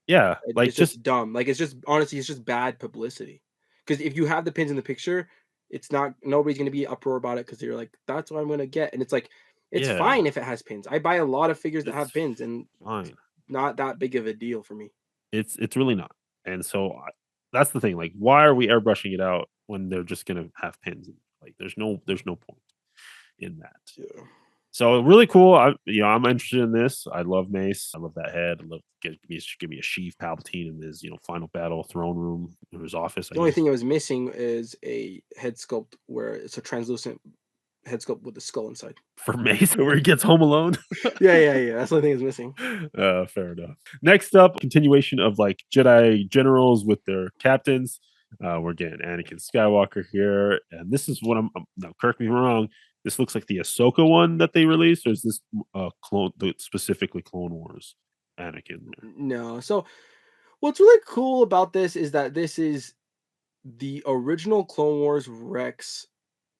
yeah, like It's just just dumb. Like, it's just honestly, it's just bad publicity. Because if you have the pins in the picture, it's not nobody's gonna be uproar about it because 'cause you're like, "That's what I'm gonna get," and it's like, it's yeah, fine if it has pins. I buy a lot of figures that it's have pins, and it's fine. not that big of a deal for me. It's really not. And so that's the thing. Like, why are we airbrushing it out when they're just gonna have pins? Like, there's no point in that. Yeah. So really cool. I'm interested in this. I love Mace. I love that head. I love give me a Sheev Palpatine in his final battle throne room in his office. I The only guess thing it was missing is a head sculpt where it's a translucent head sculpt with the skull inside. for Mace where he gets home alone. Yeah. That's the only thing that's missing. Fair enough. Next up, continuation of like Jedi generals with their captains. We're getting Anakin Skywalker here, and this is what I'm now. Correct me if I'm wrong. This looks like the Ahsoka one that they released, or is this specifically Clone Wars Anakin there? No. So what's really cool about this is that this is the original Clone Wars Rex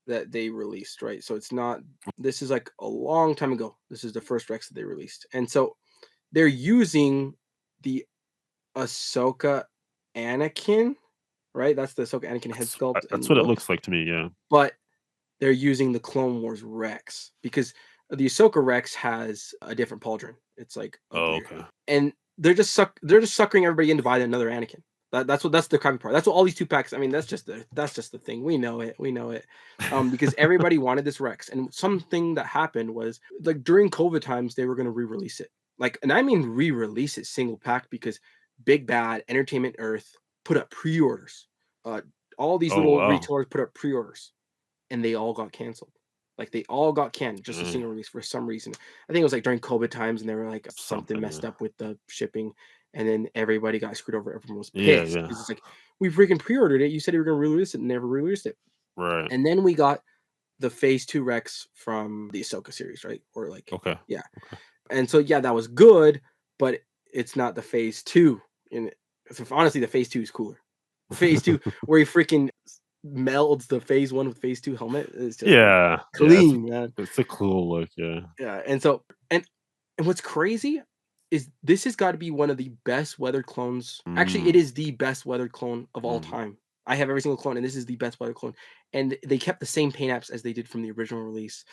that they released, right? So it's not, this is like a long time ago. This is the first Rex that they released. And so they're using the Ahsoka Anakin, right? That's the Ahsoka Anakin head sculpt That's and what it look, looks like to me. Yeah. but they're using the Clone Wars Rex because the Ahsoka Rex has a different pauldron. It's like Oh, uglier, okay. and they're just suckering everybody in to buy another Anakin. That's the crappy part. That's what all these 2-packs. I mean, that's just the thing. We know it. We know it. Because everybody wanted this Rex, and something that happened was like during COVID times they were going to re-release it. Like, and I mean re-release it single pack because Big Bad Entertainment Earth put up pre-orders. Uh, all these Oh little wow. retailers put up pre-orders and they all got canceled. Like they all got canned, just a Mm, single release for some reason. I think it was like during COVID times, and they were like something something. messed up with the shipping, and then everybody got screwed over. Everyone was Yeah. pissed Yeah. because it's like we freaking pre-ordered it. You said you were going to release it, and never released it. Right. And then we got the Phase 2 Rex from the Ahsoka series, right? Or like, Okay. yeah. Okay. And so yeah, that was good, but it's not the Phase 2. And so honestly, the Phase 2 is cooler. The Phase 2 where he freaking melds the Phase 1 with Phase 2 helmet is just like Yeah. Yeah. clean, man. It's a cool look. Yeah. Yeah, and so and what's crazy is this has got to be one of the best weathered clones. Actually, it Mm, is the best weathered clone of all mm, time. I have every single clone, and this is the best weathered clone. And they kept the same paint apps as they did from the original release.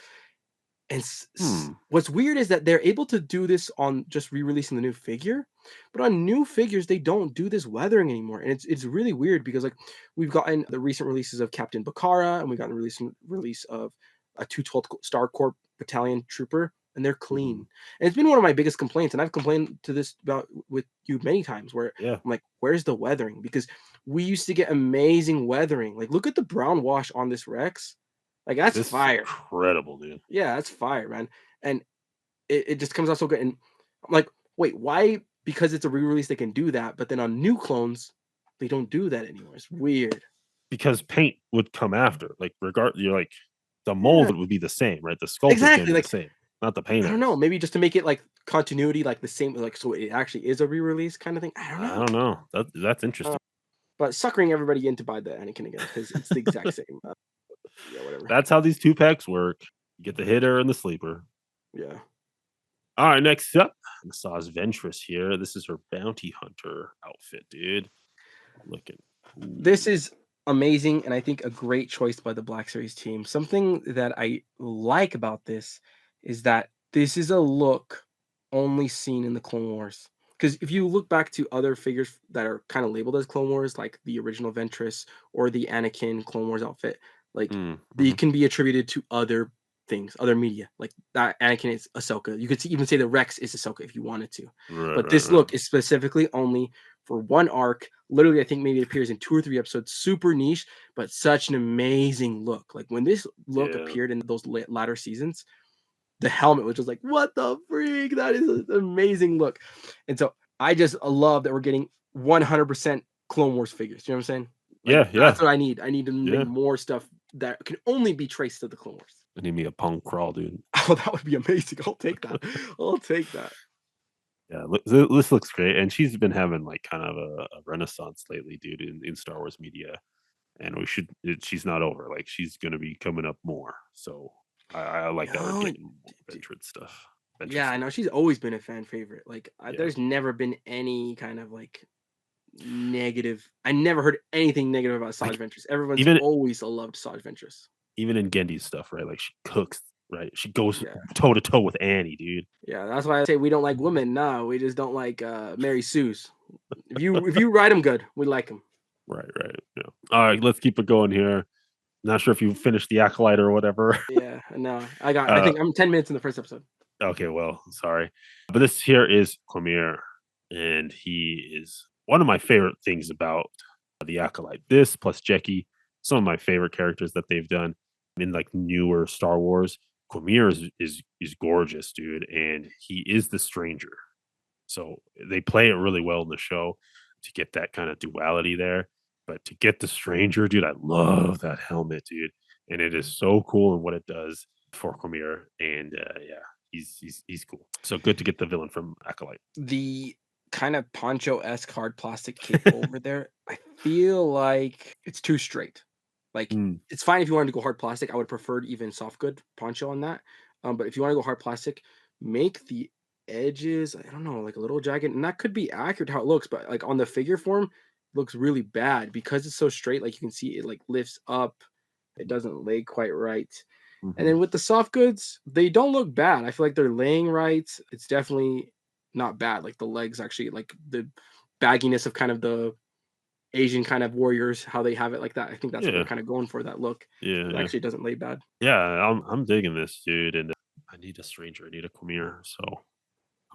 And hmm. what's weird is that they're able to do this on just re-releasing the new figure, but on new figures they don't do this weathering anymore, and it's really weird because like we've gotten the recent releases of Captain Bakara, and we got the release of a 212th Star Corps Battalion Trooper, and they're Mhm. clean. And it's been one of my biggest complaints, and I've complained to this about with you many times, where Yeah. I'm like, where's the weathering? Because we used to get amazing weathering. Like, look at the brown wash on this Rex. Like, that's This is fire. incredible, dude. Yeah, that's fire, man. And it just comes out so good. And I'm like, wait, why? Because it's a re-release, they can do that, but then on new clones, they don't do that anymore. It's weird. Because paint would come after. Like you're like the Yeah, mold would be the same, right? The sculpt is gonna exactly. be the Like, same, not the paint I don't know, apps. maybe just to make it like continuity, like the same, like so it actually is a re-release kind of thing. I don't I know. don't know. That's Uh, interesting. but suckering everybody in to buy the Anakin again because it's the exact same. Yeah, whatever. That's how these 2 packs work. You get the hitter and the sleeper. Yeah. All right, next up, Massage Ventress here. This is her bounty hunter outfit, dude. Looking This cool. is amazing, and I think a great choice by the Black Series team. Something that I like about this is that this is a look only seen in the Clone Wars. Because if you look back to other figures that are kind of labeled as Clone Wars, like the original Ventress or the Anakin Clone Wars outfit, like Mm, they mhm. can be attributed to other things, other media. Like that Anakin is Ahsoka. You could even say the Rex is Ahsoka if you wanted to. Right, But right, this right. look is specifically only for one arc. Literally, I think maybe it appears in 2 or 3 episodes. Super niche, but such an amazing look. Like when this look Yeah. appeared in those latter seasons, the helmet was just like, what the freak? That is an amazing look. And so I just love that we're getting 100% Clone Wars figures. You know what I'm saying? Like Yeah, that's yeah, what I need. I need to make yeah. more stuff that can only be traced to the Clone Wars. I need me a punk crawl, dude. Oh, that would be amazing. I'll take that. I'll take that. Yeah, this looks great, and she's been having, like, kind of a renaissance lately, dude, in Star Wars media, and she's not over, like, she's gonna be coming up more, so I like that we're No, getting more Ventress yeah, I stuff. know she's always been a fan favorite. Like, Yeah. there's never been any kind of like negative. I never heard anything negative about Saj Like, Ventress. Everyone's even always loved Saj Ventress. even in Gendy's stuff, right, like, she cooks, right? She goes Yeah, toe to toe with Annie, dude. yeah. That's why I say we don't like women. No, we just don't like Mary Sue's. If you write them good, we like them. Right, right, yeah. Alright, let's keep it going here. Not sure if you finished the Acolyte or whatever. Yeah, no, I Uh think I'm 10 minutes in the first episode. Okay, well, sorry. But this here is Quamir, and he is one of my favorite things about the Acolyte. This plus Jekki, some of my favorite characters that they've done in like newer Star Wars. Quamir is gorgeous, dude, and he is the stranger. So they play it really well in the show to get that kind of duality there. But to get the stranger, dude, I love that helmet, dude. And it is so cool in what it does for Quamir. And yeah, he's cool. So good to get the villain from Acolyte. The kind of poncho-esque hard plastic cape over there, I feel like it's too straight. Like, Mm, it's fine if you wanted to go hard plastic. I would prefer even soft good poncho on that. But if you want to go hard plastic, make the edges, I don't know, like a little jagged. And that could be accurate how it looks, but like on the figure form, it looks really bad because it's so straight. Like you can see it like lifts up. It doesn't lay quite right. And mhm. then with the soft goods, they don't look bad. I feel like they're laying right. It's definitely not bad. Like the legs actually, like the bagginess of kind of the Asian kind of warriors, how they have it like that. I think that's what they're Yeah, kind of going for that look. yeah, It yeah, actually doesn't lay bad. yeah. I'm digging this, dude. And I need a stranger. I need a Quamir. So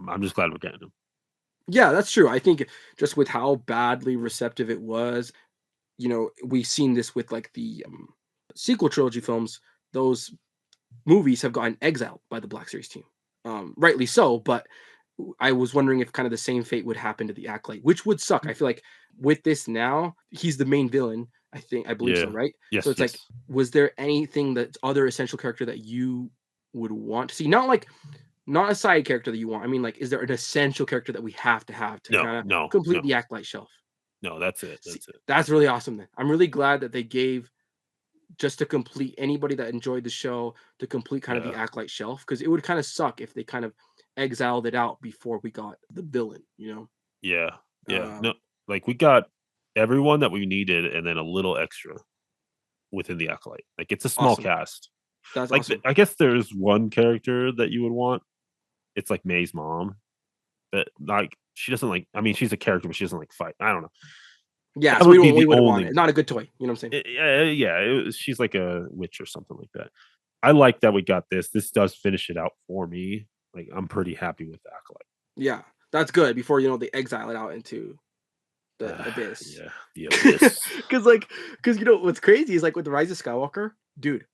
I'm just glad we're getting him. Yeah, that's true. I think just with how badly receptive it was, we've seen this with like the sequel trilogy films. Those movies have gotten exiled by the Black Series team. Rightly so, but I was wondering if kind of the same fate would happen to the Acolyte, which would suck. I feel like with this now, he's the main villain. I believe so, Yeah. right? So Yes, it's like, yes. was there anything that other essential character that you would want to see? Not like not a side character that you want. I mean, like, is there an essential character that we have to No, kind of no, complete no, the Acolyte shelf? no, that's it. See, That's it. that's really awesome. Then I'm really glad that they gave just to complete anybody that enjoyed the show to complete kind of the Yeah. Acolyte shelf because it would kind of suck if they kind of exiled it out before we got the villain. Yeah. Yeah. No, Um, like we got everyone that we needed and then a little extra within the Acolyte. Like it's a small awesome. cast. That's Like awesome. I guess there's one character that you would want. It's like May's mom, but like she doesn't like. I mean, she's a character, but she doesn't like fight. I don't know. Yeah, That so would be we the would have only wanted it. one. Not a good toy. You know what I'm saying? Yeah, she's like a witch or something like that. I like that we got this. This does finish it out for me. Like I'm pretty happy with the Acolyte. Yeah, that's good. Before they exile it out into the abyss. Yeah, the abyss. Because what's crazy is like with the Rise of Skywalker, dude.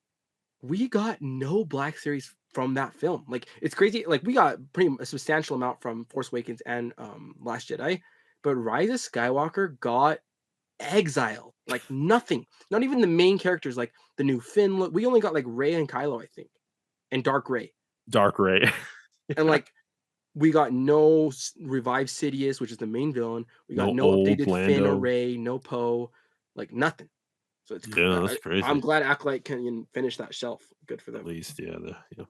We got no Black Series from that film. Like it's crazy. Like we got a substantial amount from Force Awakens and Last Jedi, but Rise of Skywalker got exiled. Like nothing. Not even the main characters. Like the new Finn. Look, we only got like Rey and Kylo, I think, and Dark Ray. Dark Ray. And like we got no revived Sidious, which is the main villain. We got No no old updated Finn or Lando. Rey, no Poe, like nothing. So Yeah, that's I'm crazy. glad Acolyte can finish that shelf. Good for At them. least, yeah, yeah.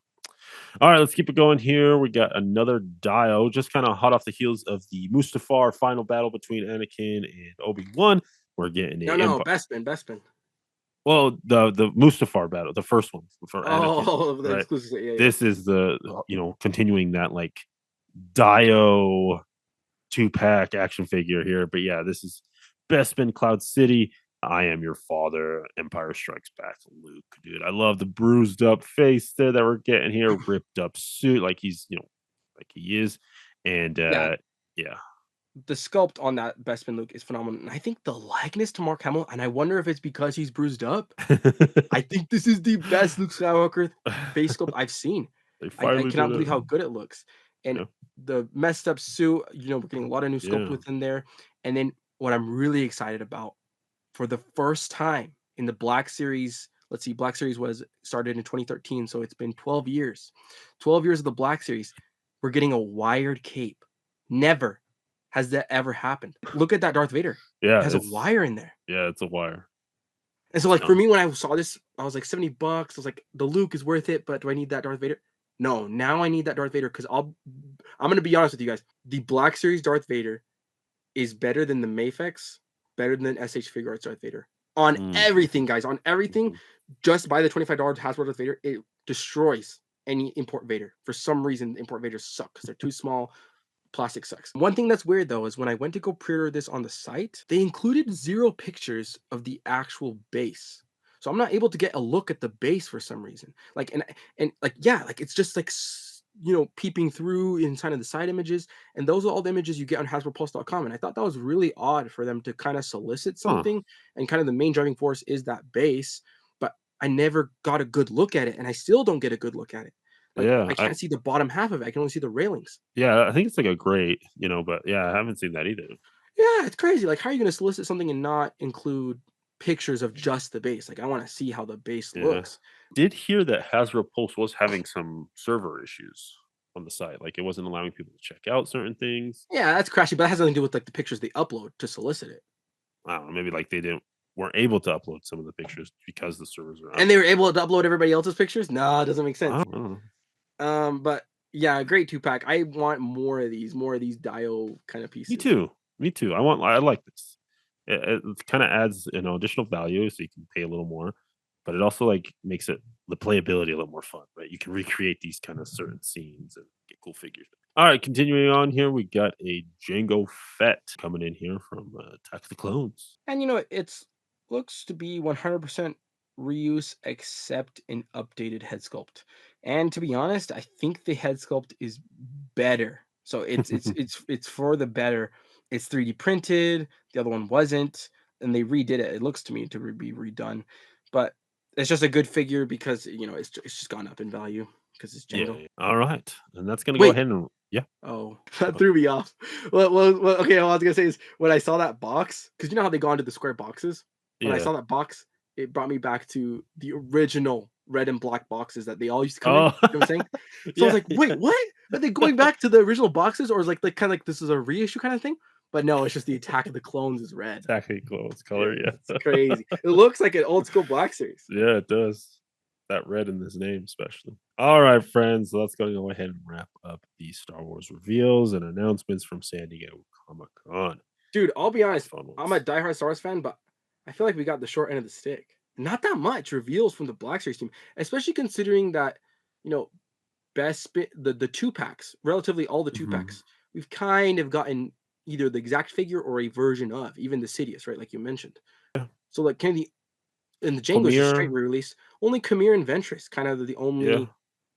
All right, let's keep it going here. We got another Dio, just kind of hot off the heels of the Mustafar final battle between Anakin and Obi-Wan. We're getting No, a no, Empire. Bespin. Well, the Mustafar battle, the first one for Anakin, Oh, the right? exclusive. Yeah, yeah. This is the continuing that like Dio 2-pack action figure here. But yeah, this is Bespin Cloud City. I am your father. Empire Strikes Back. Luke, dude. I love the bruised up face there that we're getting here. Ripped up suit, like he's like he is. And Yeah, yeah. the sculpt on that Bespin Luke is phenomenal. And I think the likeness to Mark Hamill, and I wonder if it's because he's bruised up. I think this is the best Luke Skywalker face sculpt I've seen. They I finally cannot did believe it. how good it looks. And Yeah. the messed up suit, we're getting a lot of new sculpt Yeah. within there. And then what I'm really excited about for the first time in the Black Series, let's see, Black Series was started in 2013, so it's been 12 years. 12 years of the Black Series. We're getting a wired cape. Never has that ever happened. Look at that Darth Vader. It Yeah, has a wire in there. it's a wire. And so, It's like, for dumb. me, when I saw this, I was like, $70. I was like, the Luke is worth it, but do I need that Darth Vader? No, now I need that Darth Vader because I'm gonna be honest with you guys. The Black Series Darth Vader is better than the Mafex, better than SH Figure Arts Darth Vader. On Mm, everything, guys, on everything, mhm. just buy the $25 Hasbro Darth Vader. It destroys any import Vader. For some reason, import Vaders suck because they're too small. Plastic sucks. One thing that's weird though is when I went to go pre-order this on the site, they included 0 pictures of the actual base. So I'm not able to get a look at the base for some reason. Like and like yeah, like it's just like peeping through inside of the side images, and those are all the images you get on HasbroPulse.com. And I thought that was really odd for them to kind of solicit Huh. something, and kind of the main driving force is that base, but I never got a good look at it, and I still don't get a good look at it. Like Yeah, I can't see the bottom half of it. I can only see the railings. I think it's like a great, but yeah, I haven't seen that either. Yeah, it's crazy. Like, how are you going to solicit something and not include pictures of just the base? Like, I want to see how the base Yeah. looks. Did hear that Hasbro Pulse was having some server issues on the site. Like it wasn't allowing people to check out certain things. Yeah, that's crashy, but that has nothing to do with like the pictures they upload to solicit it. I don't know, maybe like they didn't weren't able to upload some of the pictures because the servers are And they were able to upload everybody else's pictures. No, it doesn't make I sense. don't know. But yeah, great 2-pack. I want more of these Dio kind of Me pieces. too. Me too. I like this. It kind of adds additional value so you can pay a little more, but it also like makes it the playability a little more fun, right? You can recreate these kind of certain scenes and get cool figures. All right, continuing on here, we got a Django Fett coming in here from Attack of the Clones. And it's looks to be 100% reuse except an updated head sculpt. And to be honest, I think the head sculpt is better. So it's for the better. It's 3D printed. The other one wasn't, and they redid it. It looks to me to be redone, but it's just a good figure because it's just gone up in value because it's Yeah, Django. yeah. All right, and that's gonna go Wait, ahead and yeah. oh, Go that ahead. threw me off. Okay, what I was gonna say is when I saw that box, because you know how they go into the square boxes. when I Yeah. saw that box, it brought me back to the original red and black boxes that they all used to come in. You Oh, know what I'm saying? So I was yeah, like, wait, yeah. what? Are they going back to the original boxes, or is like kind of like this is a reissue kind of thing? But no, it's just the Attack of the Clones is red. Exactly clothes color. Dude, it's Yeah. crazy. It looks like an old school Black Series. Yeah, it does. That red in his name, especially. All right, friends, let's go ahead and wrap up the Star Wars reveals and announcements from San Diego Comic Con. Dude, I'll be honest. Fun I'm a ones. diehard Star Wars fan, but I feel like we got the short end of the stick. Not that much reveals from the Black Series team, especially considering that, you know, the two packs, relatively all the two Mhm. packs, we've kind of gotten either the exact figure or a version of, even the Sidious, right? Like you mentioned. Yeah. So like kind of and the Django's just straight Premiere, re-release. Only Khmer and Ventress, kind of the yeah, only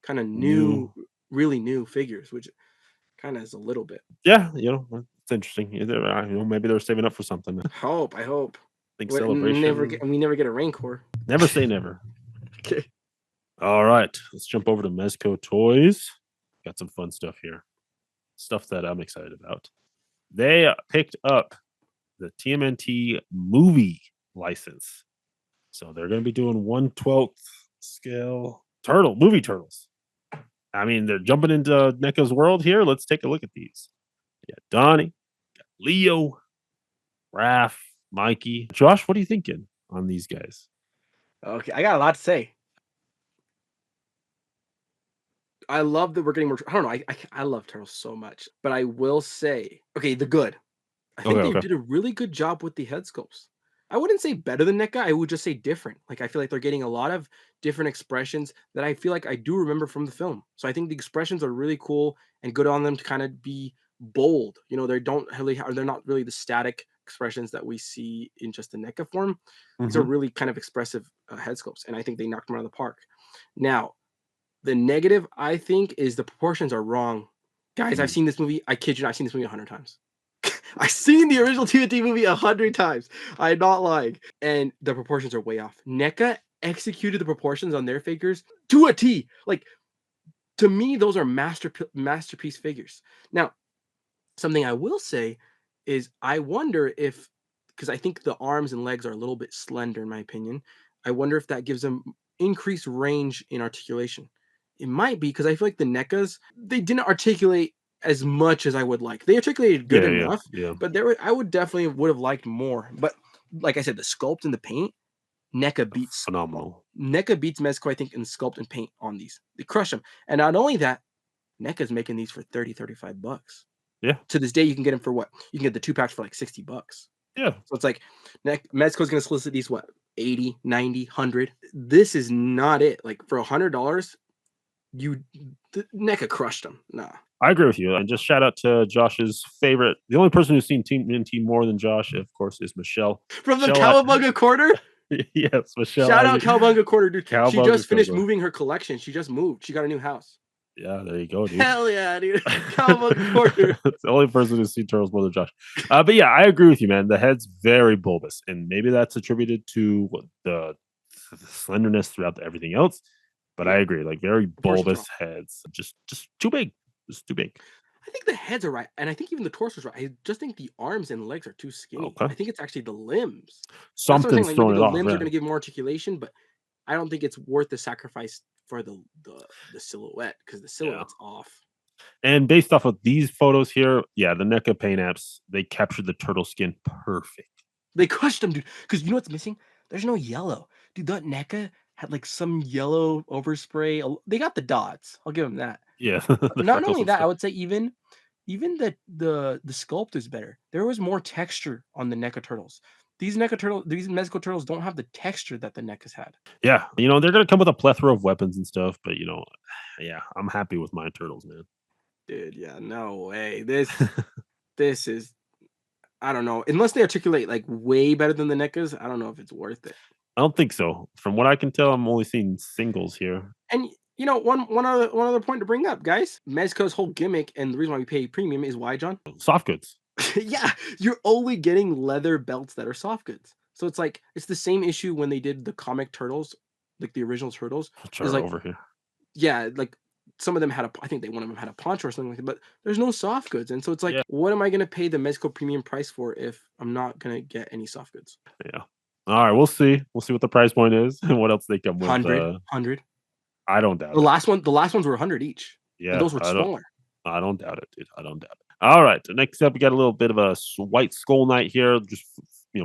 kind of new. new, really new figures, which kind of is a little bit. Yeah, it's interesting. Maybe they're saving up for something. I I hope. think But never get Celebration. we never get a Rancor. Never say never. Okay. All right, let's jump over to Mezco Toys. Got some fun stuff here. Stuff that I'm excited about. They picked up the TMNT movie license. So they're going to be doing 1/12 scale movie turtles. I mean, they're jumping into NECA's world here. Let's take a look at these. Yeah, Donnie, Leo, Raph, Mikey. Josh, what are you thinking on these guys? Okay, I got a lot to say. I love that we're getting more. I don't know. I love turtles so much, but I will say, okay, the good. I Okay, think they okay. did a really good job with the head sculpts. I wouldn't say better than NECA. I would just say different. Like I feel like they're getting a lot of different expressions that I feel like I do remember from the film. So I think the expressions are really cool and good on them to kind of be bold. You know, they don't really, they're not really the static expressions that we see in just the NECA form. These are Hmm. really kind of expressive head sculpts, and I think they knocked them out of the park. Now, the negative, I think, is the proportions are wrong. Guys, I've Mm. seen this movie. I kid you not, I've seen this movie 100 times. I've seen the original TNT movie 100 times. I'm not lying. And the proportions are way off. NECA executed the proportions on their figures to a T. Like, to me, those are masterpiece figures. Now, something I will say is I wonder if, because I think the arms and legs are a little bit slender, in my opinion. I wonder if that gives them increased range in articulation. It might be because I feel like the NECAs, they didn't articulate as much as I would like. They articulated good Yeah, yeah, enough, yeah. but I would definitely would have liked more. But like I said, the sculpt and the paint, NECA beats Phenomenal. NECA beats Mezco, I think, in sculpt and paint on these. They crush them. And not only that, NECA's making these for 30, $35. Yeah, To this day, you can get them for what? You can get the two packs for like $60. yeah. So it's like Mezco's going to solicit these what? 80, 90, 100. This is not it. Like for $100, you NECA crushed them. Nah. I agree with you. And just shout out to Josh's favorite. The only person who's seen Team NT more than Josh, of course, is Michelle. From the Michelle, Cowabunga Corner, yes, Michelle. shout out Cowabunga Corner, dude. She Cowabunga just finished Coco. moving her collection. She just moved. She got a new house. Yeah, there you go, dude. Hell yeah, dude. Cowabunga Corner. It's the only person who's seen Turtles more than Josh. But yeah, I agree with you, man. The head's very bulbous, and maybe that's attributed to the slenderness throughout everything else. But I Yeah, agree, like very proportions are bulbous off. heads, just too big, just too big. I think the heads are right, and I think even the torso's right. I just think the arms and legs are too skinny. Okay, I think it's actually the limbs. That's what I'm saying. something's Like maybe throwing it the off. limbs are Yeah, going to give more articulation, but I don't think it's worth the sacrifice for the silhouette because the yeah. silhouette's off. And based off of these photos here, yeah, the NECA paint apps they captured the turtle skin perfect. They crushed them, dude. Because you know what's missing? There's no yellow, dude. That NECA had like some yellow overspray. They got the dots. I'll give them that. Yeah, But the not freckles only and that, I stuff. would say even the sculpt is better. There was more texture on the NECA turtles. These Mezco turtles don't have the texture that the NECAs had. Yeah, they're gonna come with a plethora of weapons and stuff, but yeah, I'm happy with my turtles, man. Dude, yeah, no way. This is I don't know. Unless they articulate like way better than the NECAs, I don't know if it's worth it. I don't think so. From what I can tell, I'm only seeing singles here. And you know, one other point to bring up, guys. Mezco's whole gimmick and the reason why we pay premium is why, John? Soft goods, Yeah, you're only getting leather belts that are soft goods. So it's like it's the same issue when they did the comic turtles, like the original turtles. which Is are like, over here. yeah, like some of them had I think they one of them had a poncho or something like that, but there's no soft goods. And so it's like, Yeah, what am I gonna pay the Mezco premium price for if I'm not gonna get any soft goods? yeah. All right, we'll see. We'll see what the price point is and what else they come with. 100. I don't doubt it. The last ones were 100 each, and Yeah, those were smaller. I don't doubt it, dude. I don't doubt it. All right, so next up, we got a little bit of a white skull knight here. Just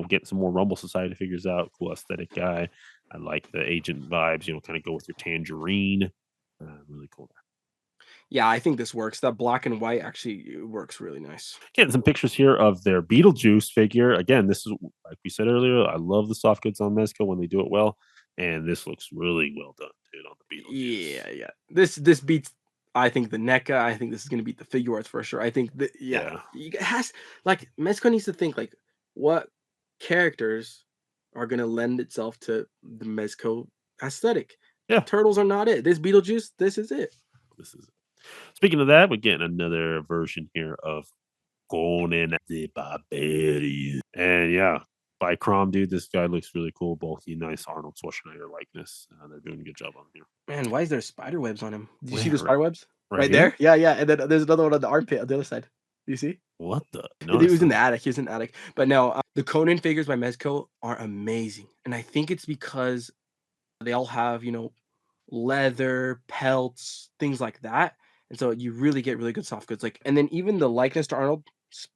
getting some more Rumble Society figures out. Cool aesthetic guy. I like the agent vibes. Kind of go with your tangerine. Really cool. Yeah, I think this works. That black and white actually works really nice. Getting some pictures here of their Beetlejuice figure. Again, this is like we said earlier. I love the soft goods on Mezco when they do it well, and this looks really well done, dude, on the Beetlejuice. Yeah, yeah. This beats. I think the NECA. I think this is gonna beat the figure arts for sure. I think that yeah, Yeah, it has like Mezco needs to think like what characters are gonna lend itself to the Mezco aesthetic. yeah. Turtles are not it. This Beetlejuice, this is it. This is. Speaking of that, we're getting another version here of Conan the Barbarian. And yeah, by Crom, dude, this guy looks really cool, bulky, nice Arnold Schwarzenegger likeness. They're doing a good job on here. Man, why is there spider webs on him? Did you see Where? the spider webs Right right here? there? Yeah, yeah. And then there's another one on the armpit on the other side. Do you see? What the? He Notice was in that? the attic. He was in the attic. But no, the Conan figures by Mezco are amazing, and I think it's because they all have leather, pelts, things like that, and so you really get really good soft goods. Like, and then even the likeness to Arnold,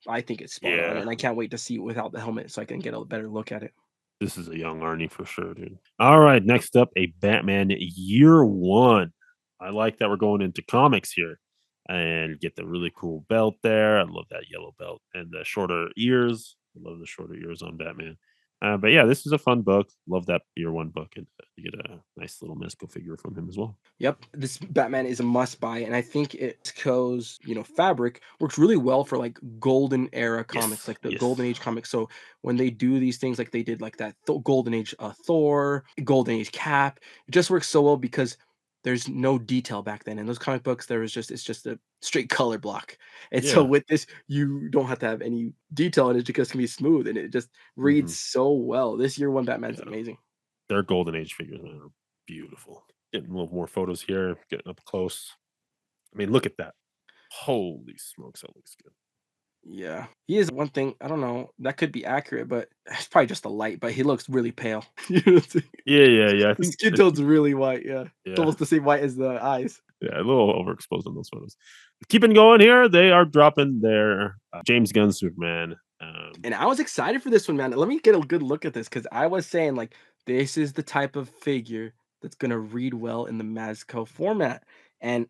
I think it's spot on, Yeah, and I can't wait to see it without the helmet so I can get a better look at it. this is a young Arnie for sure, dude. All right, next up, a Batman Year One. I like that we're going into comics here and get the really cool belt there. I love that yellow belt and the shorter ears. I love the shorter ears on Batman. But yeah, this is a fun book. Love that Year One book, and you get a nice little Mezco figure from him as well. Yep, this Batman is a must buy, and I think Itco's fabric works really well for like golden era comics, Yes, like the yes, golden age comics. So when they do these things, like they did, like that golden age Thor, golden age Cap, it just works so well because there's no detail back then. In those comic books, it's just a straight color block, and so yeah. with this, you don't have to have any detail in it; because it can be smooth, and it just reads Hmm. so well. This year one Batman's Yeah, amazing. their Golden Age figures, man, are beautiful. Getting a little more photos here, getting up close. I mean, look at that. Holy smokes, that looks good. Yeah. He is one thing, I don't know, that could be accurate, but it's probably just the light, but he looks really pale. You know what I'm saying? Yeah, yeah, yeah. I The think skin that tone's really white, yeah. It's yeah, almost the same white as the eyes. yeah, a little overexposed on those photos. Keeping going here, they are dropping their James Gunn Superman. And I was excited for this one, man. Let me get a good look at this because I was saying, like, this is the type of figure that's gonna read well in the Mazco format. And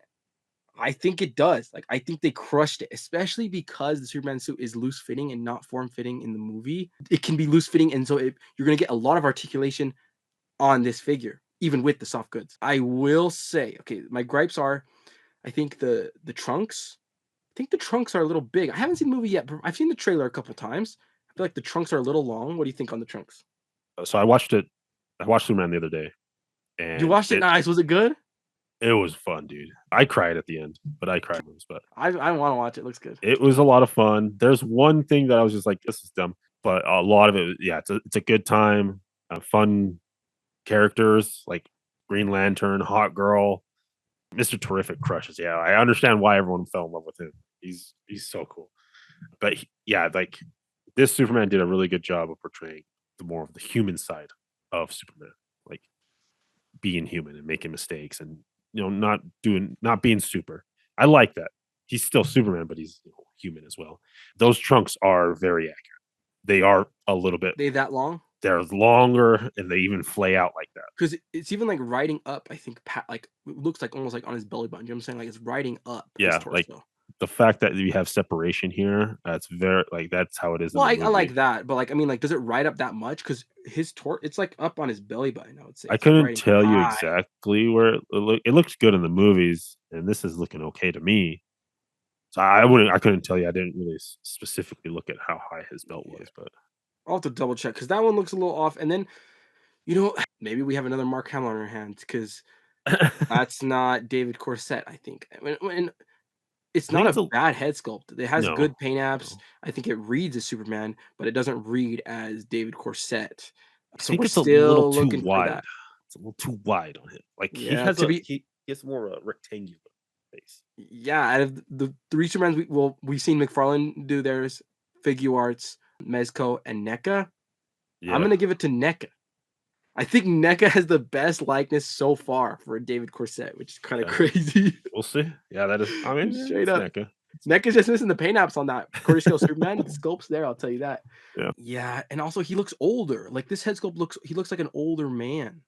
I think it does. Like, I think they crushed it, especially because the Superman suit is loose fitting and not form fitting in the movie. It can be loose fitting, and so you're gonna get a lot of articulation on this figure, even with the soft goods. I will say, okay, my gripes are, I think the trunks. I think the trunks are a little big. I haven't seen the movie yet, but I've seen the trailer a couple times. I feel like the trunks are a little long. What do you think on the trunks? So I watched it. I watched Superman the other day, You and watched it? Nice. Was it good? it was fun, dude. I cried at the end, but I cried most. But I want to watch it. Looks good. it was a lot of fun. There's one thing that I was just like, this is dumb, but a lot of it, yeah, it's a good time, fun characters like Green Lantern, Hot Girl, Mr. Terrific crushes. Yeah, I understand why everyone fell in love with him. He's so cool. But yeah, like this Superman did a really good job of portraying the more of the human side of Superman, like being human and making mistakes and not being super. I like that. He's still Superman, but he's human as well. Those trunks are very accurate. They are a little bit. They that long? They're longer and they even flay out like that. Because it's even like riding up. I think like it looks like almost like on his belly button. You know what I'm saying? Like it's riding up his Yeah, like torso. the fact that we have separation here, that's very like that's how it is in Well, the I like movie. that, but like I mean, like, does it ride up that much? Because his it's like up on his belly button. I would say I it's like couldn't riding tell you high. exactly where it looks good in the movies, and this is looking okay to me. So I couldn't tell you. I didn't really specifically look at how high his belt Yeah, was, but I'll have to double check because that one looks a little off. And then maybe we have another Mark Hamill on our hands because I that's not David Corset. I think. When it's think not it's a a bad head sculpt. It has no, good paint apps. no. I think it reads as Superman, but it doesn't read as David Corset. I So think we're it's a little still too looking for wide. that. It's a little too wide on him. Like Yeah, to be he has more a rectangular face. yeah, out of the three Supermans, we've seen McFarlane do theirs, Figure Arts, Mezco, and NECA. I'm Yeah. gonna give it to NECA. I think NECA has the best likeness so far for a David Corset, which is kind of Yeah. crazy. We'll see. Yeah, that is. I mean, yeah, Straight it's up. NECA. It's NECA's NECA. just missing the paint apps on that quarter scale Superman. The sculpt's there, I'll tell you that. Yeah. Yeah, and also he looks older. Like this head sculpt looks like an older man.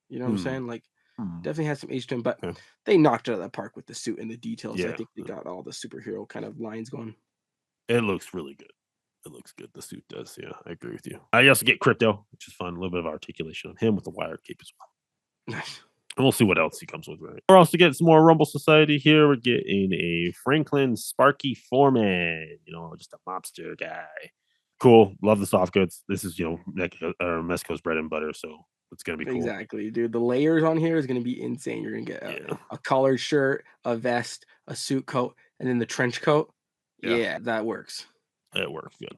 You know what I'm Hmm. saying? Like Hmm. definitely has some age to him, but Okay. they knocked it out of the park with the suit and the details. I Yeah. think they got all the superhero kind of lines going. It looks really good. It looks good. The suit does. Yeah, I agree with you. I also get crypto, which is fun. A little bit of articulation on him with the wired cape as well. Nice. And we'll see what else he comes with, right? We're also getting some more Rumble Society here. We're getting a Franklin Sparky Foreman, just a mobster guy. Cool. Love the soft goods. This is, Mesco's bread and butter. So it's going to be cool. Exactly, dude. The layers on here is gonna be insane. You're gonna get Yeah. a collared shirt, a vest, a suit coat, and then the trench coat. Yeah. Yeah, that works. It works good.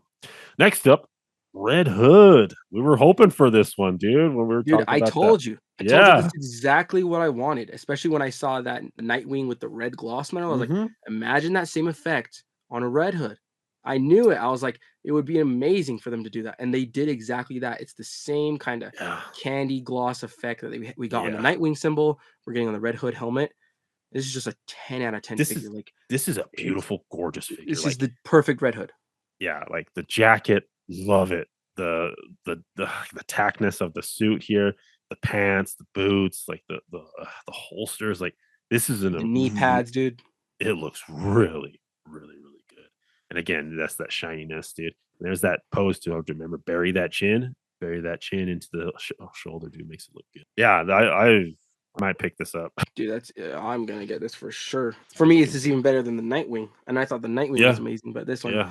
Next up, Red Hood. We were hoping for this one, dude, when we were Dude, talking about that. I told you this Yeah. is exactly what I wanted, especially when I saw that Nightwing with the red gloss metal. I was like, Hmm. imagine that same effect on a Red Hood. I knew it. I was like, it would be amazing for them to do that. And they did exactly that. It's the same kind of Yeah. candy gloss effect that we got on the Yeah. Nightwing symbol. We're getting on the Red Hood helmet. This is just a 10 out of 10 This figure. is Like this is a it's beautiful, gorgeous figure. this is Like, the perfect Red Hood. yeah, like the jacket, love it. The tackness of the suit here, the pants, the boots, like the holsters. Like this is The knee pads, dude. it looks really, really, really good. And again, that's that shininess, dude. There's that pose to remember bury that chin into the shoulder, dude. Makes it look good. Yeah, I might pick this up. Dude, that's I'm gonna get this for sure. For me, this is even better than the Nightwing, and I thought the Nightwing was Yeah, amazing, but this one yeah.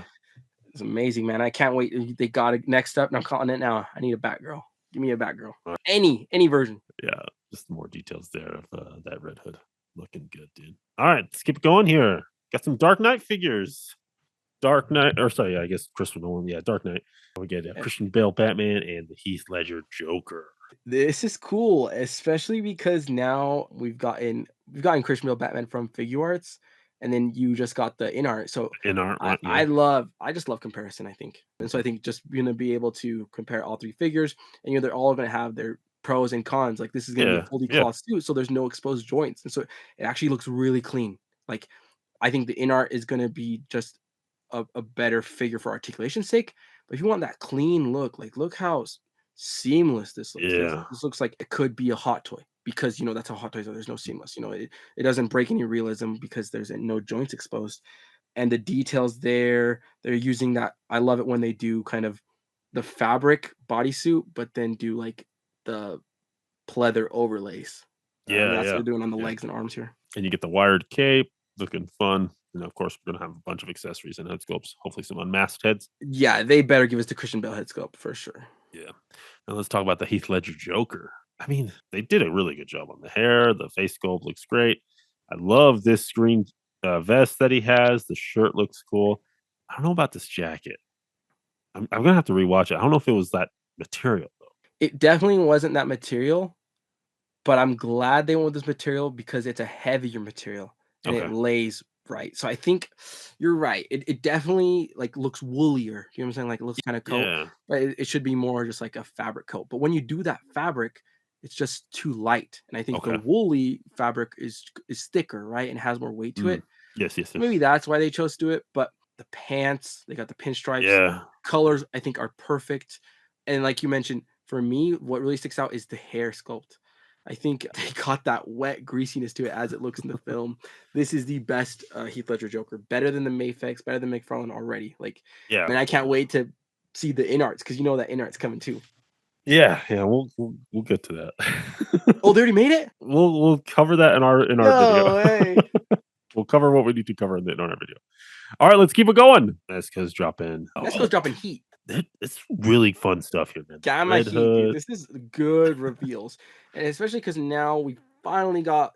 is amazing, man. I can't wait. They got it next up, and I'm calling it now. I need a Batgirl. Give me a Batgirl. Any version. Yeah, just more details there of that Red Hood. Looking good, dude. All right, let's keep it going here. Got some Dark Knight figures. Dark Knight, or sorry, I guess Christopher Nolan. Yeah, Dark Knight. We get And Christian Bale Batman and the Heath Ledger Joker. this is cool, especially because now we've gotten Christian Bale Batman from Figure Arts, and then you just got the in art. So In art I one, yeah. I love I just love comparison, I think. And so I Mhm. think just gonna be able to compare all three figures, and they're all gonna have their pros and cons. Like this is gonna be a Yeah, fully yeah, cloth suit, so there's no exposed joints. And so it actually looks really clean. Like I think the in art is gonna be just a better figure for articulation's sake. But if you want that clean look, like look how seamless this looks. This, yeah, this looks like it could be a hot toy because that's how hot toys are. There's no seamless. It doesn't break any realism because there's no joints exposed, and the details there. They're using that. I love it when they do kind of the fabric bodysuit, but then do like the pleather overlays. And yeah, that's what yeah, they're doing on the yeah. legs and arms here. And you get the wired cape, looking fun. And of course, we're gonna have a bunch of accessories and head sculpts. Hopefully, some unmasked heads. Yeah, they better give us the Christian Bale head sculpt for sure. Yeah. And let's talk about the Heath Ledger Joker. I mean, they did a really good job on the hair. The face sculpt looks great. I love this green vest that he has. The shirt looks cool. I don't know about this jacket. I'm gonna have to rewatch it. I don't know if it was that material though. It definitely wasn't that material, but I'm glad they went with this material because it's a heavier material and it Okay. lays right. So I think you're right. It definitely like looks woolier. You know what I'm saying? Like it looks kind of coat, Yeah. but it should be more just like a fabric coat. But when you do that fabric, it's just too light. And I think the Okay. woolly fabric is thicker, right? And has more weight to Mm. it. Yes. Yes. So maybe Yes. that's why they chose to do it. But the pants, they got the pinstripes, Yeah. Yeah. colors I think are perfect. And like you mentioned, for me, what really sticks out is the hair sculpt. I think they got that wet greasiness to it as it looks in the film. This is the best Heath Ledger Joker, better than the Mayfix, better than McFarlane already. Like, Yeah. man, I can't Yeah. wait to see the in arts because that in art's coming too. Yeah. Yeah. We'll get to that. Oh, they already made it? We'll cover that in our video. No way. We'll cover what we need to cover in our video. All right, let's keep it going. Meska's dropping a Nesco's dropping Hulk. heat. It's really fun stuff here, man. Gamma Red heat, dude. Hood. This is good reveals. And especially because now we finally got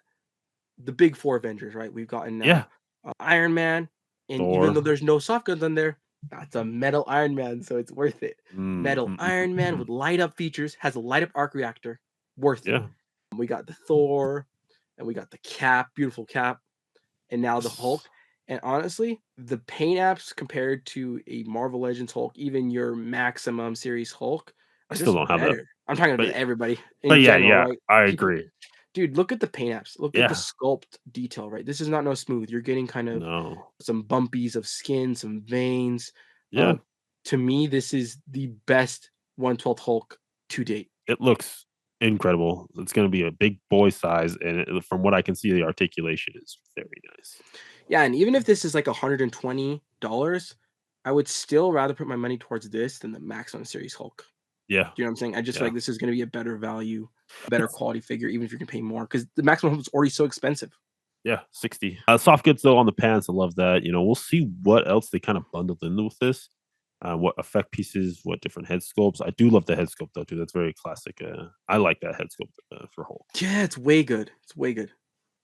the big four Avengers, right? We've gotten Yeah. now Iron Man, and even though Thor. there's no soft goods on there, that's a metal Iron Man, so it's worth it. Mm, Metal mm, mm, Iron mm, Man mm. with light up features, has a light up arc reactor, worth it. Yeah. We got the Thor, and we got the Cap, beautiful Cap, and now the Hulk. And honestly, the paint apps compared to a Marvel Legends Hulk, even your Maximum series Hulk, I still Just don't have that, better. I'm talking about but everybody but in yeah, general, yeah, right? I People, agree. dude, look at the paint apps. Look at the Yeah, sculpt detail, right? This is not no smooth. You're getting kind of no, some bumpies of skin, some veins. yeah, Um, to me, this is the best 1/12 Hulk to date. it looks incredible. It's going to be a big boy size, and from what I can see, the articulation is very nice. Yeah, and even if this is like $120, I would still rather put my money towards this than the Maximum Series Hulk. Yeah, Do you know what I'm saying? I just feel yeah, like this is going to be a better value, better it's quality figure, even if you're going to pay more because the Maximum Hulk is already so expensive. yeah, 60. Soft goods though on the pants. I love that. We'll see what else they kind of bundled in with this. What effect pieces, what different head sculpts. I do love the head sculpt though too. That's very classic. I like that head sculpt for Hulk. Yeah, it's way good. It's way good.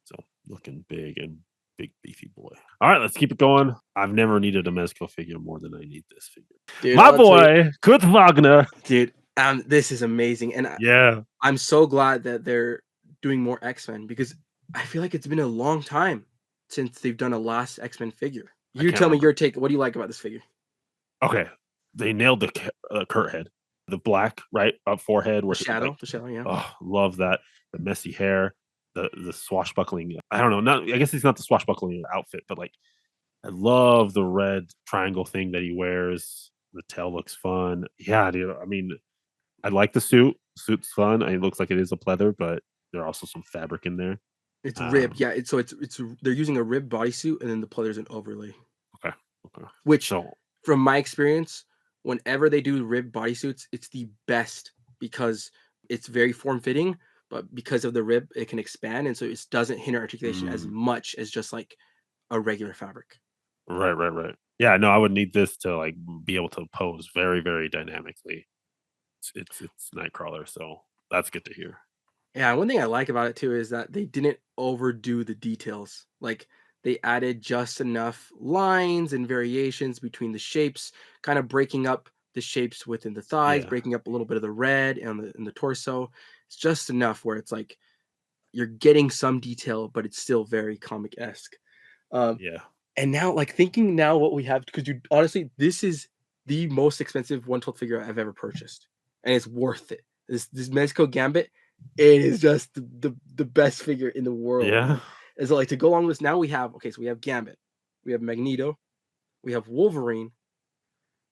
So looking big and big beefy boy. All right, let's keep it going. I've never needed a Mezco figure more than I need this figure. Dude, My I'll tell you, boy, Kurt Wagner. dude, this is amazing. And Yeah, I'm so glad that they're doing more X-Men because I feel like it's been a long time since they've done a last X-Men figure. I You can't tell me remember. your take. What do you like about this figure? Okay, they nailed the Kurt head, the black right up forehead where like, The shadow, yeah. oh, love that. The messy hair, the swashbuckling. I don't know. Not I guess it's not the swashbuckling outfit, but like I love the red triangle thing that he wears. The tail looks fun. Yeah, dude. I mean, I like the suit. Suit's fun. It looks like it is a pleather, but there are also some fabric in there. It's ribbed. Um, Yeah, it's they're using a ribbed bodysuit and then the pleather's an overlay. okay, okay. Which, So from my experience, whenever they do ribbed bodysuits, it's the best because it's very form fitting, but because of the rib, it can expand, and so it doesn't hinder articulation as mm, much as just like a regular fabric. right, right, right. Yeah, no, I would need this to like be able to pose very, very dynamically. It's Nightcrawler, so that's good to hear. Yeah, one thing I like about it too is that they didn't overdo the details. Like they added just enough lines and variations between the shapes, kind of breaking up the shapes within the thighs, Yeah, breaking up a little bit of the red and the torso. It's just enough where it's like you're getting some detail, but it's still very comic-esque. Um, yeah, and now, like thinking now what we have, because you honestly, this is the most expensive 1/12 figure I've ever purchased, and it's worth it. This Mezco Gambit, it is just the best figure in the world, yeah. man. And so like to go along with this, now we have okay, so we have Gambit, we have Magneto, we have Wolverine.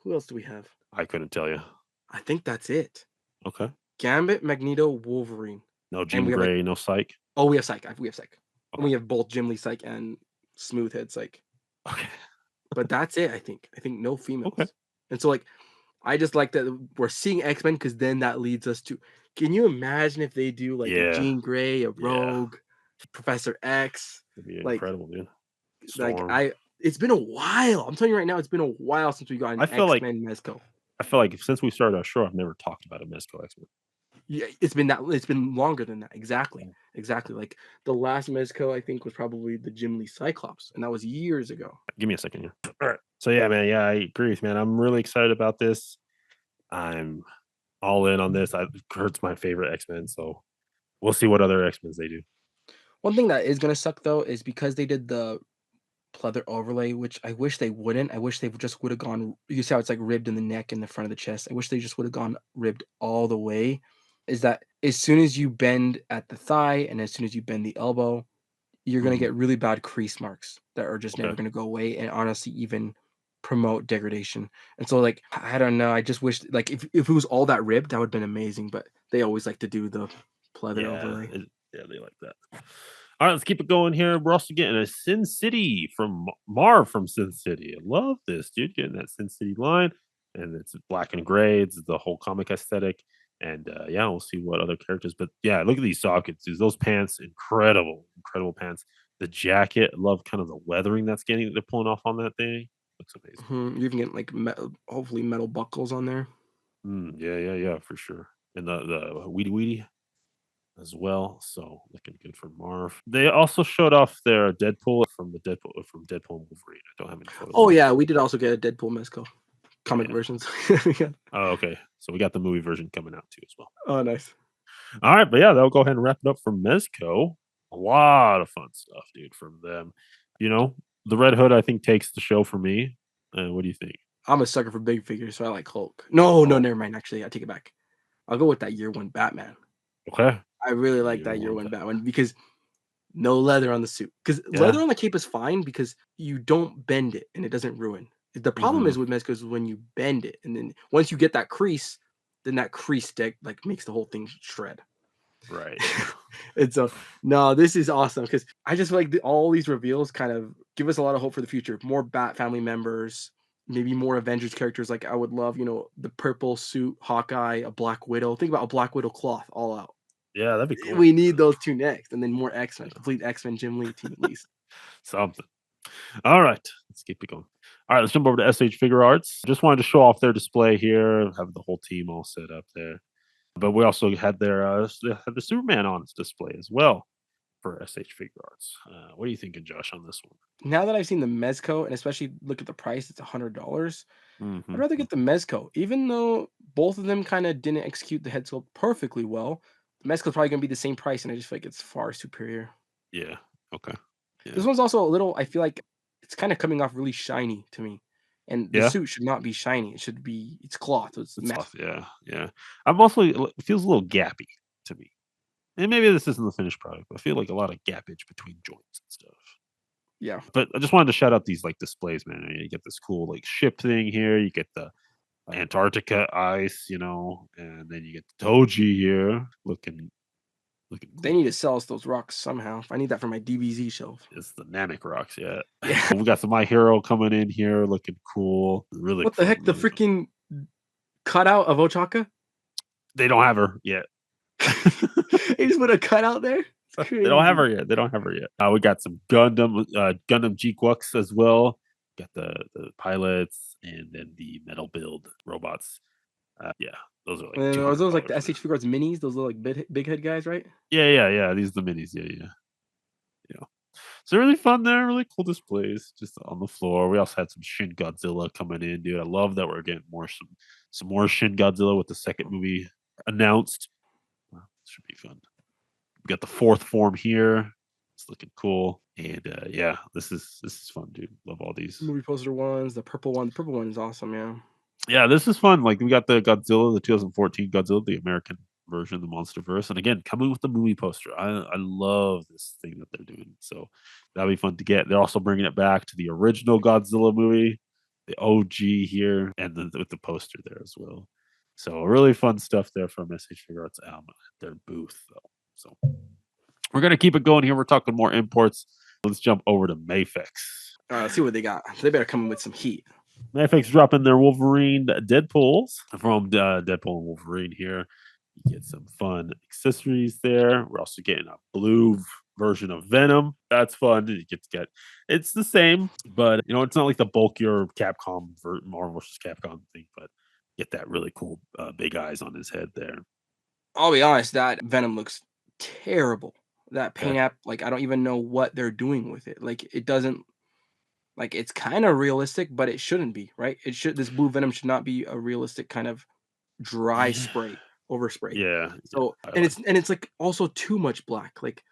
Who else do we have? I couldn't tell you. I think that's it. Okay. Gambit, Magneto, Wolverine, No and Jean we have like Grey, no Psych. oh, we have Psych. We have Psych, and Okay. we have both Jim Lee Psych and Smoothhead Psych. Okay. But that's it, I think. I think no Okay. females. And so, like, I just like that we're seeing X-Men because then that leads us to can you imagine if they do like a Yeah. Jean Grey, a Yeah. Rogue, Professor X? It'd be Like, incredible, dude. like Storm. I it's been a while. I'm telling you right now, it's been a while since we got an I feel like X-Men Mezco. I feel like since we started our show, I've never talked about a Mezco X-Men. Yeah, it's been longer than that. Exactly. Exactly. Like the last Mezco, I think, was probably the Jim Lee Cyclops, and that was years ago. Give me a second here. All right. So yeah, man. Yeah, I agree with you, man. I'm really excited about this. I'm all in on this. Kurt's my favorite X-Men, so we'll see what other X-Men's they do. One thing that is gonna suck though is because they did the pleather overlay, which I wish they wouldn't. I wish they just would have gone. You see how it's like ribbed in the neck and the front of the chest. I wish they just would have gone ribbed all the way. Is that as soon as you bend at the thigh and as soon as you bend the elbow, you're gonna Mm, get really bad crease marks that are just never okay. gonna go away and honestly even promote degradation. And so like I don't know. I just wish like if it was all that ribbed, that would have been amazing. But they always like to do the pleather Yeah. overlay. Yeah, they like that. All right, let's keep it going here. We're also getting a Sin City from Marv from Sin City. I love this, dude. Getting that Sin City line, and it's black and gray. It's the whole comic aesthetic. And yeah, we'll see what other characters. But yeah, look at these sockets. Dude. Those pants, incredible, incredible pants. The jacket, I love kind of the weathering that's getting they're pulling off on that thing. Looks amazing. You're even getting like hopefully metal buckles on there. Yeah, yeah, yeah, for sure. And the weedy weedy as well. So looking good for Marv. They also showed off their Deadpool from Deadpool and Wolverine. I don't have any photos Oh of yeah, this. we did also get a Deadpool Mezco Yeah, comic yeah. versions. Yeah. Oh, okay. So we got the movie version coming out too as well. Oh, nice. All right, but yeah, that'll go ahead and wrap it up for Mezco. A lot of fun stuff, dude, from them. The Red Hood I think takes the show for me. What do you think? I'm a sucker for big figures, so I like Hulk. No, no, Oh, never mind. Actually, I take it back. I'll go with that year one Batman. Okay. I really like Year that year one one Batman. Batman because no leather on the suit. Because Yeah. leather on the cape is fine because you don't bend it and it doesn't ruin. The problem Hmm. is with Mezco is when you bend it, and then once you get that crease, then that crease deck like makes the whole thing shred. Right. And so, no, this is awesome because I just feel like all these reveals kind of give us a lot of hope for the future. More Bat family members, maybe more Avengers characters. Like I would love, the purple suit, Hawkeye, a Black Widow. Think about a Black Widow cloth all out. Yeah, that'd be cool. We need those two next, and then more X Men, complete X Men Jim Lee team at least. Something. All right, let's keep it going. All right, let's jump over to SH Figure Arts. Just wanted to show off their display here, have the whole team all set up there. But we also had they had the Superman on its display as well for SH Figure Arts. What are you thinking, Josh, on this Now that I've seen the Mezco, and especially look at the price, it's $100. one? I'd rather Hmm. get the Mezco, even though both of them kind of didn't execute the head sculpt perfectly well. The Mezco's probably gonna be the same price, and I just feel like it's far superior. Yeah. Okay. Yeah. This one's also a little. I feel like it's kind of coming off really shiny to me, and the Yeah. suit should not be shiny. It should be. It's cloth. So it's It's matte. off. Yeah. Yeah. I'm also it feels a little gappy to me. And maybe this isn't the finished product, but I feel like a lot of gappage between joints and stuff. Yeah. But I just wanted to shout out these like displays, man. You get this cool like ship thing here. You get the Antarctica ice, and then you get the Toji here, looking They cool. need to sell us those rocks somehow. I need that for my DBZ shelf. It's the Namek rocks, yeah. Yeah. We got some My Hero coming in here, looking cool, really What the fun, heck? The really fun. freaking cutout of Ochaka? They don't have her yet. They just put a cutout there. It's They don't have crazy. her yet. They don't have her yet. We got some Gundam G-Quux as well. Got the pilots and then the metal build robots. Yeah, those are like And two are hundred those like the dollars. SH Figuarts minis? Those little like big head guys, right? Yeah. These are the minis. Yeah. So really fun there, really cool displays just on the floor. We also had some Shin Godzilla coming in, dude. I love that we're getting some more Shin Godzilla with the second movie announced. Wow, should be fun. We got the fourth form here. It's looking cool. And yeah, this is fun, dude. Love all these. Movie poster ones. The purple one. The purple one is awesome. Yeah. Yeah, this is fun. Like we got the Godzilla, the 2014 Godzilla, the American version of the MonsterVerse, and again coming with the movie poster. I love this thing that they're doing. So that'll be fun to get. They're also bringing it back to the original Godzilla movie, the OG here, and then with the poster there as well. So really fun stuff there from SH Figure Arts at their booth though. So we're gonna keep it going here. We're talking more imports. Let's jump over to Mayfix. All right. Let's see what they got. They better come in with some heat. Netflix dropping their Wolverine Deadpools from Deadpool and Wolverine here. You get some fun accessories there. We're also getting a blue version of Venom. That's fun. You get it's the same, but it's not like the bulkier Capcom Marvel versus Capcom thing, but get that really cool big eyes on his head there. I'll be honest. That Venom looks terrible. That Okay. paint app, like I don't even know what they're doing with it. Like it doesn't. Like it's kind of realistic, but it shouldn't be, right? It should. This blue Venom should not be a realistic kind of dry Yeah. spray, overspray. Yeah. So Highlight. and it's like also too much black. Like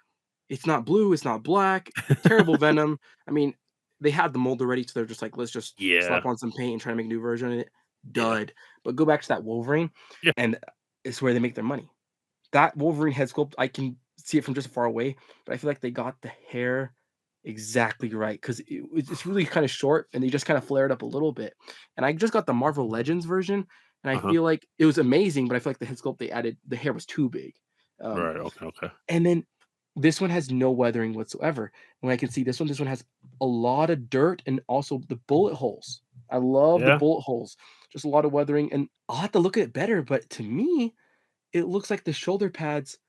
it's not blue, it's not black. Terrible Venom. I mean, they had the mold already, so they're just like, let's just Yeah. slap on some paint and try to make a new version of it. Yeah. Dud. But go back to that Wolverine, Yeah. and it's where they make their money. That Wolverine head sculpt, I can see it from just far away, but I feel like they got the hair exactly right because it's really kind of short and they just kind of flared up a little bit. And I just got the Marvel Legends version, and I Uh-huh. feel like it was amazing, but I feel like the head sculpt they added, the hair was too big. Um, Right. Okay. and then this one has no weathering whatsoever. When I can see this one has a lot of dirt and also the bullet holes. I love the Yeah. bullet holes. Just a lot of weathering, and I'll have to look at it better. But to me, it looks like the shoulder pads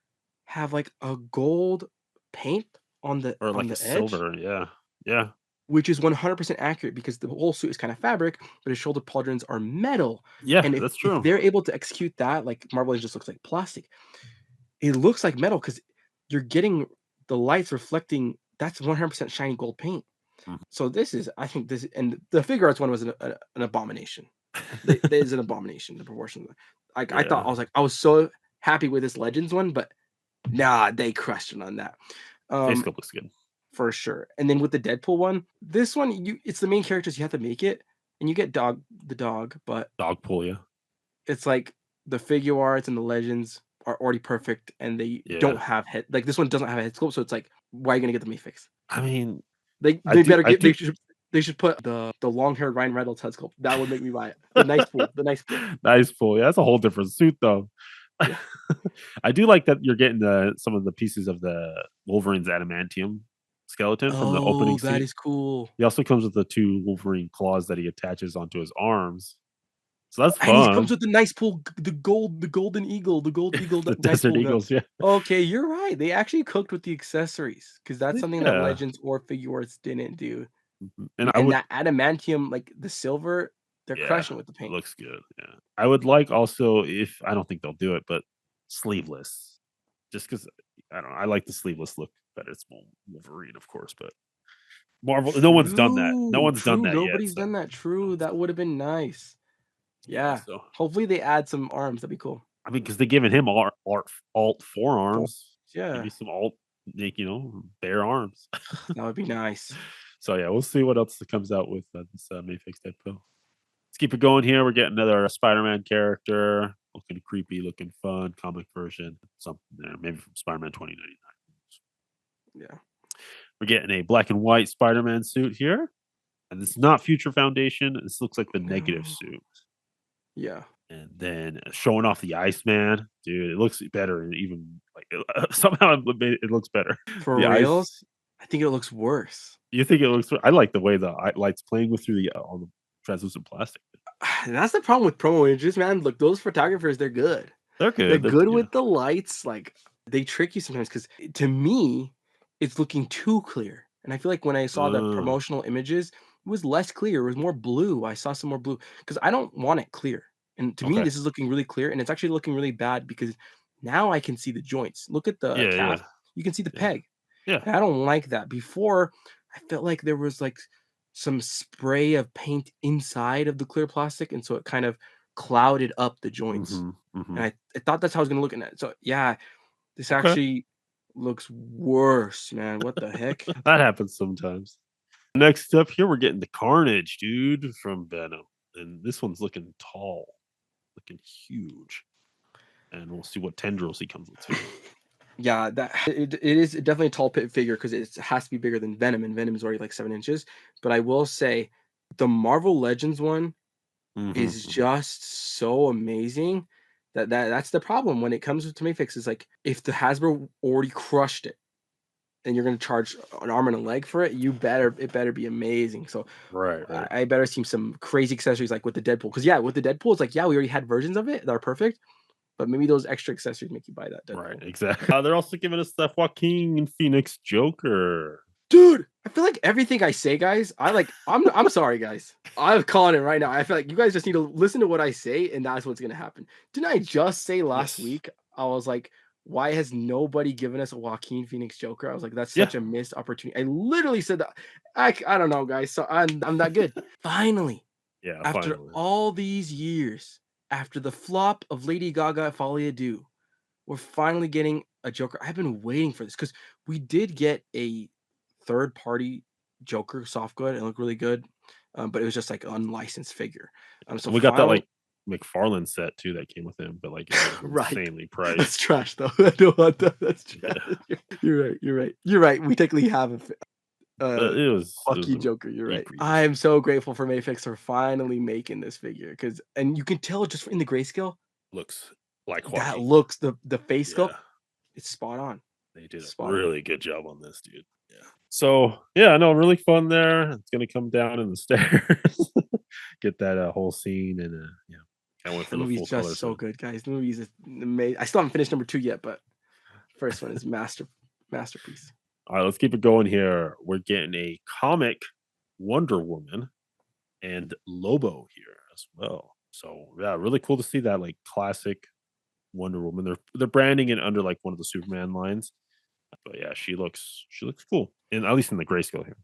have like a gold paint Or on like a the edge, silver. Yeah. Yeah. which is 100% accurate because the whole suit is kind of fabric, but his shoulder pauldrons are metal. Yeah. And That's if true. they're able to execute that, like Marvel just looks like plastic. It looks like metal because you're getting the lights reflecting. That's 100% shiny gold paint. Mhm. So this is, I think this, and the figure arts one was an abomination. They is an abomination. The proportions. Like I thought, Yeah. I was so happy with this Legends one, but nah, they crushed it on that. Face Um, sculpt looks good. for sure. And then with the Deadpool one, this one it's the main characters you have to make it, and you get the dog, but Dog pull, yeah. it's like the figure arts and the legends are already perfect, and they don't Yeah. have head. Like this one doesn't have a head sculpt, so it's like, why are you gonna get the Mayfix? I mean, I They do better I get. do They should put the long haired Ryan Reynolds head sculpt. That would make me buy it. The nice pool. The nice pool. nice pull. Yeah, that's a whole different suit though. Yeah. I do like that you're getting some of the pieces of the Wolverine's adamantium skeleton from the opening Oh, that scene. is cool. He also comes with the two Wolverine claws that he attaches onto his arms. So that's And he comes fun. with the nice pool, the golden eagle, the gold eagle, The nice Desert pool gun. Eagles, yeah. Okay, you're right. They actually cooked with the accessories because that's something that Yeah. Legends or Figuarts didn't do. And I And would that adamantium, like the silver, they're yeah, crushing with the it paint. looks good. Yeah. I would like also if I don't think they'll do it, but sleeveless. Just because I don't know, I like the sleeveless look better. It's Wolverine, of course, but Marvel, no one's done that. No True, one's done true. that yet. Nobody's So done that. True. That would have been nice. yeah, Yeah. so Hopefully they add some arms. That'd be cool. I mean, because they're giving him alt For forearms, maybe yeah, some alt, bare arms. that would be nice. So yeah, we'll see what else comes out with this Mayfix Deadpool. Let's keep it going here. We're getting another Spider-Man character, looking creepy, looking fun, comic version, something there, maybe from Spider-Man 2099. Yeah. We're getting a black and white Spider-Man suit here, and it's not Future Foundation. This looks like the negative No. suit. Yeah. And then showing off the Iceman, dude, it looks better, and even like somehow it looks better. For The ice, reals? I think it looks worse. you think it looks? I like the way the light's playing with through the all the translucent plastic. That's the problem with promo images, man. Look, those photographers, they're good. They're They're good. good Yeah. with the lights. Like they trick you sometimes because to me, it's looking too clear. And I feel like when I saw the Uh, promotional images, it was less clear. It was more blue. I saw some more blue because I don't want it clear. And to me, okay. this is looking really clear, and it's actually looking really bad because now I can see the joints. Look at the Yeah. cap. Yeah. You can see the Yeah. peg. Yeah. And I don't like that. Before, I felt like there was like some spray of paint inside of the clear plastic, and so it kind of clouded up the joints. Mm-hmm. Mm-hmm. And I thought that's how I was gonna look at it. So yeah, this Okay. actually looks worse, man. What the heck? That happens sometimes. Next up here, we're getting the Carnage, dude, from Venom, and this one's looking tall, looking huge, and we'll see what tendrils he comes with too. Yeah, that it is definitely a tall pit figure because it has to be bigger than Venom, and Venom is already like 7 inches. But I will say the Marvel Legends one Mm-hmm. is Mm-hmm. just so amazing that's the problem when it comes to Mayfix is like if the Hasbro already crushed it and you're gonna charge an arm and a leg for it, it better be amazing. So Right. Right. I better see some crazy accessories like with the Deadpool. Because yeah, with the Deadpool, it's like, yeah, we already had versions of it that are perfect, but maybe those extra accessories make you buy that Right. Deadpool. Exactly. They're also giving us the Joaquin Phoenix Joker. Dude, I feel like everything I say, guys, I'm sorry, guys. I'm calling it right now. I feel like you guys just need to listen to what I say, and that's what's gonna happen. Didn't I just say last Yes. week? I was like, why has nobody given us a Joaquin Phoenix Joker? I was like, that's Yeah. such a missed opportunity. I literally said that. I don't know, guys. So I'm that good. Finally, Yeah. after Finally. all these years, after the flop of Lady Gaga at Folie à Deux, we're finally getting a Joker. I've been waiting for this because we did get a third party Joker soft good. It looked really good, but it was just like an unlicensed figure. So And we got that finally, like McFarlane set too that came with him, but like it was right? insanely That's priced. trash, though. I don't want that. That's trash. Yeah. You're right. You're right. You're right. We technically have But it was Joaquin a Joker. You're right. equally I am so grateful for Mayfix for finally making this figure and you can tell just in the grayscale looks like that Joaquin. looks the face sculpt. Yeah. It's spot on. They did a Spot on. really good job on this, dude. Yeah. So yeah, no, really fun there. It's gonna come down in the stairs. Get that whole scene and yeah, can't wait The for the movie's full color just so soon. good, guys. The movie is amazing. I still haven't finished number 2 yet, but first one is masterpiece. All right, let's keep it going here. We're getting a comic Wonder Woman and Lobo here as well. So yeah, really cool to see that like classic Wonder Woman. They're branding it under like one of the Superman lines. But yeah, she looks cool. And at least in the grayscale here.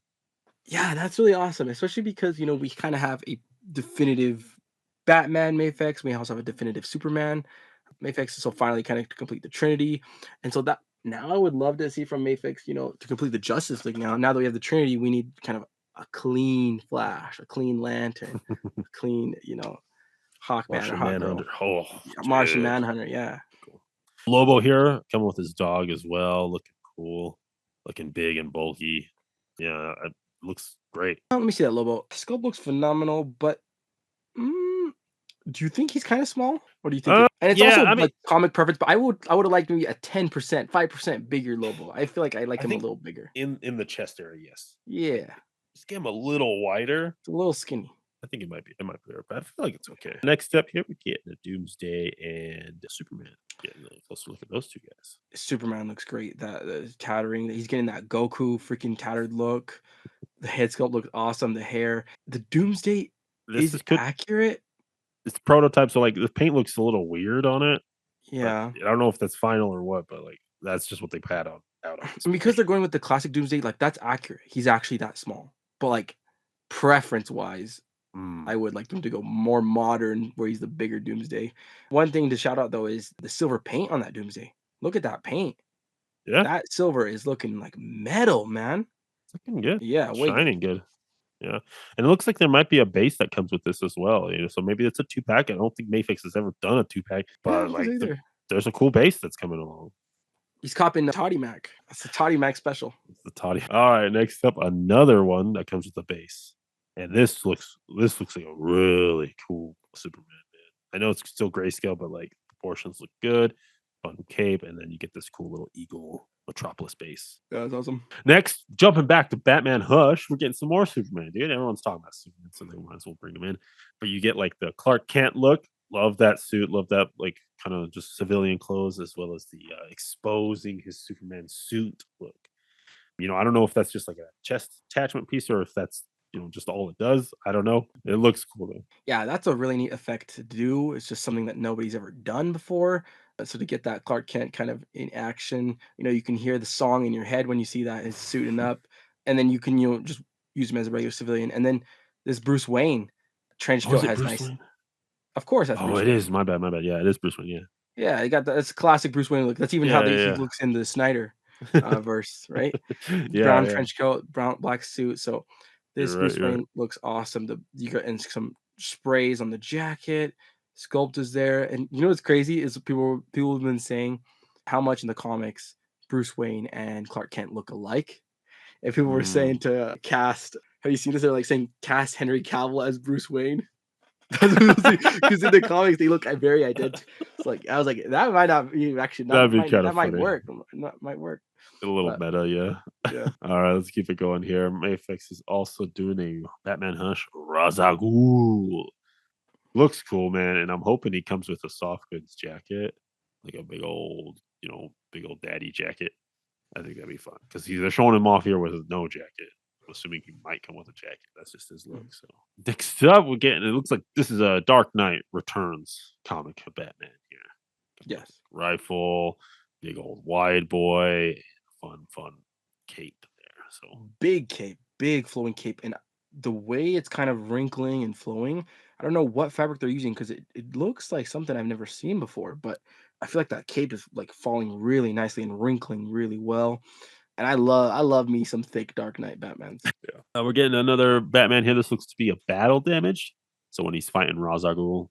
Yeah, that's really awesome, especially because, we kinda have a definitive Batman Mayfix. We also have a definitive Superman Mayfix, so finally kinda to complete the Trinity, and so that now I would love to see from Mayfix, to complete the Justice League now. Now that we have the Trinity, we need kind of a clean Flash, a clean Lantern, a clean, Hawkman or Martian Hawkgirl. Manhunter. Oh, Yeah, Martian dude. Manhunter, yeah. Cool. Lobo here coming with his dog as well, looking cool, looking big and bulky. Yeah, it looks great. Let me see that Lobo. Sculpt looks phenomenal, but mm, do you think he's kind of small, or do you think and it's Yeah, also I mean, like comic preference, but I would have liked maybe a 10%, 5% bigger Lobo. I feel like I like I him a think little bigger. in the chest area, yes. But Yeah, just get him a little wider. it's a little skinny. I think it might be there, but I feel like it's okay. Next up here, we get the Doomsday and Superman. Getting a closer look at those two guys. Superman looks great. That the tattering, he's getting that Goku freaking tattered look. The head sculpt looks awesome. The hair, the Doomsday This is is could accurate. it's prototype, so like the paint looks a little weird on it, but Yeah, I don't know if that's final or what. But like that's just what they pat out on and because display. they're going with the classic Doomsday, like that's accurate. He's actually that small. But like preference wise, Mm, I would like them to go more modern, where he's the bigger Doomsday. One thing to shout out though is the silver paint on that Doomsday. Look at that paint. yeah, That silver is looking like metal, man. it's looking good, Yeah, way good. shining good. Yeah, and it looks like there might be a base that comes with this as well. So maybe it's a two pack. I don't think Mayfix has ever done a two pack, Yeah, I but don't think so like either. there's a cool base that's coming along. He's copping the Toddy Mac. That's the Toddy Mac special. It's the toddy. All right, next up, another one that comes with a base, and this looks like a really cool Superman. Man. I know it's still grayscale, but like proportions look good. Fun cape, and then you get this cool little eagle Metropolis base. Yeah, that's awesome. Next, jumping back to Batman Hush, we're getting some more Superman, dude. Everyone's talking about Superman, so they might as well bring him in. But you get like the Clark Kent look. Love that suit. Love that like kind of just civilian clothes, as well as the exposing his Superman suit look. I don't know if that's just like a chest attachment piece or if that's just all it does. I don't know. It looks cool though. Yeah, that's a really neat effect to do. It's just something that nobody's ever done before. So to get that Clark Kent kind of in action, you can hear the song in your head when you see that he's suiting up, and then you can just use him as a regular civilian. And then this Bruce Wayne trench Oh, is coat it has Bruce nice. Wayne? Of course, that's Oh, Bruce it Wayne. is. My bad. My bad. Yeah, it is Bruce Wayne. Yeah. Yeah, you got that. That's classic Bruce Wayne look. That's even how Yeah. he Yeah. looks in the Snyder verse, right? Yeah. Brown Yeah. trench coat, brown black suit. So this You're right. Bruce You're right. Wayne looks awesome. You got and some sprays on the jacket. Sculpt is there, and you know what's crazy is people have been saying how much in the comics Bruce Wayne and Clark Kent look alike, and people were Mm. saying to cast. Have you seen this? They're like saying cast Henry Cavill as Bruce Wayne. Because in the comics they look very identical. It's like I was like that might not be actually That'd be kind that of might funny. work. That might work, A little but meta, yeah. yeah. All right, let's keep it going here. Mayfix is also doing a Batman Hush Razagul. Looks cool, man, and I'm hoping he comes with a soft goods jacket, like a big old daddy jacket. I think that'd be fun because they're showing him off here with no jacket. I'm assuming he might come with a jacket. That's just his look. Mm, So next up, we're getting. It looks like this is a Dark Knight Returns comic of Batman here. Got the yes. rifle, big old wide boy, fun cape there. So Big cape, big flowing cape, and the way it's kind of wrinkling and flowing, I don't know what fabric they're using because it looks like something I've never seen before, but I feel like that cape is like falling really nicely and wrinkling really well. And I love me some thick Dark Knight Batmans. yeah, we're getting another Batman here. This looks to be a battle damaged. So when he's fighting Ra's al Ghul,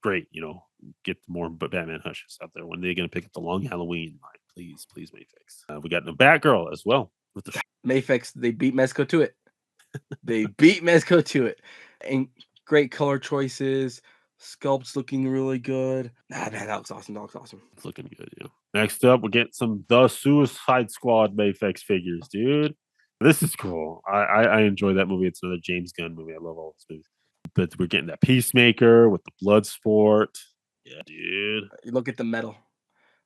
great. Get more Batman hushes out there. When they're gonna pick up the Long Halloween line, please, Mayfix. We got the Batgirl as well with the Mayfix, they beat Mezco to it. They beat Mezco to it. And great color choices. Sculpt's looking really good. Ah, man, that looks awesome. That looks awesome. It's looking good, yeah. Next up, we're getting some The Suicide Squad Mayfix figures, dude. This is cool. I enjoy that movie. It's another James Gunn movie. I love all these movies. But we're getting that Peacemaker with the blood sport. Yeah, dude. You look at the metal.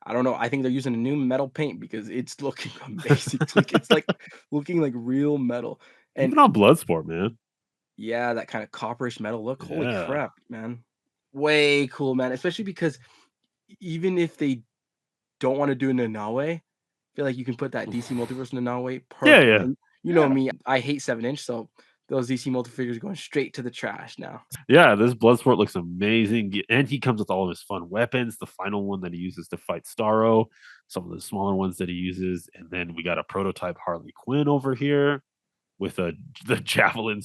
I don't know. I think they're using a new metal paint because it's looking amazing. It's like looking like real metal. And Even on Bloodsport, man. yeah, that kind of copperish metal look. Holy Yeah. crap, man. Way cool, man. Especially because even if they don't want to do Nanawe, I feel like you can put that DC Multiverse Nanawe Yeah, perfect. yeah. And you know me, I hate 7-inch, so those DC multi-figures going straight to the trash now. Yeah, this Bloodsport looks amazing. And he comes with all of his fun weapons. The final one that he uses to fight Starro, some of the smaller ones that he uses. And then we got a prototype Harley Quinn over here with the javelin,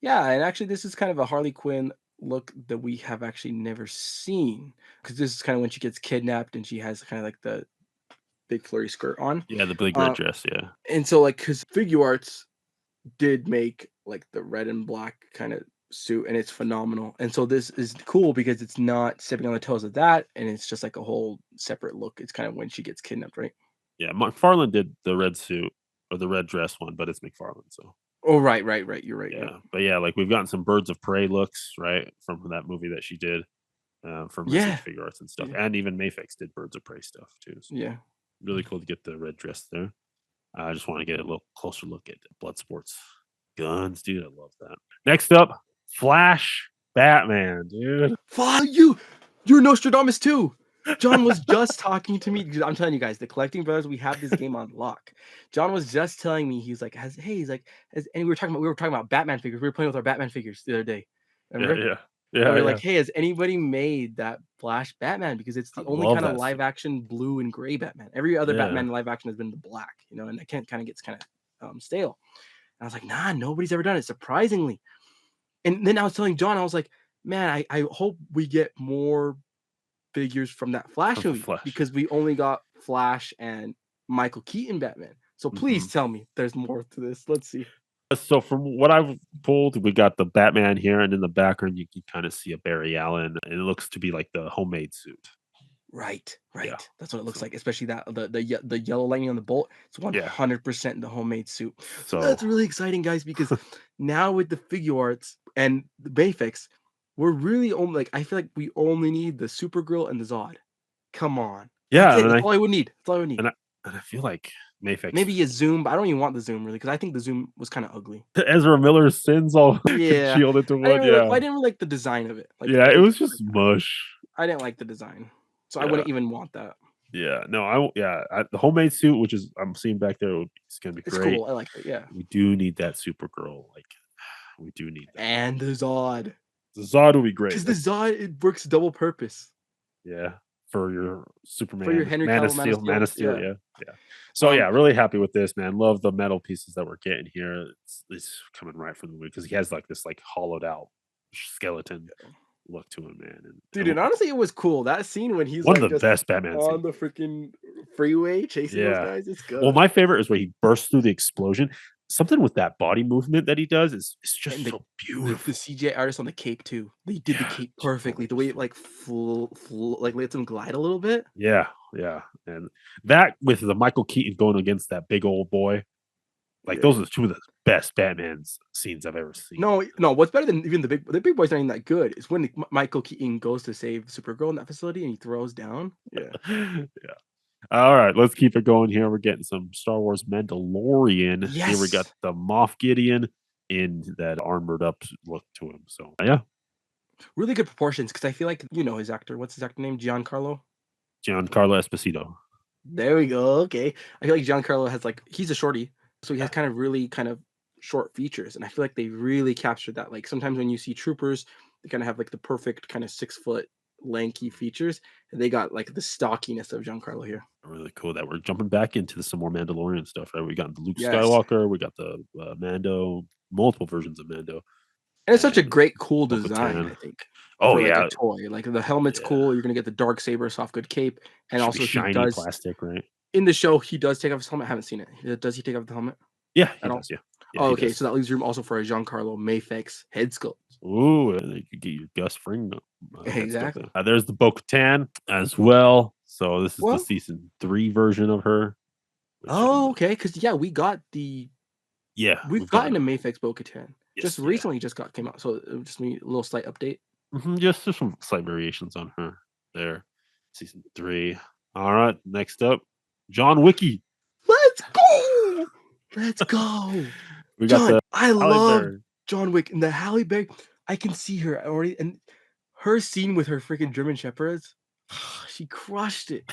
Yeah, and actually this is kind of a Harley Quinn look that we have actually never seen, because this is kind of when she gets kidnapped and she has kind of like the big flurry skirt on. Yeah, the big red Uh, dress. Yeah. and so like because figure arts did make like the red and black kind of suit, and it's phenomenal. And so this is cool because it's not stepping on the toes of that, and it's just like a whole separate look. It's kind of when she gets kidnapped, right? Yeah, McFarlane did the red suit or the red dress one, but it's McFarlane, so Oh, right, right, right. You're right. Yep. yeah. But yeah, like we've gotten some Birds of Prey looks, right, from that movie that she did, for Message Yeah. Figure Arts and stuff, Yeah. and even Mayfix did Birds of Prey stuff too, so Yeah. really cool to get the red dress there. I just wanna get a little closer look at blood sports guns, dude, I love that. Next up, Flash Batman, dude. Fuck you! You're Nostradamus too. John was just talking to me. 'Cause I'm telling you guys, the collecting brothers, we have this game on lock. John was just telling me, he's like, he's like, and we were talking about Batman figures. We were playing with our Batman figures the other day. Yeah, Remember? yeah. And Yeah, we are yeah. like, hey, has anybody made that Flash Batman? Because it's I the only love kind of that live suit. action blue and gray Batman. Every other Yeah. Batman live action has been the black, and that kind of gets kind of stale. And I was like, nah, nobody's ever done it, surprisingly. And then I was telling John, I was like, man, I hope we get more figures from that Flash Of the movie, Flash. because we only got Flash and Michael Keaton Batman. So please Mhm. tell me there's more to this. Let's see. So from what I've pulled, we got the Batman here, and in the background, you can kind of see a Barry Allen, and it looks to be like the homemade suit. Right, Yeah. right. That's what it looks So like, especially that the yellow lining on the bolt. It's yeah. 100% the homemade suit. So So that's really exciting, guys, because now with the figure arts and the Bayfix, we're really only like, I feel like we only need the Supergirl and the Zod. Come on, that's yeah, it. That's all I would need. That's all I would need. and I and I feel like Mayfix Maybe a zoom, but I don't even want the zoom really, because I think the zoom was kind of ugly. Ezra Miller's sins all Yeah, congealed into I didn't wood. really like. Yeah. Well, I didn't really like the design of it. Like Yeah, the it way was just mush. I didn't like the design, so I Yeah. wouldn't even want that. Yeah. No, the homemade suit, which is I'm seeing back there, it's gonna be It's great. cool. I like it. Yeah, We do need that Supergirl. Like, we do need that. and the Zod. The Zod will be great. Because the Zod, it works double purpose Yeah, for your for your Superman, Henry Cavill Man of Steel, Yeah. yeah, yeah. So, Um, yeah, really happy with this, man. Love the metal pieces that we're getting here. It's coming right from the movie because he has, like, this, like, hollowed out skeleton look to him, man, dude, and honestly, it was cool. That scene when he's one of like the just best Batman on scenes. the freaking freeway chasing those Yeah. guys. It's Well, good. my favorite is where he bursts through the explosion. Something with that body movement that he does is And just the so the beautiful. CGI artist on the cape too. They did the Yeah, cape it's perfectly. The way it gorgeous. like like lets him glide a little bit. Yeah, yeah, and that with the Michael Keaton going against that big old boy, like, Yeah. those are 2 of the best Batman's scenes I've ever seen. No, no. What's better than even the big boy's not even that good. Is when Michael Keaton goes to save Supergirl in that facility and he throws down. Yeah. Yeah. Alright, let's keep it going here. We're getting some Star Wars Mandalorian. Here we got Yes. the Moff Gideon in that armored up look to him. So, yeah, Really good proportions, because I feel like you know his actor. What's his actor name? Giancarlo. Giancarlo Esposito. There we go. Okay. I feel like Giancarlo has like he's a shorty, so he has Yeah. kind of really kind of short features, and I feel like they really captured that. Like sometimes when you see troopers, they kind of have like the perfect kind of 6 foot lanky features, and they got like the stockiness of Giancarlo here. Really cool that we're jumping back into some more Mandalorian stuff, right? We got the Luke Yes, Skywalker, we got the, Mando, multiple versions of Mando, and it's such a and great, cool design. Bo-Katan. I think Oh, for like a yeah. toy, like the helmet's Yeah. cool. You're gonna get the dark saber, soft good cape, and Should be also he shiny does plastic, right? in the show he does take off his helmet. I haven't seen it. Does he take off the helmet Yeah, he at all? does, yeah. Yeah, Oh, he okay, does. so that leaves room also for a Giancarlo Mayfix head sculpt. Ooh, and you could get your Gus Fring head sculpt there. Exactly. There's the Bo-Katan as well. So this is the Well, season 3 version of her, which oh, okay, because yeah, yeah, we've we've gotten gotten a her. Mayfix Bo-Katan. Just Yes, yeah. recently just came out, so just me a little slight update. Just some slight variations on her there. Season 3. All right, next up, John Wicky. Let's go! Let's go! We got John, the I Halle love Berry. John Wick and the Halle Berry. I can see her already, and her scene with her freaking German Shepherds, she crushed it.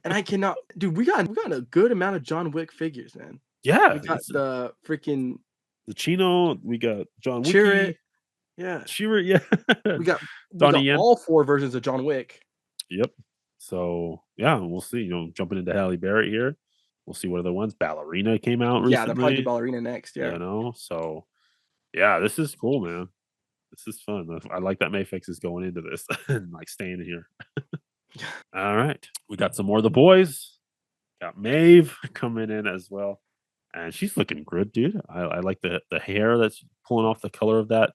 And I cannot, dude. We got a good amount of John Wick figures, man. We Yeah, got it's the freaking the Chino, we got John Chirrut. Wicky, Yeah, Shearer, yeah. we got we Donnie got Yen. all 4 versions of John Wick. Yep. So, yeah, we'll see, jumping into Halle Berry here. We'll see what other ones. Ballerina came out Yeah, they'll probably do recently, ballerina next. Yeah. so, yeah, this is cool, man. This is fun. I like that Mayfix is going into this and like staying here. All right. We got some more of the boys. Got Maeve coming in as well. And she's looking good, dude. I like the hair that's pulling off the color of that.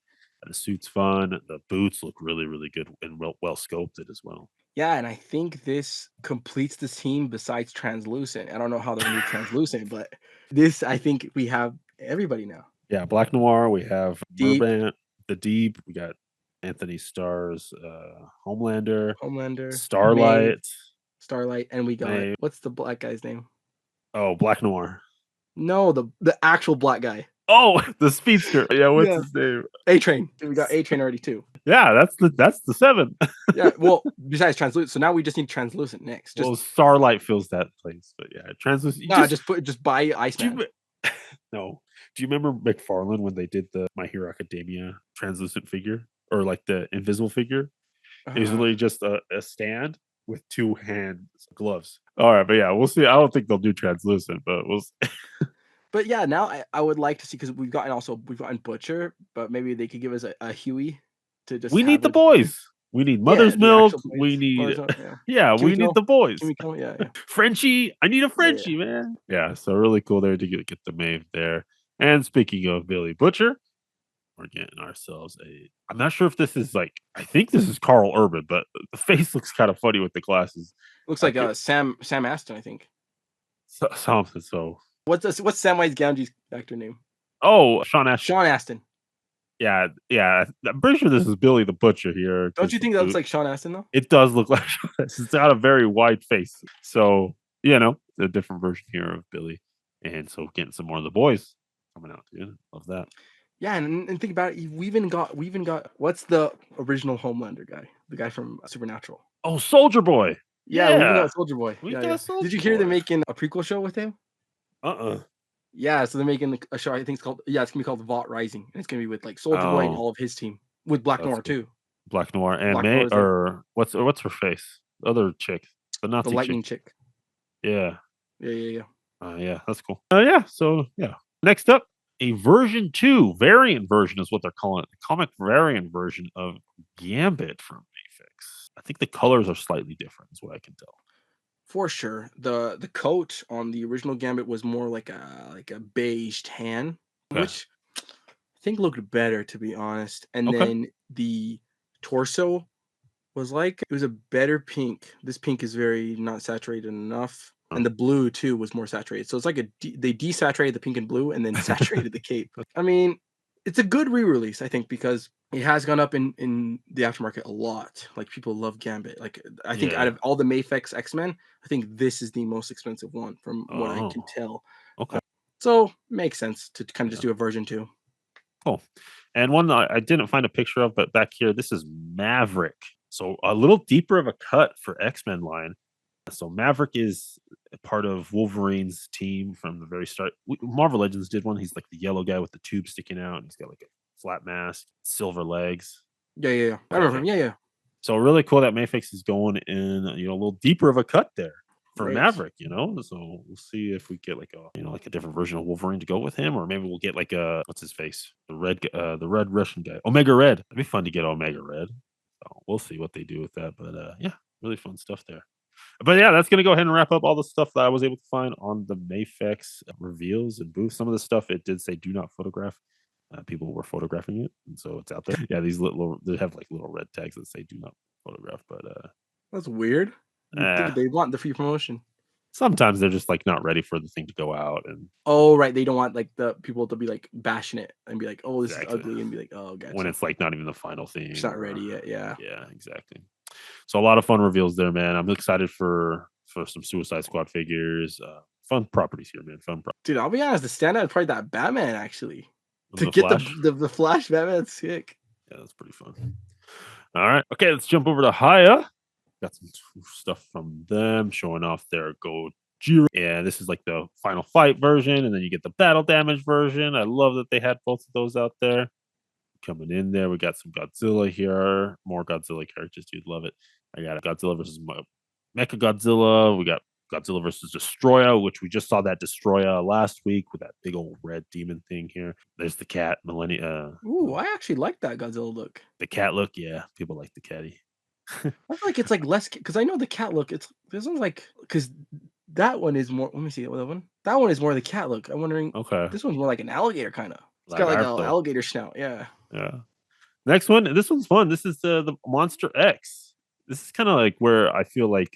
The suit's fun. The boots look really, really good and well sculpted as well. Yeah, and I think this completes the team besides translucent. I don't know how they're gonna do translucent, but this I think we have everybody now. Yeah, Black Noir. We have Deep, Burbank, the Deep. We got Anthony Starr's Homelander, Homelander, Maeve, Starlight, Starlight, and we got May. what's the black guy's name? Oh, Black Noir. No, the actual black guy. Oh, the speedster. Yeah, what's Yeah, his name? A Train. We got A Train already too. Yeah, that's the 7. Yeah, well, besides translucent, so now we just need translucent next. Just Well, Starlight fills that place, but yeah, translucent. no, just buy Do you, Iceman. me- no. Do you remember McFarlane when they did the My Hero Academia translucent figure or like the invisible figure? It was Uh, literally just a stand with 2 hands gloves. All right, but yeah, we'll see. I don't think they'll do translucent, but we'll see. but yeah, now I would like to see because we've gotten Butcher, but maybe they could give us a Huey to just We need have the it. boys. We need Yeah, Mother's the Milk. actual boys. We need Yeah. yeah, we need Kimiko, the boys. Kimiko, yeah, yeah, Frenchie. I need a yeah, yeah. Frenchie, man. Yeah, so really cool there to get the Maeve there. And speaking of Billy Butcher, we're getting ourselves a. I'm not sure if this is like. I think this is Carl Urban, but the face looks kind of funny with the glasses. Looks I like could, Sam Aston, I think. something so. What's Samwise Gamgee's actor name? Oh, Sean Ashton. Sean Aston. Yeah, yeah. I'm pretty sure this is Billy the Butcher here. Don't 'Cause you the think that looks boot. like Sean Aston though? It does look like it's got a very wide face. So, a different version here of Billy. And so getting some more of the boys coming out, dude. Love that. Yeah, and think about it. We even got what's the original Homelander guy? The guy from Supernatural. Oh, Soldier Boy. Yeah, we even Yeah. got Soldier Boy. We Yeah, got yeah. Did Soldier you hear they're Boy. making a prequel show with him? Uh-uh. Yeah, so they're making a show. I think it's called it's gonna be called Vault Rising, and it's gonna be with like Soldier Boy and Oh, all of his team with Black that's Noir cool. too. Black Noir and Black May Noir is there. or what's her face? The other chick. The The Nazi chick. Lightning chick. Yeah. Yeah, yeah, yeah. Yeah, that's cool. Yeah, so yeah. Next up, a version 2 variant version is what they're calling it. The comic variant version of Gambit from Mayfix. I think the colors are slightly different, is what I can tell. For sure. The coat on the original Gambit was more like a beige tan, Okay. which I think looked better to be honest. And Okay. then the torso was like it was a better pink. This pink is very not saturated enough. And the blue too was more saturated. So it's like they desaturated the pink and blue and then saturated the cape. I mean, it's a good re-release, I think, because it has gone up in the aftermarket a lot. Like people love Gambit. Like I think out Yeah. of all the Mayfix X-Men, I think this is the most expensive one from what I can Oh, tell. okay. So makes sense to kind of just Yeah. do a version 2. Cool. And one that I didn't find a picture of, but back here, this is Maverick. So a little deeper of a cut for X-Men line. So Maverick is a part of Wolverine's team from the very start. Marvel Legends did one. He's like the yellow guy with the tube sticking out. And he's got like a flat mask, silver legs. Yeah, yeah, yeah. I remember him. Yeah, yeah. So really cool that Mayfix is going in, a little deeper of a cut there for Right. Maverick. So we'll see if we get like a different version of Wolverine to go with him, or maybe we'll get like what's his face, the red Russian guy, Omega Red. That'd be fun to get Omega Red. So we'll see what they do with that. But yeah, really fun stuff there. But yeah, that's gonna go ahead and wrap up all the stuff that I was able to find on the Mayfix reveals and booths. Some of the stuff it did say do not photograph. People were photographing it, and so it's out there. Yeah, these they have like little red tags that say do not photograph. But That's weird. You think they want the free promotion. sometimes they're just like not ready for the thing to go out, and Oh, right. They don't want like the people to be like bashing it and be like, "Oh, this exactly. is ugly," and be like, "Oh, gotcha." When it's like not even the final thing, It's not ready yet. Yeah. Yeah, exactly. So a lot of fun reveals there, man. I'm excited for some Suicide Squad figures. Fun properties here, man. Fun properties. Dude, I'll be honest, the standout is probably that Batman actually. To The get Flash. the Flash Batman, sick. Yeah, that's pretty fun. All right. Okay, let's jump over to Haya. Got some stuff from them showing off their Gojira. And this is like the final fight version, and then you get the battle damage version. I love that they had both of those out there. Coming in there, we got some Godzilla here. More Godzilla characters, dude. Love it. I got Godzilla versus Mecha Godzilla. We got Godzilla versus Destroyer, which we just saw that Destroyer last week with that big old red demon thing here. There's the cat, Ooh, I actually like that Godzilla look. the cat look. Yeah, people like the catty. I feel like it's like less because I know the cat look. It's this one's like because that one is more. Let me see that one. That one is more the cat look. I'm wondering. Okay, This one's more like an alligator kind of. It's got like a Lagarto. alligator snout. Yeah, Yeah. Next one. This one's fun. This is the Monster X. This is kind of like where I feel like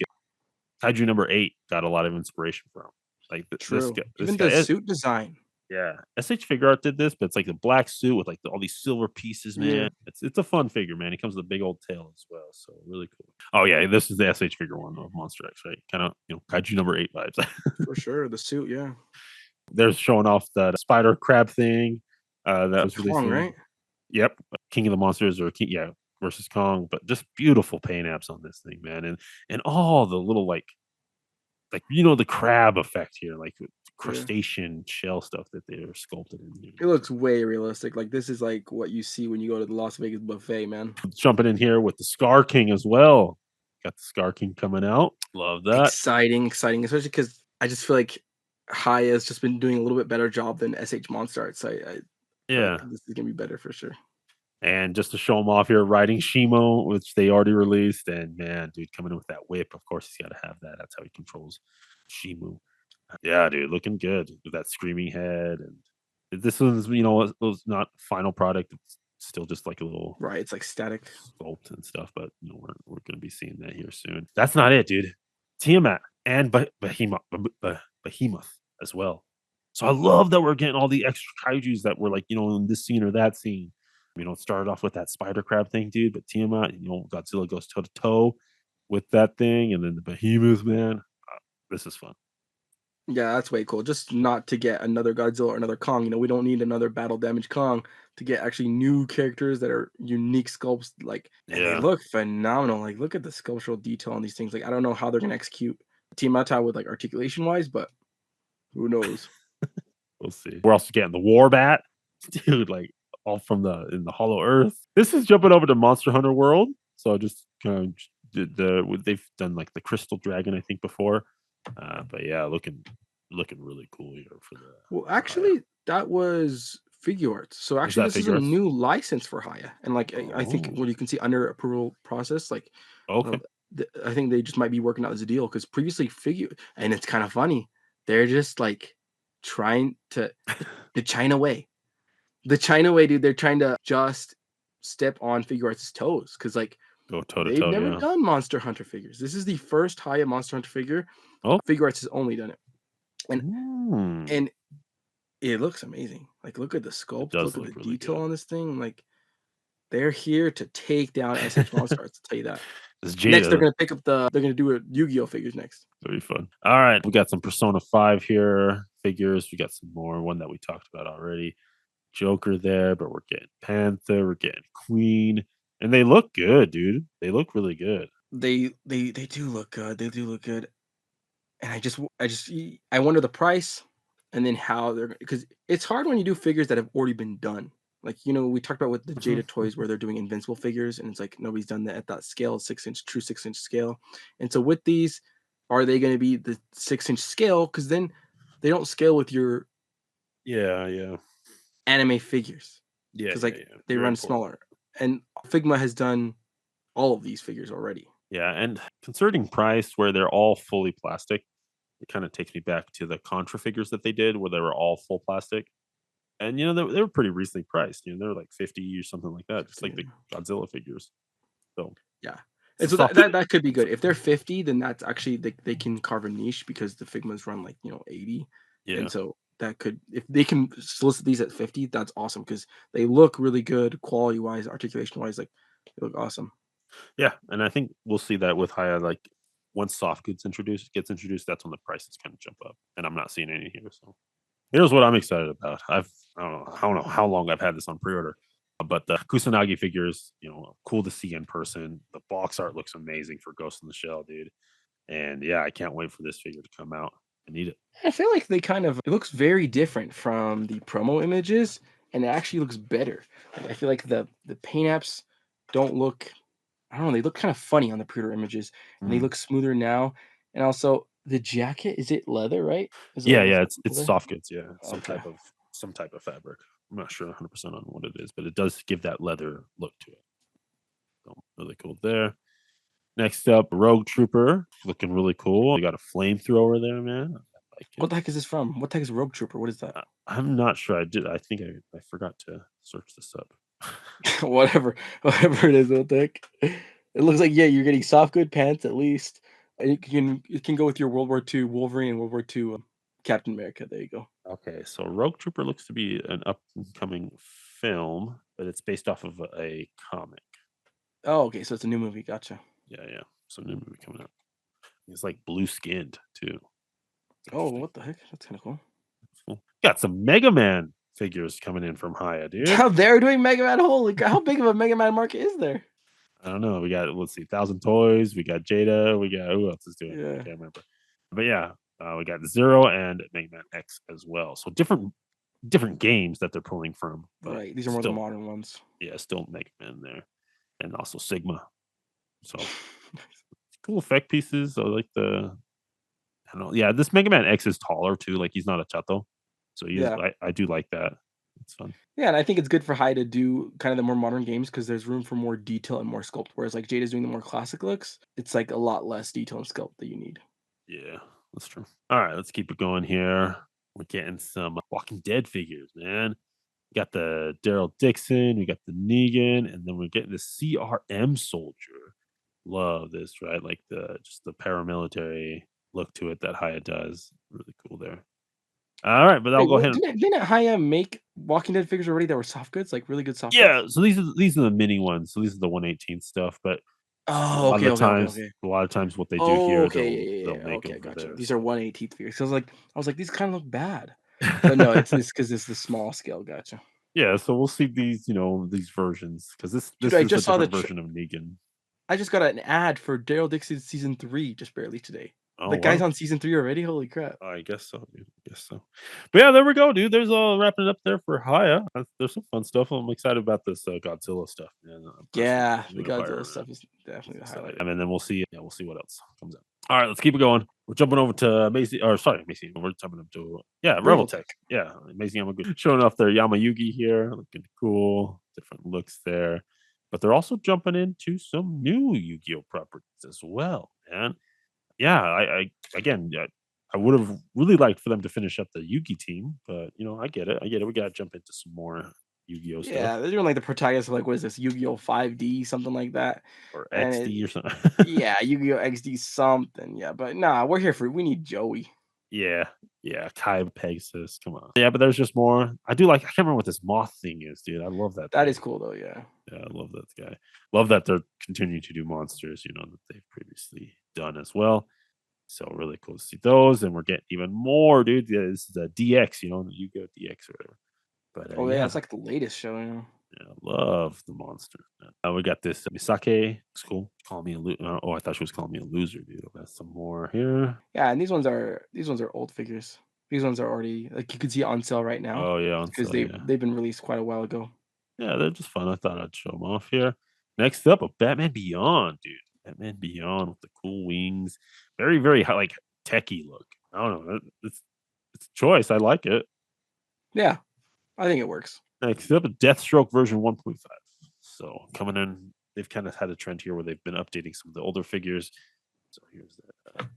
Kaiju number 8 got a lot of inspiration from. Like this true. guy, this Even the guy. suit design. Yeah, SH Figure Art did this, but it's like the black suit with like all these silver pieces, Yeah, man. It's a fun figure, man. It comes with a big old tail as well, so really cool. Oh yeah, this is the SH Figure one of Monster X, right? Kind of Kaiju number 8 vibes. for sure. The suit. Yeah, They're showing off that spider crab thing that for was Kong, releasing. right? Yep, King of the Monsters or King, yeah, versus Kong, but just beautiful paint apps on this thing, man, and all the little like the crab effect here, like Yeah. crustacean shell stuff that they're sculpted in here. It looks way realistic. Like this is like what you see when you go to the Las Vegas buffet, man. Jumping in here with the Scar King as well. Got the Scar King coming out. Love that. Exciting, especially because I just feel like Haya has just been doing a little bit better job than SH Monster Arts. I feel like Yeah. this is gonna be better for sure. And just to show them off here, riding Shimo, which they already released. And man, dude, coming in with that whip. Of course, he's got to have that. That's how he controls Shimu. Yeah, dude, looking good with that screaming head. And this one's, it was not final product. It's still just like a little Right, it's like static. sculpt and stuff, but we're gonna be seeing that here soon. That's not it, dude. Tiamat and Behemoth as well. So I love that we're getting all the extra kaiju's that were like, in this scene or that scene. It started off with that spider crab thing, dude, but Tiamat, Godzilla goes toe to toe with that thing, and then the Behemoth, man. This is fun. Yeah, that's way cool. Just not to get another Godzilla or another Kong. We don't need another battle damage Kong to get actually new characters that are unique sculpts. Like, and they Yeah, look phenomenal. Like, look at the sculptural detail on these things. Like, I don't know how they're gonna execute Team Mata with like articulation wise, but who knows? we'll see. We're also getting the War Bat, dude, like all from in the Hollow Earth. This is jumping over to Monster Hunter World. So I just kind of did they've done like the Crystal Dragon, I think, before. But yeah, looking really cool here for the Well, Haya. actually, that was figure arts. So Was actually, that this is a figure arts? new license for Haya, and like I think Oh, what you can see under approval process, like okay. uh, I think they just might be working out this deal because previously figure, and it's kind of funny. They're just like trying to the China way, the China way, dude. They're trying to just step on figure arts' toes because like Go toe to they've toe, never yeah. done Monster Hunter figures. This is the first Haya Monster Hunter figure. Oh, Figure arts has only done it, and mm. and it looks amazing. Like, look at the It sculpt, does look at the look really detail good. on this thing. Like, they're here to take down SH Monster Arts, I'll tell you that. It's Next, they're Jada. gonna pick up they're gonna do a Yu-Gi-Oh figures next. Very fun. All right, we got some Persona 5 here figures. We got some more. One that we talked about already. Joker there, but we're getting Panther, we're getting Queen, and they look good, dude. They look really good. They do look good. They do look good. And I wonder the price and then how they're because it's hard when you do figures that have already been done. Like, we talked about with the Mhm, Jada toys where they're doing invincible figures, and it's like nobody's done that at that scale, 6-inch, true 6-inch scale. And so with these, are they going to be the 6-inch scale? Because then they don't scale with your Yeah, yeah, anime figures. yeah, Because yeah, like yeah. they Very run important. smaller. And Figma has done all of these figures already. Yeah, and concerning price, where they're all fully plastic, it kind of takes me back to the Contra figures that they did, where they were all full plastic. And they were pretty recently priced. They were like 50 or something like that, just like the 15. Godzilla figures. So Yeah. it's And a so soft. that could be good. If they're 50, then that's actually they can carve a niche because the Figmas run like, 80. Yeah, And so that could if they can solicit these at 50, that's awesome because they look really good quality wise, articulation wise, like they look awesome. yeah, and I think we'll see that with Haya. Like once soft goods gets introduced, that's when the prices kind of jump up. And I'm not seeing any here. So here's what I'm excited about. I don't know how long I've had this on pre-order, but the Kusanagi figures, cool to see in person. The box art looks amazing for Ghost in the Shell, dude. And yeah, I can't wait for this figure to come out. I need it. I feel like they kind of it looks very different from the promo images and it actually looks better. Like I feel like the paint apps don't look I don't know, they look kind of funny on the pre-order images and they Mm. look smoother now. And also The jacket, is it leather, right? Is it Yeah, like yeah, reflective it's leather? soft goods. Yeah, it's Okay. some type of fabric. I'm not sure 100% on what it is, but it does give that leather look to it. So really cool there. Next up, Rogue Trooper, looking really cool. You got a flamethrower there, man. I like What it. the heck is this from? What the heck is Rogue Trooper? What is that? I'm not sure. I think I forgot to search this up. Whatever, whatever it is, what the heck? It looks like, yeah, you're getting soft good pants at least. It can go with your World War II Wolverine and World War II Captain America. There you go. Okay, so Rogue Trooper looks to be an upcoming film, but it's based off of a comic. Oh, okay, so it's a new movie. Gotcha. Yeah, yeah. So new movie coming up. He's like blue skinned too. Oh, Interesting. what the heck? That's kind of cool. Cool. Got some Mega Man figures coming in from Haya, dude. How they're doing Mega Man? Holy cow! How big of a Mega Man market is there? I don't know. We got let's see, Thousand Toys. We got Jada. We got who else is doing it? I Yeah, can't remember. But yeah, we got Zero and Mega Man X as well. So different games that they're pulling from, but right. These are more the still, modern ones. yeah, still Mega Man there, and also Sigma. So cool effect pieces. I like the. I don't know. Yeah, this Mega Man X is taller too. Like he's not a chato, so he's. Yeah. I do like that. It's fun. Yeah, and I think it's good for High to do kind of the more modern games because there's room for more detail and more sculpt. Whereas like Jade is doing the more classic looks, it's like a lot less detail and sculpt that you need. Yeah, that's true. All right, let's keep it going here. We're getting some Walking Dead figures, man. We got the Daryl Dixon, we got the Negan, and then we're getting the CRM soldier. Love this, right? Like the just the paramilitary look to it that Haya does. Really cool there. All right, but I'll Wait, go what ahead and didn't Haya make Walking Dead figures already that were soft goods, like really good soft yeah. goods? So these are the mini ones. So these are the 118 stuff. But Oh, okay, okay, okay, okay. a lot of times, what they do Oh, here, okay, yeah, yeah, they'll yeah. make Okay, I over got you. there. These are So 1/18th figures. So I was like, these kind of look bad, but no, it's because it's the small scale. Gotcha. yeah, so we'll see these, these versions because Dude, this I is a just saw different version of Negan. I just got an ad for Daryl Dixon season 3 just barely today. Oh The guy's wow. on season 3 already. Holy crap! I guess so, dude. I guess so. But yeah, there we go, dude. There's all wrapping it up there for Haya. There's some fun stuff. I'm excited about this Godzilla stuff, man. Personally, Yeah, the Unifier, Godzilla man. stuff is definitely the Excited. highlight. And then we'll see. Yeah, we'll see what else comes out. All right, let's keep it going. We're jumping over to Macy, or sorry, Macy. We're jumping up to Rebel Revel Tech. Tech. Yeah, amazing Yamaguchi showing off their Yamayugi here, looking cool. Different looks there, but they're also jumping into some new Yu-Gi-Oh properties as well, man. Yeah, I again, I would have really liked for them to finish up the Yugi team, but I get it. I get it. We gotta jump into some more Yu-Gi-Oh stuff Yeah, they're doing like the protagonist of like what is this Yu-Gi-Oh 5D something like that, or and XD or something. yeah, Yu-Gi-Oh XD something. Yeah, but nah, we're here for we need Joey. Yeah, yeah, Kai Pegasus. Come on. Yeah, but there's just more. I do like. I can't remember what this moth thing is, dude. I love that That is thing. cool though. Yeah. Yeah, I love that guy. Love that they're continuing to do monsters. That they've previously done as well. So really cool to see those, and we're getting even more, dude. Yeah, this is a DX, the Yu-Gi-Oh DX or whatever. But Oh yeah, it's yeah, like the latest show. yeah, love the monster. We got this Misake. It's cool. Call me a oh, I thought she was calling me a loser, dude. Got some more here. Yeah, and these ones are old figures. These ones are already like you can see on sale right now Oh yeah, on because sale. they Yeah, they've been released quite a while ago. yeah, they're just fun. I thought I'd show them off here. Next up, a Batman Beyond, dude. Batman Beyond with the cool wings, very very like techie look. I don't know. It's a choice. I like it. Yeah, I think it works. Next up, a Deathstroke version 1.5. So coming in, they've kind of had a trend here where they've been updating some of the older figures. So here's that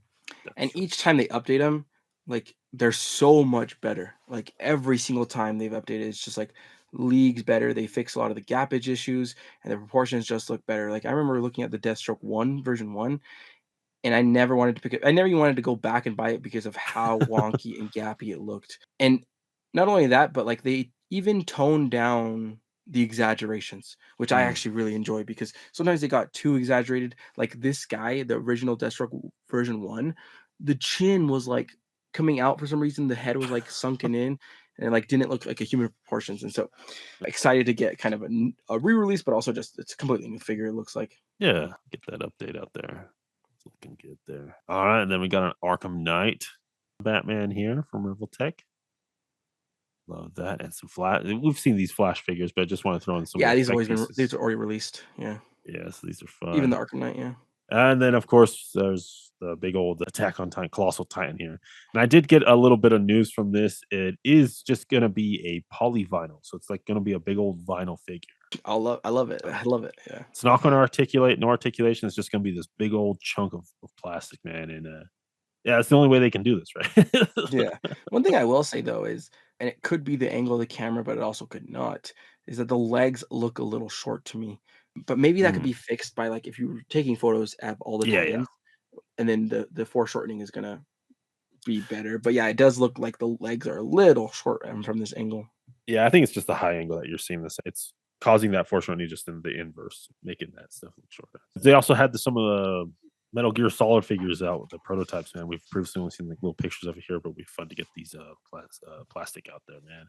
And Deathstroke. each time they update them, like they're so much better. Like every single time they've updated, it's just like leagues better. They fix a lot of the gappage issues, and the proportions just look better. Like I remember looking at the Deathstroke one version one, and I never wanted to pick it. I never even wanted to go back and buy it because of how wonky and gappy it looked. And not only that, but like they even toned down the exaggerations, which I Mm. actually really enjoy because sometimes they got too exaggerated. Like this guy, the original Deathstroke version one, the chin was like coming out for some reason. The head was like sunken in and it like didn't look like a human proportions. And so excited to get kind of a re-release, but also just it's a completely new figure. It looks like. Yeah, get that update out there. It's looking good there. All right, and then we got an Arkham Knight Batman here from Marvel Tech. Love that, and some flash. We've seen these Flash figures, but I just want to throw in some of Yeah, the these have effect always been these pieces. are already released. Yeah. Yeah, so these are Even the fun. Arkham Knight, yeah. And then, of course, there's the big old Attack on Titan, Colossal Titan here. And I did get a little bit of news from this. It is just gonna be a polyvinyl, so it's like gonna be a big old vinyl figure. I love it. So I love it. Yeah. it's not gonna articulate, no articulation. It's just gonna be this big old chunk of plastic, man. And yeah, it's the only way they can do this, right? Yeah. One thing I will say though is, and it could be the angle of the camera, but it also could not, is that the legs look a little short to me. But maybe that could Mm, be fixed by like if you were taking photos of all the yeah, yeah. Titans, and then the foreshortening is gonna be better. But yeah, it does look like the legs are a little short from this angle. Yeah, I think it's just the high angle that you're seeing this. It's causing that foreshortening just in the inverse, making that stuff look shorter. They also had some of the Metal Gear Solid figures out with the prototypes, man. We've previously only seen like little pictures of it here, but it'd be fun to get these plastic out there, man.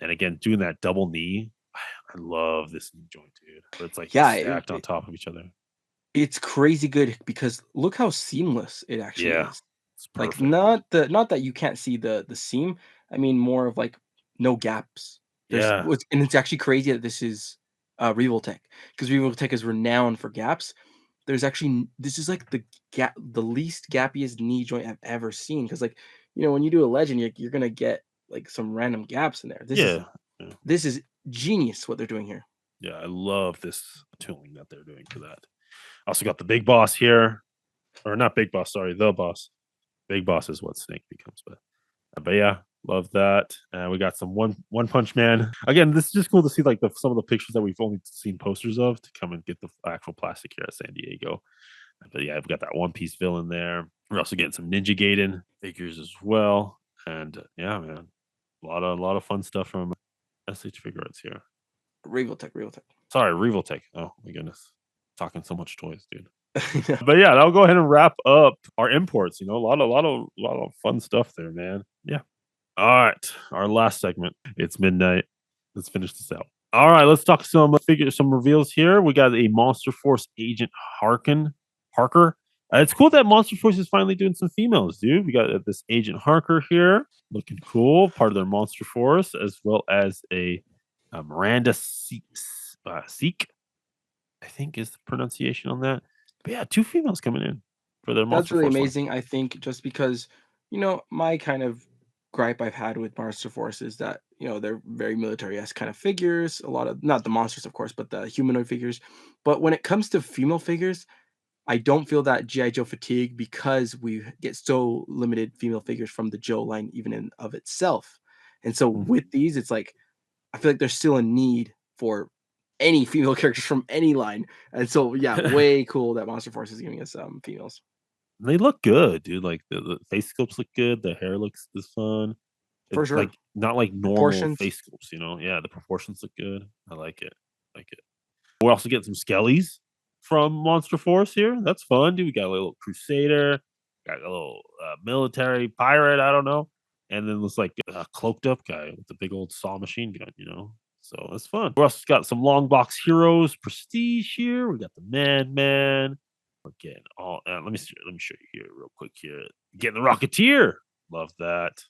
And again, doing that double knee, I love this knee joint, dude. Where it's like Yeah, stacked on top of each other. it's crazy good because look how seamless it actually Yeah, is. it's Like, perfect, dude. not that you can't see the seam, I mean more of, like, no gaps. There's Yeah, what's and it's actually crazy that this is, Revoltech, because Revoltech is renowned for gaps. There's actually n this is, like, the least gappiest knee joint I've ever seen. Because like, when you do a legend, you're gonna get, like, some random gaps in there. yeah, yeah. This is genius what they're doing here. Yeah, I love this tooling that they're doing for that. Also got the big boss here, or not big boss, sorry, the boss. Big boss is what Snake becomes, but yeah, love that. We got some One Punch Man. Again, this is just cool to see like some of the pictures that we've only seen posters of to come and get the actual plastic here at San Diego. But yeah, we've got that One Piece villain there. We're also getting some Ninja Gaiden figures as well. And yeah, man, a lot of fun stuff from SH Figuarts here. Revoltech. Sorry, Revoltech. Oh my goodness, talking so much toys, dude. Yeah. But yeah, I'll go ahead and wrap up our imports. A lot of fun stuff there, man. Yeah. All right, our last segment. It's midnight. Let's finish this out. All right, let's talk some reveals here. We got a Monster Force agent Harker. It's cool that Monster Force is finally doing some females, dude. We got this Agent Harker here, looking cool, part of their Monster Force, as well as a Miranda Seek, I think is the pronunciation on that. But yeah, two females coming in for their That's Monster really Force line. amazing, I think, just because, my kind of gripe I've had with Monster Force is that, they're very military-esque kind of figures, a lot of not the monsters, of course, but the humanoid figures. But when it comes to female figures, I don't feel that G.I. Joe fatigue because we get so limited female figures from the Joe line even in of itself. And so with Mhm. these, it's like I feel like there's still a need for any female characters from any line. And so yeah, way cool that Monster Force is giving us females. They look good, dude. Like the face sculpts look good. The hair looks is fun. For It's sure. like not like normal Proportions. face sculpts. Yeah, the proportions look good. I like it. Like it. We're also getting some skellies from Monster Force here. That's fun, dude. We got a little Crusader, got a little military pirate. I don't know, and then this like cloaked up guy with the big old saw machine gun. So that's fun. We also got some long box heroes prestige here. We got the Man. We're getting all. Let me show you here real quick. Here, getting the Rocketeer. Love that.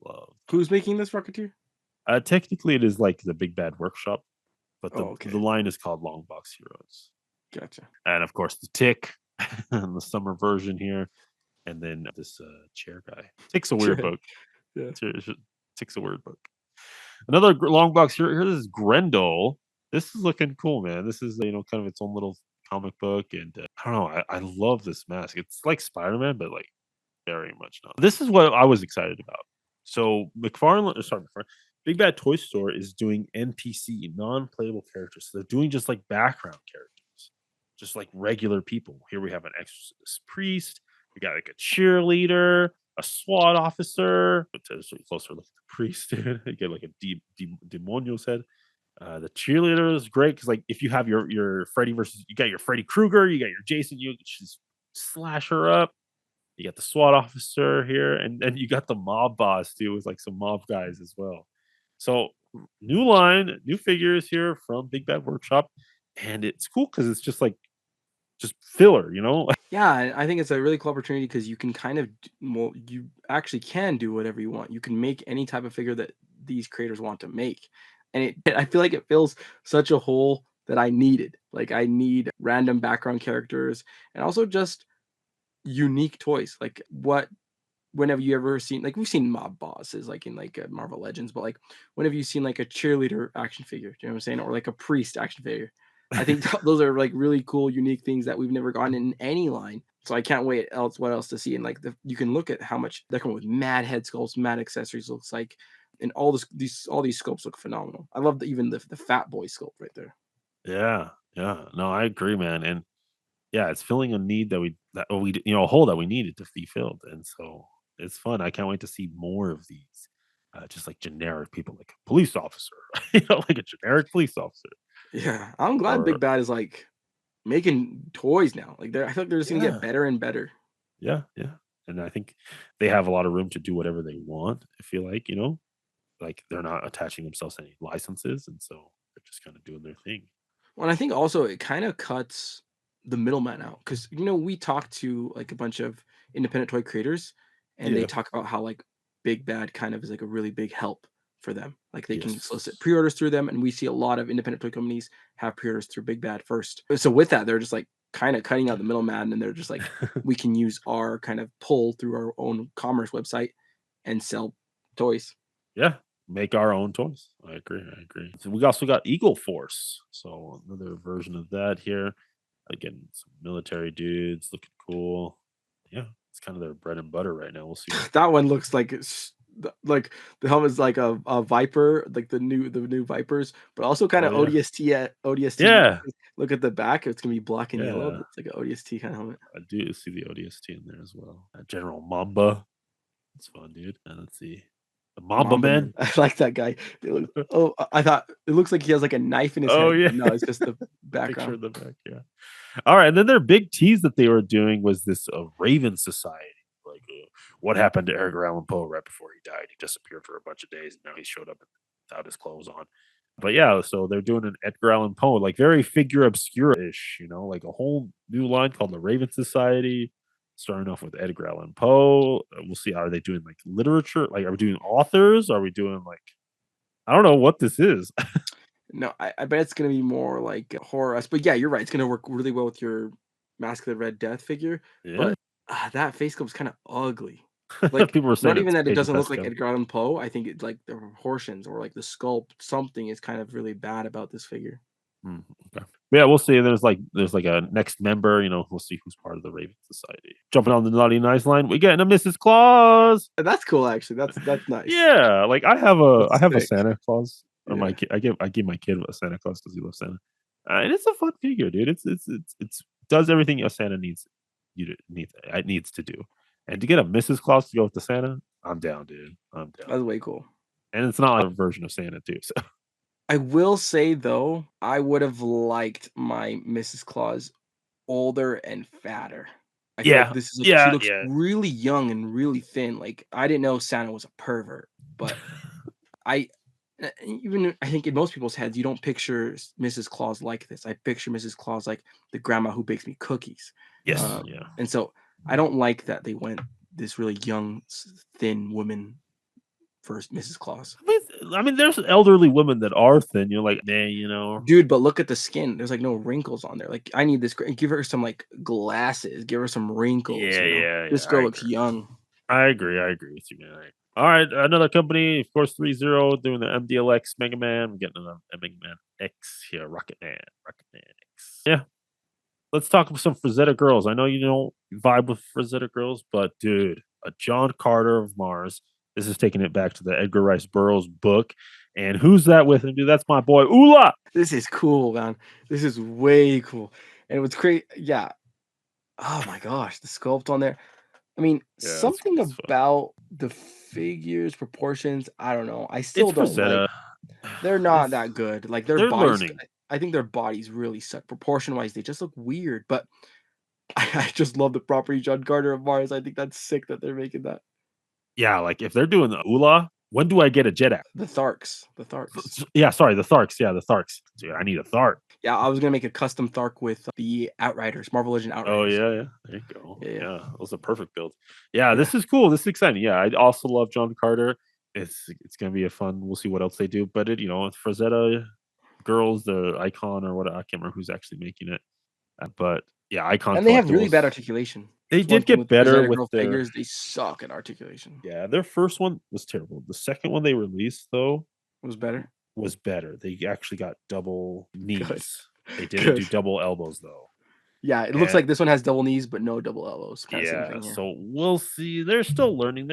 Love. Who's making this Rocketeer? Technically, it is like the Big Bad Workshop, but the Oh, the okay. line is called Long Box Heroes. Gotcha. And of course, the Tick, and the summer version here, and then this chair guy. Tick's a weird Sure. book. Yeah. Tick's a weird book. Another long box here. Here, this is Grendel. This is looking cool, man. This is kind of its own little comic book, and I don't know. I love this mask. It's like Spider Man, but like very much not. This is what I was excited about. So McFarlane, Big Bad Toy Store is doing NPC, non-playable characters. So they're doing just like background characters, just like regular people. Here we have an exorcist priest. We got like a cheerleader, a SWAT officer. It's a closer look at the priest, dude. You get like a demonio's head. The cheerleader is great because like if you have your Freddy versus you got your Freddy Krueger, you got your Jason, you just slash her up. You got the SWAT officer here, and then you got the mob boss too, with like some mob guys as well. So new line, new figures here from Big Bad Workshop, and it's cool because it's just filler. Yeah, and I think it's a really cool opportunity because you can kind of well, you actually can do whatever you want. You can make any type of figure that these creators want to make, and I feel like it fills such a hole that I needed. Like I need random background characters and also just unique toys. Like what whenever you ever seen like we've seen mob bosses like in like Marvel Legends, but like when have you seen like a cheerleader action figure? Do you know what I'm saying? Or like a priest action figure? I think those are like really cool, unique things that we've never gotten in any line. So I can't wait what else to see. And like you can look at how much they're coming with mad head sculpts, mad accessories looks like, and all these sculpts look phenomenal. I love even the fat boy sculpt right there. Yeah, yeah. No, I agree, man. And yeah, it's filling a need a hole that we needed to be filled, and so it's fun. I can't wait to see more of these, just like generic people, like a police officer, like a generic police officer, Yeah, I'm glad or Big Bad is like making toys now. Like I feel like they're just gonna get yeah, better and better. yeah, yeah. And I think they have a lot of room to do whatever they want. I feel like like they're not attaching themselves to any licenses, and so they're just kind of doing their thing. Well, and I think also it kind of cuts the middleman out because we talked to like a bunch of independent toy creators, and they Yeah. talk about how like Big Bad kind of is like a really big help for them. Like they can solicit Yes. pre-orders through them, and we see a lot of independent toy companies have pre-orders through Big Bad first. So with that, they're just like kind of cutting out the middleman, and they're just like we can use our kind of pull through our own commerce website and sell toys. Yeah, make our own toys. I agree. I agree. So we also got Eagle Force. So another version of that here. Again, some military dudes looking cool. Yeah, it's kind of their bread and butter right now. We'll see what. That one looks like like the helmet's like a Viper, like the new Vipers, but also kind Oh of yeah, ODST at ODST. yeah, Look at the back; it's gonna be black and yellow. yeah. But it's like an ODST kind of helmet. I do see the ODST in there as well. General Mamba. It's fun, dude. And let's see, the Mamba Mamba Man. man, I like that guy. Oh, I thought it looks like he has like a knife in his Oh hand, yeah, but no, it's just the picture background. in the back. Yeah. All right, and then their big tease that they were doing was this Raven Society. Like, what happened to Edgar Allan Poe right before he died? He disappeared for a bunch of days, and now he showed up without his clothes on. But yeah, so they're doing an Edgar Allan Poe, like very figure obscura ish, like a whole new line called the Raven Society. Starting off with Edgar Allan Poe. We'll see. Are they doing like literature? Like, are we doing authors? Are we doing like I don't know what this is. No, I bet it's gonna be more like horror. But yeah, you're right. It's gonna work really well with your Mask of the Red Death figure. Yeah, But that face sculpt's kind of ugly. Like, people were saying not even it's that it Pedro doesn't look like Pascal. Edgar Allan Poe. I think it's like the proportions or like the sculpt. Something is kind of really bad about this figure. Mm, okay. Yeah, we'll see. There's like a next member. We'll see who's part of the Raven Society. Jumping on the naughty nice line, we getting a Mrs. Claus. And that's cool, actually. That's nice. Yeah, like I have a Sick. Santa Claus. Or my Yeah. kid, I give my kid a Santa Claus because he loves Santa, and it's a fun figure, dude. It's does everything a Santa needs to do, and to get a Mrs. Claus to go with the Santa, I'm down, dude. I'm down, That's way cool. and it's not like a version of Santa too. So I will say though, I would have liked my Mrs. Claus older and fatter. I feel like yeah, this is like she yeah, looks yeah. really young and really thin. Like I didn't know Santa was a pervert, but I even I think in most people's heads, you don't picture Mrs. Claus like this. I picture Mrs. Claus like the grandma who bakes me cookies. Yes, yeah. And so I don't like that they went this really young, thin woman for Mrs. Claus. I mean, there's elderly women that are thin. You're like, man. Dude, but look at the skin. There's like no wrinkles on there. Like I need this. Give her some like glasses. Give her some wrinkles. Yeah, yeah, yeah. This girl looks young. I agree. I agree with you, man. All right, another company, of course, 3-0 doing the MDLX Mega Man. We're getting a Mega Man X here, Rocket Man, Rocket Man X. Yeah, let's talk about some Frazetta girls. I know you don't vibe with Frazetta girls, but dude, a John Carter of Mars. This is taking it back to the Edgar Rice Burroughs book. And who's that with him, dude? That's my boy Ula. This is cool, man. This is way cool. And what's great, yeah. Oh my gosh, the sculpt on there. I mean, Yeah, it's, something it's fun. about the figures, proportions, I don't know. I still It's don't like. Frazetta. They're not It's that good. Like their they're bodies, learning. I think their bodies really suck. Proportion wise, they just look weird. But I just love the property John Carter of Mars. I think that's sick that they're making that. Yeah, like if they're doing the Ula, when do I get a Jet The Tharks. The Tharks. Yeah, sorry, the Tharks. Yeah, the Tharks. Dude, I need a Thark. Yeah, I was gonna make a custom Thark with the Outriders, Marvel Legend Oh Outriders. yeah, yeah. There you go. Yeah, yeah, Yeah, that was a perfect build. Yeah, yeah. this is cool. This is exciting. Yeah, I also love John Carter. It's gonna be a fun. We'll see what else they do. But Frazetta girls, the Icon or what I can't remember who's actually making it. But yeah, Icon And they have really bad Collectibles. articulation. They That's one did thing get with the better Designer with Girl their figures, they suck at articulation. yeah, their first one was terrible. The second one they released though It was better? was better. They actually got double Good. knees. They didn't do Good. double elbows though. Yeah, it looks And like this one has double knees, but no double elbows. Kinda same yeah, thing here. so we'll see. They're still learning.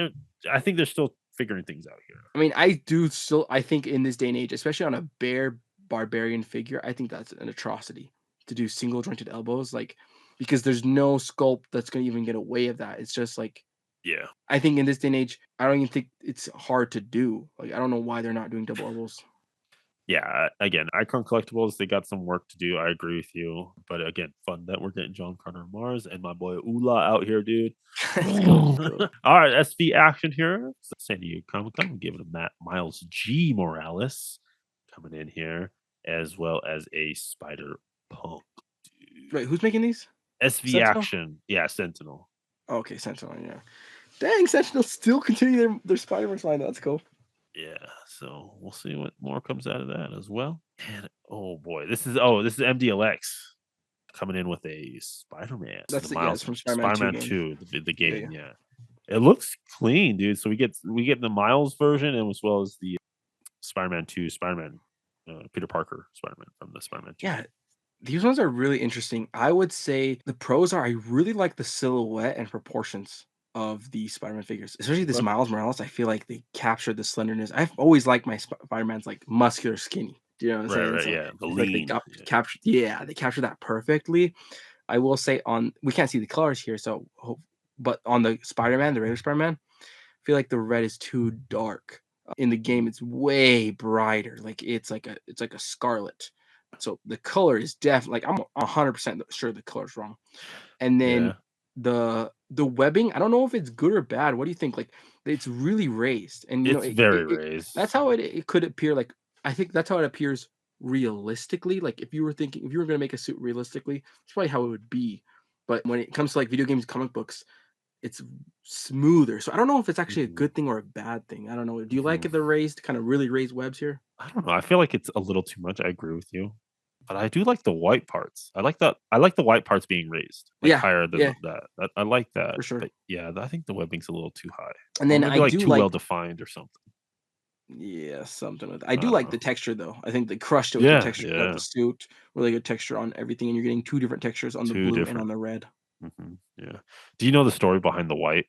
I think they're still figuring things out here. I mean, I think in this day and age, especially on a bare barbarian figure, I think that's an atrocity to do single jointed elbows, like, because there's no sculpt that's gonna even get away of that. It's just like, Yeah. I think in this day and age, I don't even think it's hard to do. Like, I don't know why they're not doing double elbows. Yeah, again, Icon Collectibles, they got some work to do. I agree with you. But again, fun that we're getting John Carter Mars and my boy Ula out here, dude. Let's go, let's All go. right, SV action here. San Diego Comic Con. We're giving him Matt Miles G. Morales coming in here, as well as a Spider Punk. Wait, Dude. who's making these? SV Sentinel? action. Yeah, Sentinel. Oh, okay, Sentinel, yeah. Dang, Sentinel still continuing their Spider-Verse line. That's cool. Yeah, so we'll see what more comes out of that as well. And oh boy, this is MDLX coming in with a Spider-Man. So the Yeah, it's Miles from Spider-Man 2 Spider-Man game. 2, the Yeah, game, yeah. yeah. It looks clean, dude. So we get the Miles version and as well as the Spider-Man 2, Peter Parker Spider-Man from the Spider-Man 2 Yeah, game. these ones are really interesting. I would say the pros are I really like the silhouette and proportions of the Spider-Man figures, especially this Okay. Miles Morales. I feel like they captured the slenderness. I've always liked my Spider-Man's like muscular, skinny. Do you know what I'm Right, saying? right, So yeah. The I feel like they lean. got Yeah. captured. Yeah, they captured that perfectly. I will say on we can't see the colors here, so but on the Spider-Man, the regular Spider-Man, I feel like the red is too dark. In the game, it's way brighter. Like it's like a scarlet. So the color is definitely like I'm 100% sure the color's wrong. And then Yeah. the webbing, I don't know if it's good or bad. What do you think? Like it's really raised, and you know It's very raised. that's how it could appear. Like I think that's how it appears realistically. Like if you were gonna make a suit realistically, that's probably how it would be. But when it comes to like video games, comic books, it's smoother. So I don't know if it's actually a Mhm, good thing or a bad thing. I don't know. Do you like mhm. it the raised, kind of really raised webs here? I don't know. I feel like it's a little too much. I agree with you. But I do like the white parts. I like the white parts being raised, like, Yeah, higher than yeah, that. I like that, for sure. but, yeah, I think the webbing's a little too high, And or then maybe, I like, do too like well defined or something. yeah, something with I I do don't like the know. texture though. I think they crushed it with the Yeah, texture throughout the yeah. suit. Really good texture on everything, and you're getting two different textures on the 2 blue and on different. the red. Yeah. Do you know the story behind the white?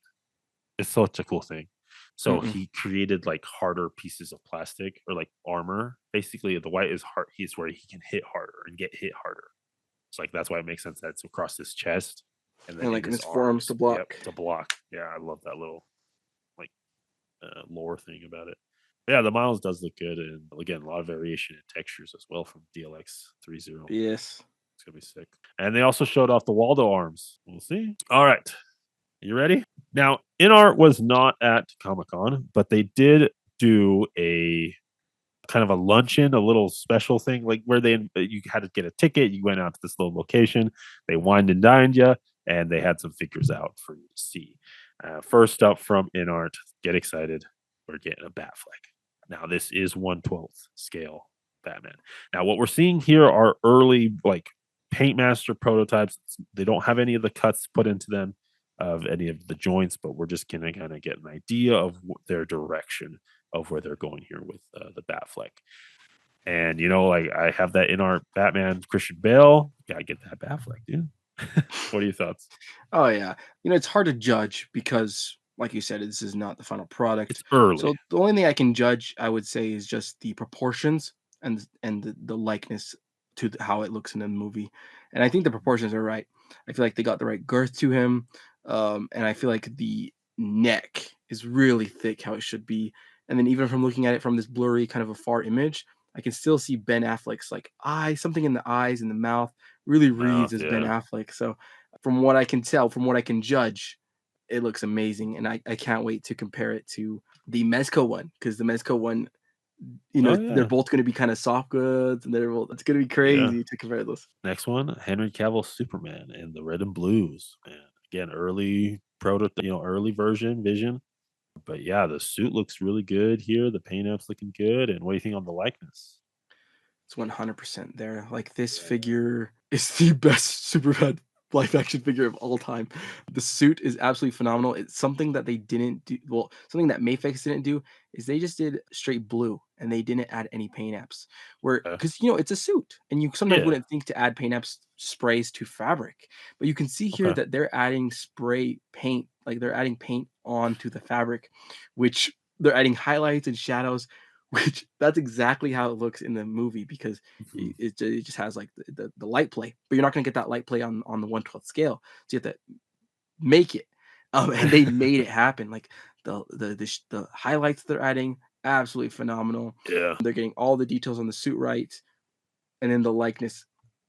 It's such a cool thing. So Mm-mm. he created, like, harder pieces of plastic or, like, armor. Basically, the white is hard he's where he can hit harder and get hit harder. It's like, that's why it makes sense that's across his chest and then And in like in his its forearms to arms. Yep, block. to block. Yeah, I love that little, like, lore thing about it. Yeah, the Miles does look good, and again, a lot of variation in textures as well from DLX 30. Yes. It's gonna be sick. And they also showed off the Waldo arms. We'll see. All right, you ready? Now, InArt was not at Comic Con, but they did do a kind of a luncheon, a little special thing, like where you had to get a ticket. You went out to this little location. They wined and dined you, and they had some figures out for you to see. First up from InArt, get excited. We're getting a Batfleck. Now, this is 1/12th scale Batman. Now, what we're seeing here are early, like, Paintmaster prototypes. They don't have any of the cuts put into them of any of the joints, but we're just going to kind of get an idea of their direction of where they're going here with the Batfleck. And like I have that in our Batman Christian Bale. Gotta get that Batfleck, dude. What are your thoughts? Oh yeah. It's hard to judge because, like you said, this is not the final product. It's early. So the only thing I can judge, I would say, is just the proportions and the likeness to how it looks in the movie. And I think the proportions are right. I feel like they got the right girth to him, and I feel like the neck is really thick, how it should be. And then even from looking at it from this blurry kind of a far image, I can still see Ben Affleck's like eye, something in the eyes and the mouth really reads Mouth, as Ben yeah. Affleck. So from what I can tell, from what I can judge, it looks amazing, and I can't wait to compare it to the Mezco one because the Mezco one, Oh they're yeah. both going to be kind of soft goods, and it's going to be Yeah. crazy to compare those. Next one, Henry Cavill Superman and the red and blues. Man, again, early early version vision. But yeah, the suit looks really good here. The paint app's looking good. And what do you think on the likeness? It's 100% there. Like, this Yeah. figure is the best Superbad live action figure of all time. The suit is absolutely phenomenal. It's something that they didn't do well, something that Mayfix didn't do is they just did straight blue and they didn't add any paint apps. Where Okay. because it's a suit and you sometimes Yeah. wouldn't think to add paint apps sprays to fabric. But you can see here Okay. that they're adding spray paint, like they're adding paint onto the fabric, which they're adding highlights and shadows, which that's exactly how it looks in the movie because Mhm. it just has like the light play, but you're not going to get that light play on the 1/12 scale. So you have to make it, and they made it happen. Like the highlights they're adding, absolutely phenomenal. Yeah. They're getting all the details on the suit right, and then the likeness.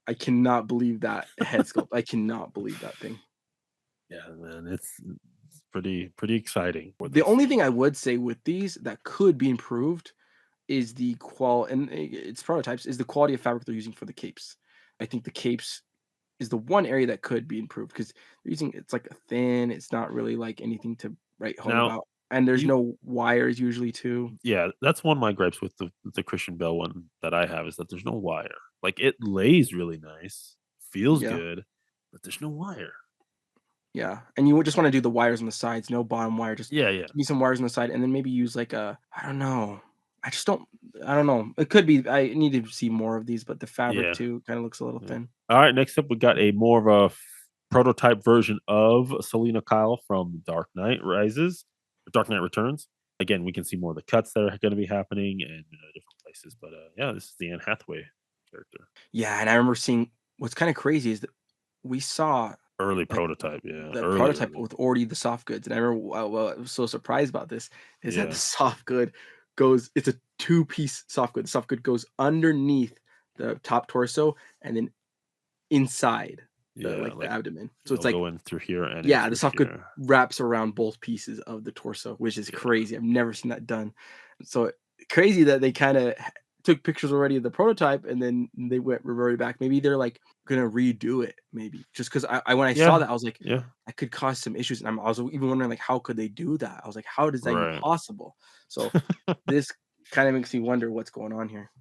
I cannot believe that head sculpt. I cannot believe that thing. Yeah, man, it's pretty exciting for The this. only thing I would say with these that could be improved is the it's prototypes, is the quality of fabric they're using for the capes. I think the capes is the one area that could be improved because they're using it's like a thin, it's not really like anything to write home Now, about. And there's you no wires usually too. yeah, that's one of my gripes with the Christian Bell one that I have is that there's no wire. Like, it lays really nice, feels Yeah. good, but there's no wire. Yeah. And you would just want to do the wires on the sides, no bottom wire, just Yeah, yeah, give me some wires on the side and then maybe use like a I don't know. I just don't I don't know. It could be I need to see more of these, but the fabric yeah, too kind of looks a little yeah. thin. Alright, next up, we got a more of a prototype version of Selena Kyle from Dark Knight Returns. Again, we can see more of the cuts that are gonna be happening in, different places, but, yeah, this is the Anne Hathaway character. Yeah, and I remember seeing what's kind of crazy is that we saw Early like prototype, yeah, the early, prototype early. with already the soft goods, and I remember what I was so surprised about this is that the Yeah, soft good goes it's a two-piece soft good. The soft good goes underneath the top torso and then inside yeah, the like, abdomen. So it's it'll like go in through here and in yeah, the through soft good here. wraps around both pieces of the torso, which is Yeah. crazy. I've never seen that done. So crazy that they kind of took pictures already of the prototype and then they went reverted back. Maybe they're like gonna redo it, maybe just because I when I saw Yeah, that I was like, yeah, that could cause some issues, and I was even wondering like how could they do that? I was like, how is that even right. possible? So this kind of makes me wonder what's going on here.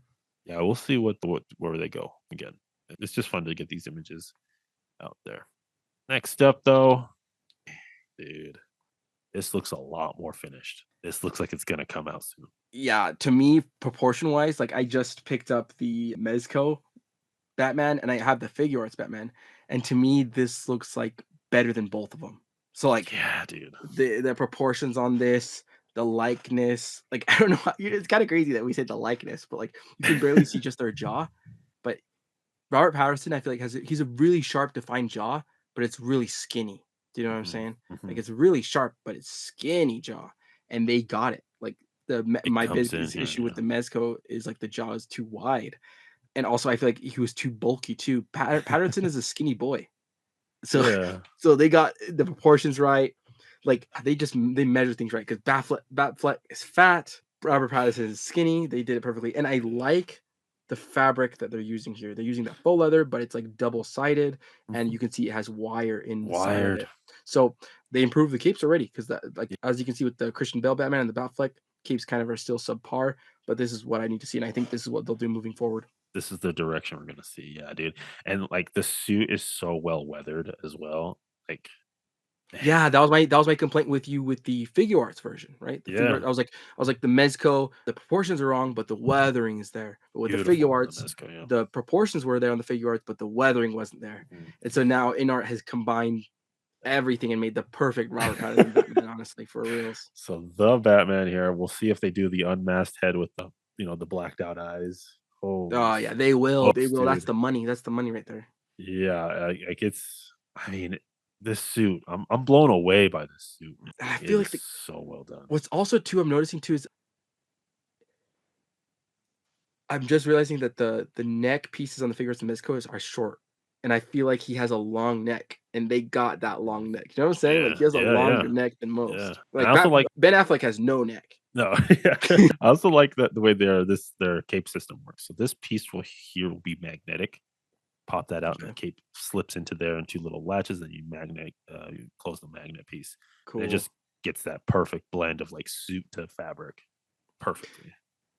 Yeah, we'll see what where they go again. It's just fun to get these images out there. Next up, though, dude, this looks a lot more finished. This looks like it's gonna come out soon. Yeah, to me, proportion wise, like I just picked up the Mezco Batman, and I have the figure arts Batman, and to me, this looks like better than both of them. So, like, Yeah, dude. the proportions on this, the likeness, like, I don't know how it's kinda crazy that we said the likeness, but, like, you can barely see just their jaw, but Robert Patterson, I feel like he's a really sharp defined jaw, but it's really skinny. Do you know what I'm Mhm, saying? Like, mhm. it's really sharp, but it's skinny jaw, and they got it. Like, It my comes in biggest here, issue with yeah. the Mezco is, like, the jaw is too wide. And also, I feel like he was too bulky too. Patterson is a skinny boy, so Yeah. so they got the proportions right. Like they measure things right because Batfleck is fat, Robert Pattinson is skinny. They did it perfectly, and I like the fabric that they're using here. They're using that faux leather, but it's like double sided, and Mhm. you can see it has wire inside of Wired. it. So they improved the capes already because that like Yeah, as you can see with the Christian Bale Batman and the Batfleck capes kind of are still subpar, but this is what I need to see, and I think this is what they'll do moving forward. this is the direction we're gonna see, yeah, dude. And, like, the suit is so well weathered as well. Like, man, Yeah, that was my complaint with you with the figure arts version, right? The figure yeah, art, I was like the Mezco, the proportions are wrong, but the weathering is there. But with the beautiful figure on the arts, Mezco, yeah. the proportions were there on the figure arts, but the weathering wasn't there. Mhm. And so now InArt has combined everything and made the perfect Robert Pattinson Batman, honestly, for reals. So the Batman here, we'll see if they do the unmasked head with the, the blacked out eyes. Holy Oh yeah, they will. They smokes, will. That's dude. the money. That's the money right there. Yeah, like it's. I mean, this suit. I'm blown away by this suit, man. And I It feel is like so well done. what's also too I'm noticing too is I'm just realizing that the neck pieces on the figures in Mezco are short, and I feel like he has a long neck, and they got that Mhm. long neck. You know what I'm saying? Like Yeah, he has a yeah, yeah, longer neck than yeah. most. And I Like also like Ben Affleck has no neck. no, yeah. I also like that the way their cape system works. So this piece will here will be magnetic. Pop that out, and the Okay, cape slips into there in two little latches. Then you close the magnet piece, and it cool. just gets that perfect blend of like suit to fabric perfectly.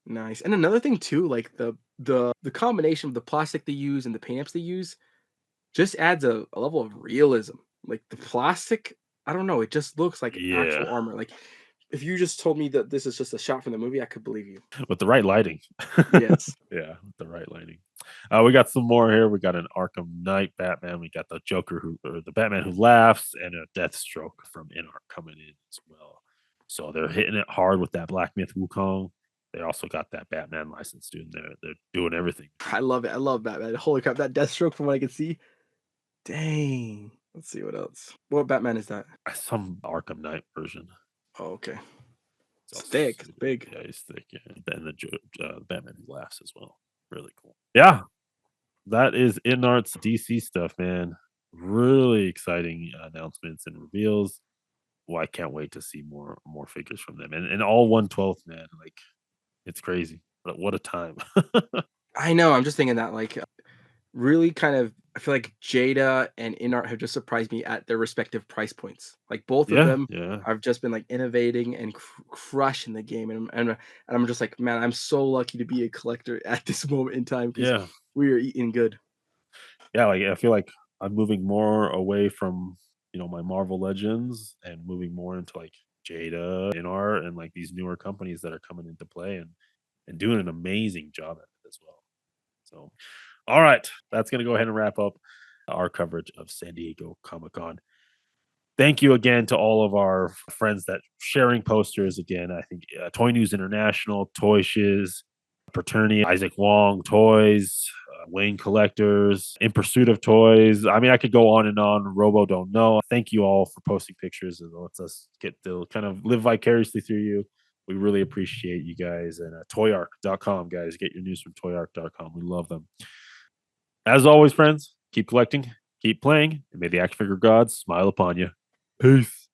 Nice. And another thing too, like the combination of the plastic they use and the paint apps they use just adds a level of realism. Like the plastic, I don't know, it just looks like Yeah, actual armor. Like if you just told me that this is just a shot from the movie, I could believe you. with the right lighting. Yes. Yeah, with the right lighting. We got some more here. We got an Arkham Knight Batman. We got the Joker or the Batman who laughs, and a Deathstroke from Inart coming in as well. So they're hitting it hard with that Black Myth Wukong. They also got that Batman license, dude. They're doing everything. I love it. I love Batman. Holy crap, that Deathstroke from what I can see. Dang. Let's see what else. What Batman is that? Some Arkham Knight version. Oh, okay. It's It's also thick. It's big. yeah, he's thick. Yeah. And the Batman who laughs as well. Really cool. Yeah, that is Inart's DC stuff, man. Really exciting announcements and reveals. Well, I can't wait to see more figures from them, and all 1/12, man. Like it's crazy, but what a time! I know. I'm just thinking that like really kind of I feel like Jada and Inart have just surprised me at their respective price points. Like both of Yeah, them yeah, have just been like innovating and crushing the game, and I'm just like, man, I'm so lucky to be a collector at this moment in time because yeah, we are eating good. yeah. Like I feel like I'm moving more away from my Marvel Legends and moving more into like Jada, Inart, and like these newer companies that are coming into play and doing an amazing job at it as well. So, all right, that's gonna go ahead and wrap up our coverage of San Diego Comic Con. Thank you again to all of our friends that sharing posters again. I think Toy News International, Toy Shiz, Paterni, Isaac Wong, Toys, Wayne Collectors, In Pursuit of Toys. I mean, I could go on and on. Robo Don't Know. Thank you all for posting pictures. It lets us get to kind of live vicariously through you. We really appreciate you guys. And toyark.com, guys. Get your news from toyark.com. We love them. As always, friends, keep collecting, keep playing, and may the action figure gods smile upon you. Peace.